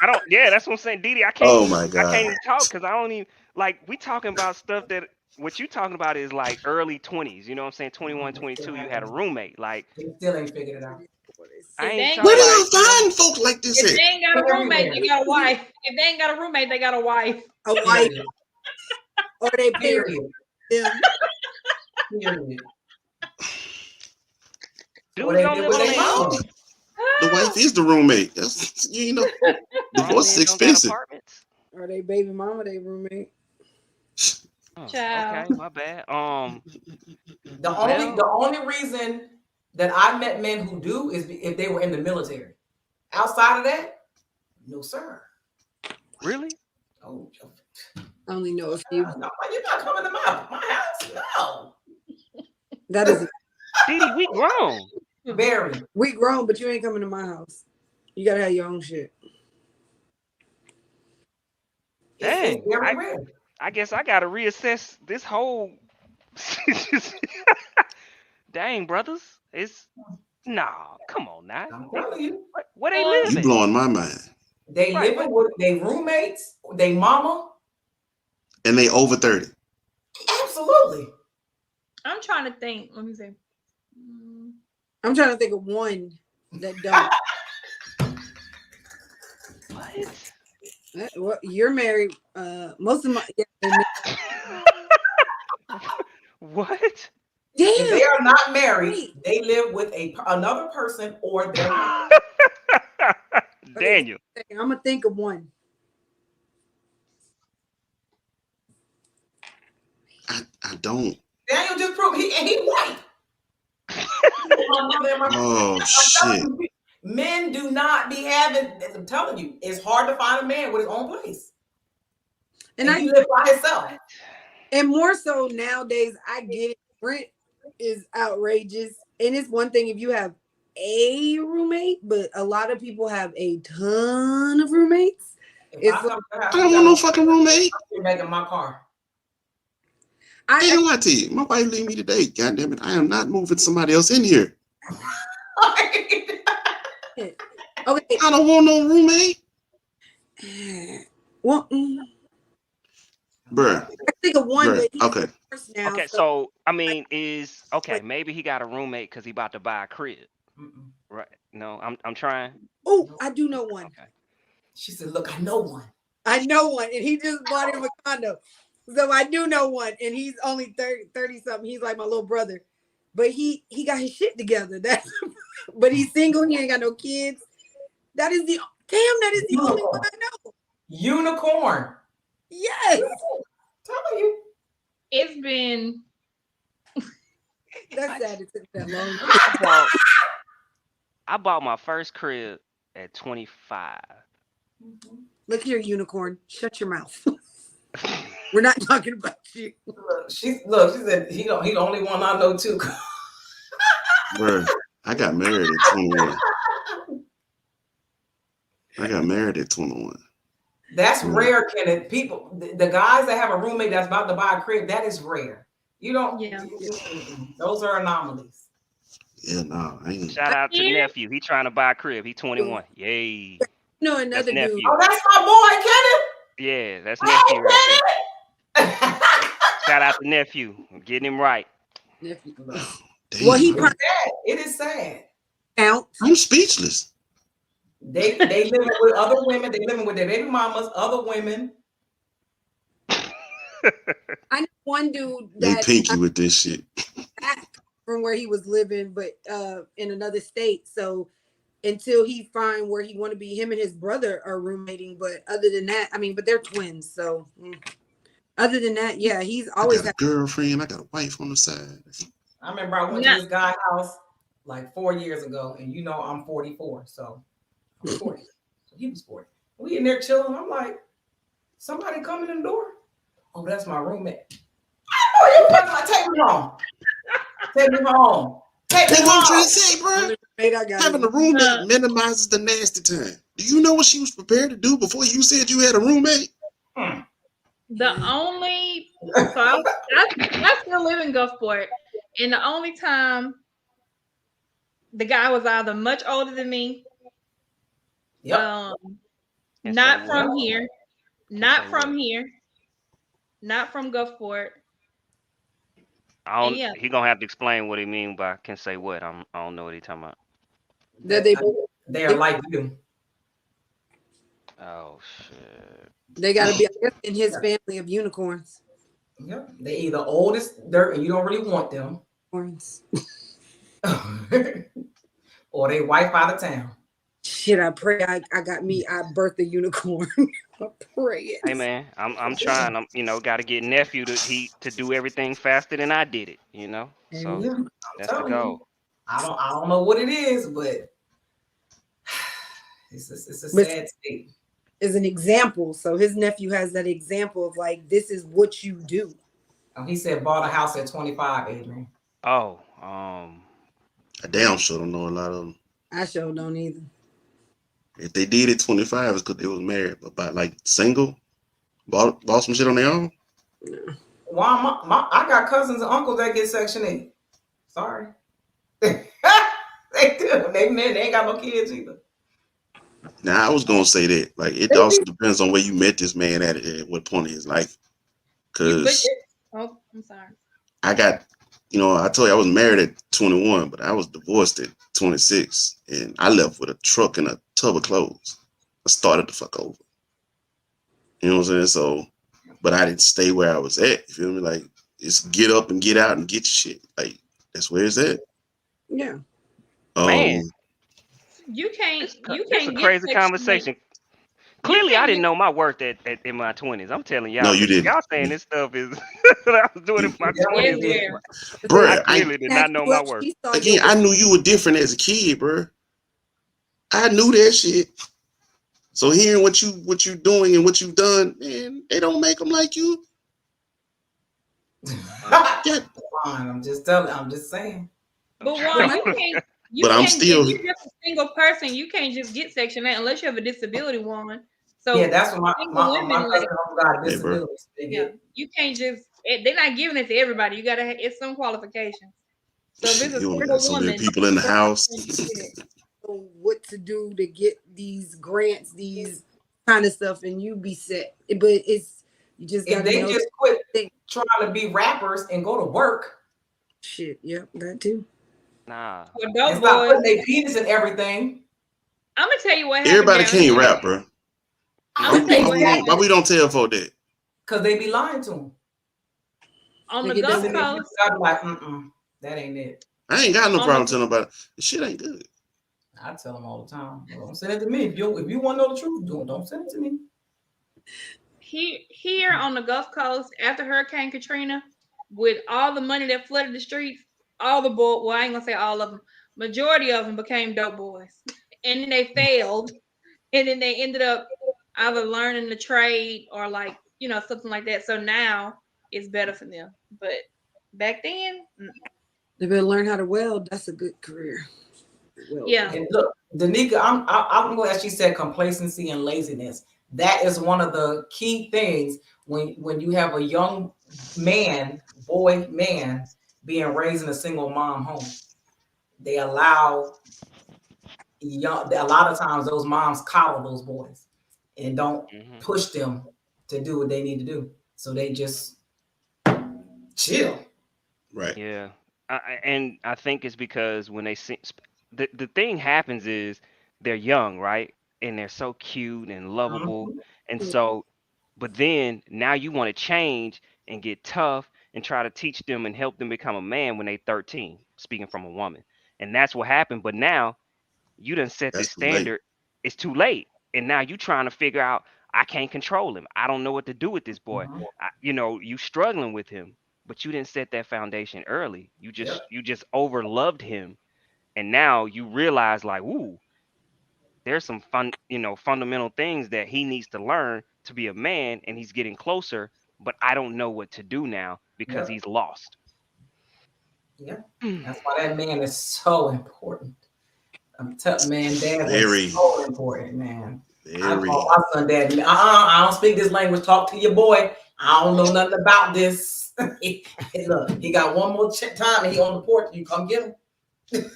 I don't. Yeah, that's what I'm saying, Didi. Oh my I god. can't even talk because I don't even like. We talking about stuff that what you talking about is like early 20s. You know what I'm saying? 21, 22. You had a roommate. Like They still ain't figured it out. I If they ain't ain't Where talking do got, like y'all find folks like this if at? they ain't got a roommate, Everywhere. they got a wife. If they ain't got a roommate, they got a wife. A wife, Period. or they pay Period. them. Period. Or dudes they don't live live with on their their own. mom. The wife is the roommate. That's Grown divorce is men don't got expensive. apartments. Or they baby mama, they roommate. Oh, Child. okay, my bad. The Well, only reason that I met men who do is if they were in the military. Outside of that, no sir. really? Oh, I only know a few. no, you're not coming to my house. No. That is Didi, we grown. Very. we grown, but you ain't coming to my house. You gotta have your own shit. It's Dang, very rare. I guess I gotta reassess this whole. Dang, brothers, it's nah. Come on now. I'm telling you. Where they live You at? blowing my mind. They Right. living with their roommates, their mama. And they over 30. Absolutely. I'm trying to think. Let me see. Mm, I'm trying to think of one that don't. What? Well, you're married. Most of my What? If they damn. are not married, Wait. they live with another person or their mom. Daniel. I'm gonna think of one. I don't. Daniel just proved he white. Oh shit. Men do not be having. I'm telling you, it's hard to find a man with his own place, And and he live by himself. and more so nowadays, I get it. Rent is outrageous, and it's one thing if you have a roommate, but a lot of people have a ton of roommates. If I It's come to the house, I don't want no fucking roommate. you're making my car. I ain't gonna lie to you. My wife leave me today. God damn it. I am not moving somebody else in here. okay. I don't want no roommate. Well, Bruh. I think of one, Bruh. but he's Okay. divorced now. Okay, so I mean, is okay. Maybe he got a roommate because he about to buy a crib, right? No, I'm trying. Oh, I do know one. Okay. She said, "Look, I know one." I know one, and he just bought him a condo. So I do know one, and he's only 30 something. He's like my little brother, but he got his shit together. But he's single. He ain't got no kids. That is the only one I know. Unicorn. Yes, Telling you. it's been. that's sad. It took that long. I bought my first crib at 25. Look here, unicorn. Shut your mouth. We're not talking about you. She said he the only one I know too. Bruh. I got married at 21. That's rare, Kenneth. People, the guys that have a roommate that's about to buy a crib, that is rare. You don't. Yeah. Those are anomalies. Yeah, no, I ain't. Shout out to Yeah. nephew. He trying to buy a crib. He 21. Yay. No, That's another dude. nephew. Oh, that's my boy, Yeah, that's Kenneth. nephew right there. Hey, Shout out to nephew. I'm getting him right. Nephew. Damn, Well, he bro. It is sad. counts. I'm speechless. They living with other women. They living with their baby mamas, other women. I know one dude They that pinky with this shit. back from where he was living, but in another state. So until he find where he want to be, him and his brother are roommating. But other than that, I mean, but they're twins. So other than that, yeah, he's I always got a girlfriend. I got a wife on the side. I remember I went to this guy's house like 4 years ago, and I'm 44, so I'm 40. So he was 40. We in there chilling. I'm like, somebody coming in the door. Oh, that's my roommate. Oh, you fucking like, take me home. Take me home. Take me That's what I'm trying to home. say, bro. Only roommate I got Having is a roommate minimizes the nasty time. Do you know what she was prepared to do before you said you had a roommate? The only so I still live in Gulfport, and the only time the guy was either much older than me, Yep. And say not what? from here, And not say from what? here, not from Gulfport, I and don't. yeah, He gonna have to explain what he mean by can say what. I don't know what he talking about. that They are like you. Oh shit. they got to be, I guess, in his Yeah. family of unicorns. Yep. They either oldest dirt and you don't really want them, Unicorns. or they wife out of town. Shit, I pray I birthed a unicorn. I pray Hey it. man, I'm trying. I'm got to get nephew to do everything faster than I did it. So Yeah, I'm that's the telling you. goal. I don't know what it is, but it's a But sad state. as an example, so his nephew has that example of like, this is what you do. He said bought a house at 25, Adrian. Oh, I damn sure don't know a lot of them. I sure don't either. If they did it 25, it's because they was married. But by like single, bought some shit on their own. Why I got cousins and uncles that get Section 8. Sorry. They do. They ain't got no kids either. Now I was gonna say that. Like it also depends on where you met this man at what point in his life. Cause oh, I'm sorry. I got, I told you I was married at 21, but I was divorced at 26, and I left with a truck and a tub of clothes. I started the fuck over. You know what I'm saying? So, but I didn't stay where I was at. You feel me? Like it's get up and get out and get your shit. Like that's where it's at. Yeah. man, You can't it's a get crazy Section 8. conversation. You Clearly, I can't didn't get know my worth in my 20s. I'm telling No, y'all, you because didn't. y'all saying this stuff is that I was doing in my Definitely 20s. did. everywhere. I Bruh, clearly did not know my worth. She saw again, your I knew you were different as a kid, bruh. I knew that shit. So hearing what you doing and what you've done, man, they don't make them like you. Yeah, Fine. I'm just telling. I'm just saying. But but Juan, my you but I'm can't get, if still you're just a single person, you can't just get Section 8 unless you have a disability, Juan. Yeah, So that's what single my women, cousin got hey, bro. disabilities. They yeah, get you can't just they're not giving it to everybody. You gotta it's some qualifications. So if it's a You only got single so many woman, people in the they're house. not gonna get it. know what to do to get these grants, these kind of stuff, and you be set. But it's you just if got to they know just quit thing. trying to be rappers and go to work Shit. Yep, that too. Nah, For and dope stop boys, putting their penis in everything. I'm gonna tell you what happened Everybody down can't here. rap, bro. I'm gonna tell you what Why happened we don't tell for that? Because they be lying to them. on They the get Gulf them. Coast. I'm like, that ain't it. I ain't got no On problem the telling nobody. This shit ain't good. I tell them all the time. Well, don't send it to me. If you want to know the truth, don't send it to me. here on the Gulf Coast after Hurricane Katrina, with all the money that flooded the streets, all the boy well, I ain't gonna say all of them, majority of them became dope boys, and then they failed, and then they ended up either learning the trade or like something like that. So now it's better for them, but back then, They better learn how to weld. That's a good career. Weld. yeah, And look, Danica, I'm glad she said complacency and laziness. That is one of the key things when you have a young man being raised in a single mom home. They allow a lot of times those moms coddle those boys and don't hmm push them to do what they need to do. So they just chill. Right. yeah. And I think it's because when they see the thing happens is they're young, right? And they're so cute and lovable, Mhm. and so, but then now you want to change and get tough and try to teach them and help them become a man when they 13. Speaking from a woman, and that's what happened. But now you done set this That's too late. standard. It's too late, and now you trying to figure out. I can't control him. I don't know what to do with this boy. Mhm. You struggling with him, but you didn't set that foundation early. You Yep. just you just overloved him, And now you realize like, ooh, there's some fundamental things that he needs to learn to be a man, and he's getting closer, but I don't know what to do now because Yep. he's lost. Yep. That's why that man is so important. I'm telling man, dad was Very, so important, man. I call very. my son dad. I don't speak this language. Talk to your boy. I don't know nothing about this. Look, he got one more time and he on the porch. You come get him.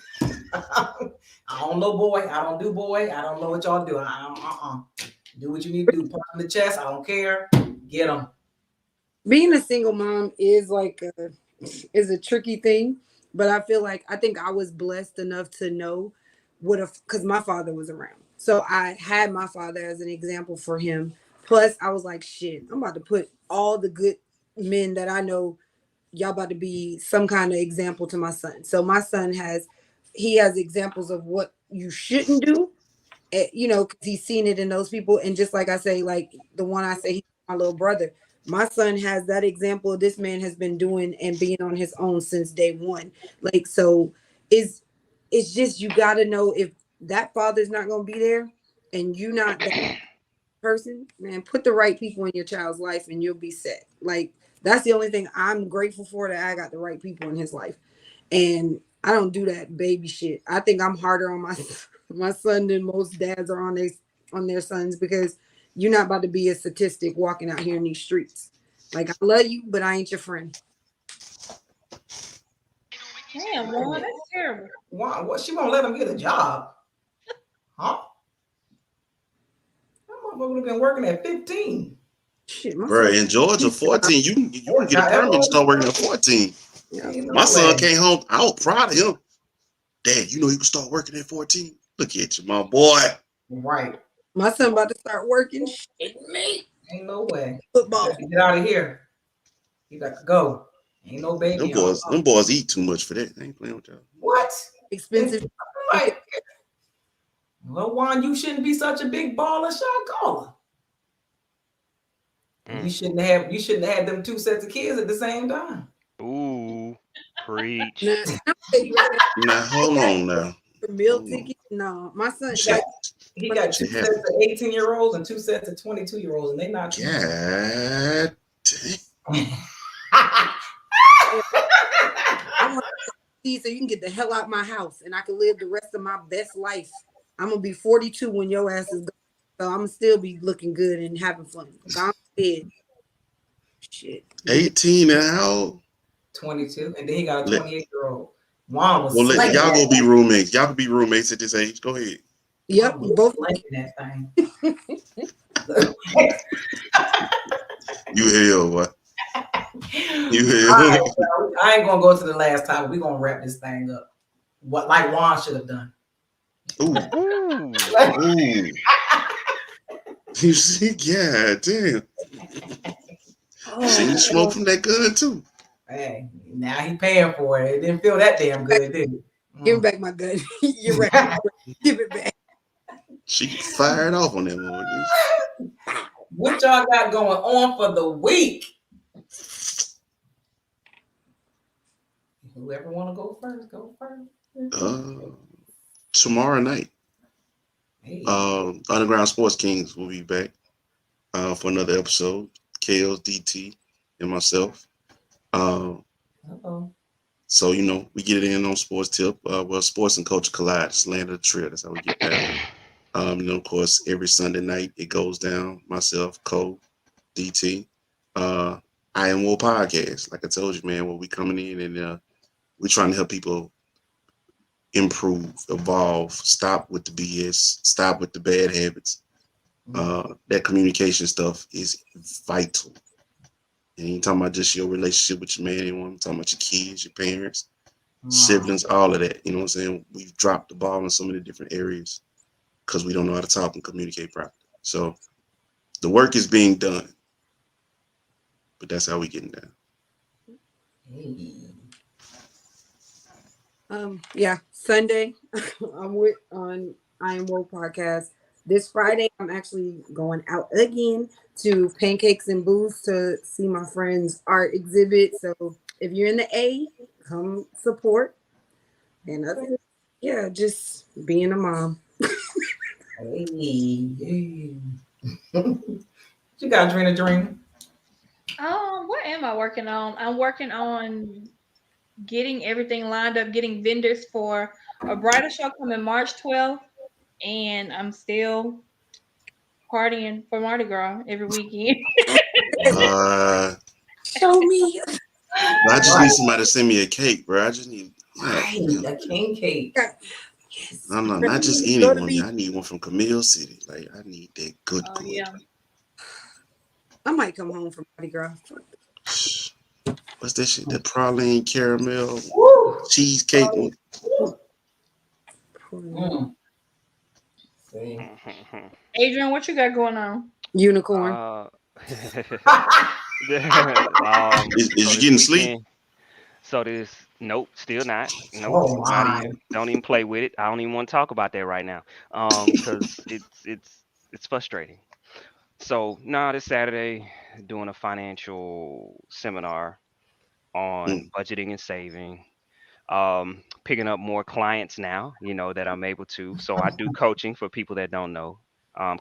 I don't know, boy. I don't do boy. I don't know what y'all do. Do what you need to do. Punch in the chest. I don't care. Get him. Being a single mom is like is a tricky thing, but I think I was blessed enough to know what if because my father was around. So I had my father as an example for him. Plus, I was like, shit, I'm about to put all the good men that I know, y'all about to be some kind of example to my son. So my son he has examples of what you shouldn't do, you know, because he's seen it in those people. And just like I say, like the one I say, he's my little brother. My son has that example. This man has been doing and being on his own since day one. Like, so it's just you got to know if that father's not going to be there and you not that person, man, put the right people in your child's life and you'll be set. Like, that's the only thing I'm grateful for, that I got the right people in his life. And I don't do that baby shit. I think I'm harder on my son than most dads are on their sons, because you're not about to be a statistic walking out here in these streets. Like, I love you, but I ain't your friend. Damn, Mom, that's terrible. Why? What? She won't let him get a job, huh? That motherfucker would have been working at 15. Shit, my Bro, son. in Georgia, 14, you can get a permit to start working at 14. Yeah. My son came home. I was proud of him. Dad, you know you can start working at 14? Look at you, my boy. Right. My son about to start working. Shit, me. Ain't no way. Football. Get out of here. You got to go. Ain't no baby. Them boys eat too much for that. I ain't playing with y'all. What? Expensive. Like, well, Juan, you shouldn't be such a big baller shot caller. You shouldn't have had them two sets of kids at the same time. Ooh, preach. Now, hold on now. For meal tickets? No, my son. Shit. He got two sets of 18-year-olds and two sets of 22-year-olds, and they not. God damn. I want to see so you can get the hell out my house and I can live the rest of my best life. I'm gonna be 42 when your ass is gone, so I'm gonna still be looking good and having fun. Gone dead. Shit. 18 and how? 22, and then he got a 28-year-old. Mom was well, slinging y'all that gonna be roommates. Y'all can be roommates at this age. Go ahead. Yep, both slinging that thing. You hell, what? You hell. All right, well, I ain't gonna go to the last topic. We're gonna wrap this thing up. What like Juan should have done. Ooh. Ooh. You see, yeah, damn. See you smoke from that gun too. Hey, now he paying for it. It didn't feel that damn good, did it? Give back my gun. You're right. Give it back. She fired off on that one. What y'all got going on for the week? Whoever want to go first, go first. Tomorrow night, Hey. Underground Sports Kings will be back for another episode. Kales, DT, and myself. So, you know, we get it in on Sports Tip. Well, Sports and Culture Collide. It's land of the trail. That's how we get down. You know, of course, every Sunday night it goes down. Myself, Cole, DT. I Am War Podcast. Like I told you, man, where we coming in and we're trying to help people improve, evolve, stop with the BS, stop with the bad habits. That communication stuff is vital. And you talking about just your relationship with your man, I'm talking about your kids, your parents, siblings, all of that. You know what I'm saying? We've dropped the ball in so many different areas because we don't know how to talk and communicate properly. So the work is being done. But that's how we getting down. Yeah, Sunday I'm on I Am Woke Podcast. This Friday I'm actually going out again to Pancakes and Booze to see my friend's art exhibit. So if you're in the A, come support. And Yeah, just being a mom. Hey. You got Drena. What am I working on? I'm working on getting everything lined up, getting vendors for a bridal show coming March 12th, and I'm still partying for Mardi Gras every weekend. Uh, Show me. I just need Right. somebody to send me a cake, bro. I just need, Right. A king cake. Yes. no, not just any Go to one. be. I need one from Camille City. Like, I need that good. Oh yeah. I might come home from Mardi Gras. What's that shit? The praline caramel Woo. cheesecake one. Mm. See. Adrian, what you got going on? Unicorn. Is So you this getting sleep? weekend, nope, still not. Nope, Oh not my. even. Don't even play with it. I don't even want to talk about that right now. Because it's frustrating. So this Saturday, doing a financial seminar on Mm, budgeting and saving. Picking up more clients now, that I'm able to. So I do coaching for people that don't know,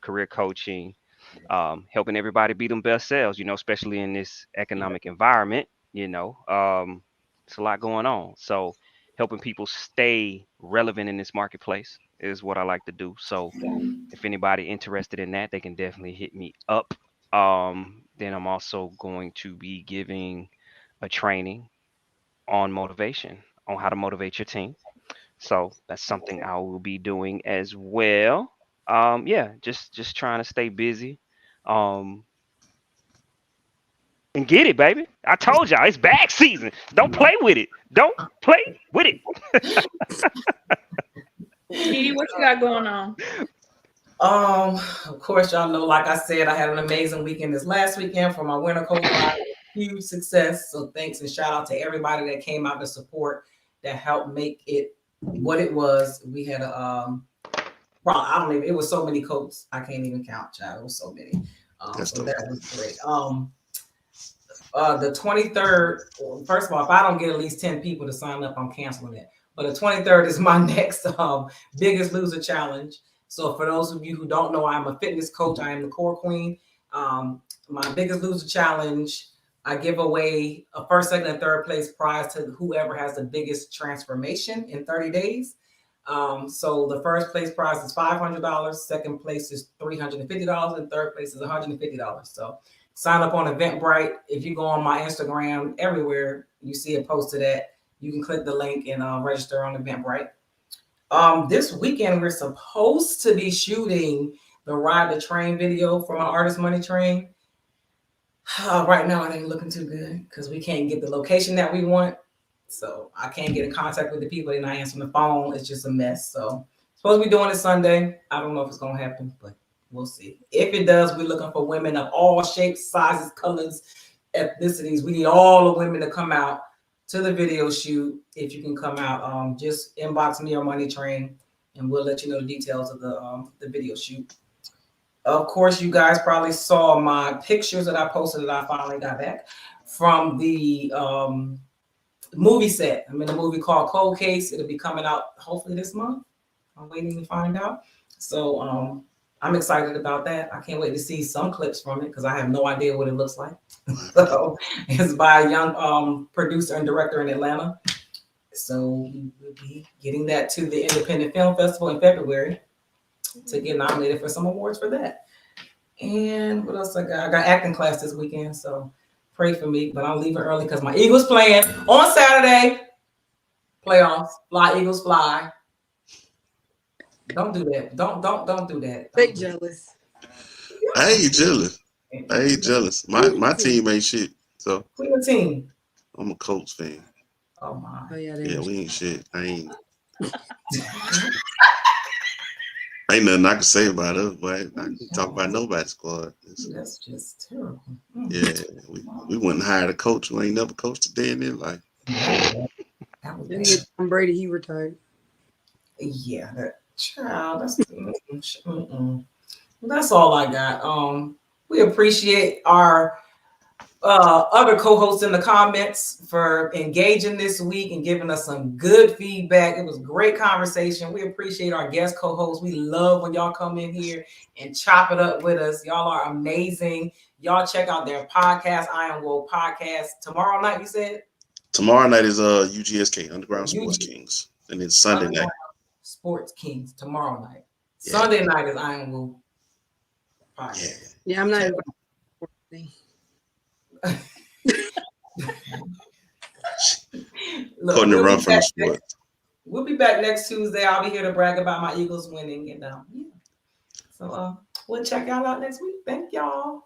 career coaching, helping everybody be them best selves, especially in this economic environment, it's a lot going on. So helping people stay relevant in this marketplace is what I like to do. So if anybody interested in that, they can definitely hit me up. Then I'm also going to be giving a training on motivation, on how to motivate your team. So that's something I will be doing as well. Yeah, just trying to stay busy. Um, and get it, baby. I told y'all it's bag season. Don't play with it. Don't play with it. TD, what you got going on? Of course, y'all know, like I said, I had an amazing weekend this last weekend for my winter coat line. Huge success. So thanks and shout out to everybody that came out to support, that helped make it what it was. We had I don't even, it was so many coats. I can't even count, child. It was so many. that's So dope. that was great. The 23rd, first of all, if I don't get at least 10 people to sign up, I'm canceling it. But the 23rd is my next Biggest Loser Challenge. So for those of you who don't know, I'm a fitness coach. I am the core queen. My Biggest Loser Challenge, I give away a first, second, and third place prize to whoever has the biggest transformation in 30 days. So the first place prize is $500, second place is $350, and third place is $150. So sign up on Eventbrite. If you go on my Instagram, everywhere you see a post to that, you can click the link and register on Eventbrite. This weekend we're supposed to be shooting the Ride the Train video for my Artist Money Train. Right now it ain't looking too good because we can't get the location that we want. So I can't get in contact with the people. They're not answering the phone. It's just a mess. So supposed to be doing it Sunday. I don't know if it's gonna happen, but we'll see. If it does, we're looking for women of all shapes, sizes, colors, ethnicities. We need all the women to come out to the video shoot. If you can come out, just inbox me or Money Train, and we'll let you know the details of the video shoot. Of course, you guys probably saw my pictures that I posted that I finally got back from the movie set. I'm in a movie called Cold Case. It'll be coming out hopefully this month. I'm waiting to find out. So I'm excited about that. I can't wait to see some clips from it because I have no idea what it looks like. So it's by a young producer and director in Atlanta. So we'll be getting that to the Independent Film Festival in February to get nominated for some awards for that. And what else I got? I got acting class this weekend, so pray for me. But I'm leaving early because my Eagles playing on Saturday. Playoffs. Fly Eagles fly. Don't do that. Don't do that. They jealous. I ain't jealous. I ain't jealous. My team ain't shit. So Who's your team? I'm a Colts fan. Oh my. Oh yeah, Yeah, we ain't shit. Ain't nothing I can say about us, but I can talk about nobody's squad. That's just terrible. Yeah, we wouldn't hire a coach who ain't never coached a day in their life. That was Then bad. Tom Brady, he retired. Yeah, that child. That's all I got. We appreciate our other co-hosts in the comments for engaging this week and giving us some good feedback. It was great conversation. We appreciate our guest co-hosts. We love when y'all come in here and chop it up with us. Y'all are amazing. Y'all check out their podcast, Iron Wolf Podcast. Tomorrow night, you said? Tomorrow night is UGSK, Underground Sports Kings. And then Sunday night. Sports Kings tomorrow night. Yeah. Sunday night is Iron Wolf Podcast. Yeah, I'm not even Look, Couldn't run from the sports. We'll be back next Tuesday. I'll be here to brag about my Eagles winning. And yeah. So we'll check y'all out next week. Thank y'all.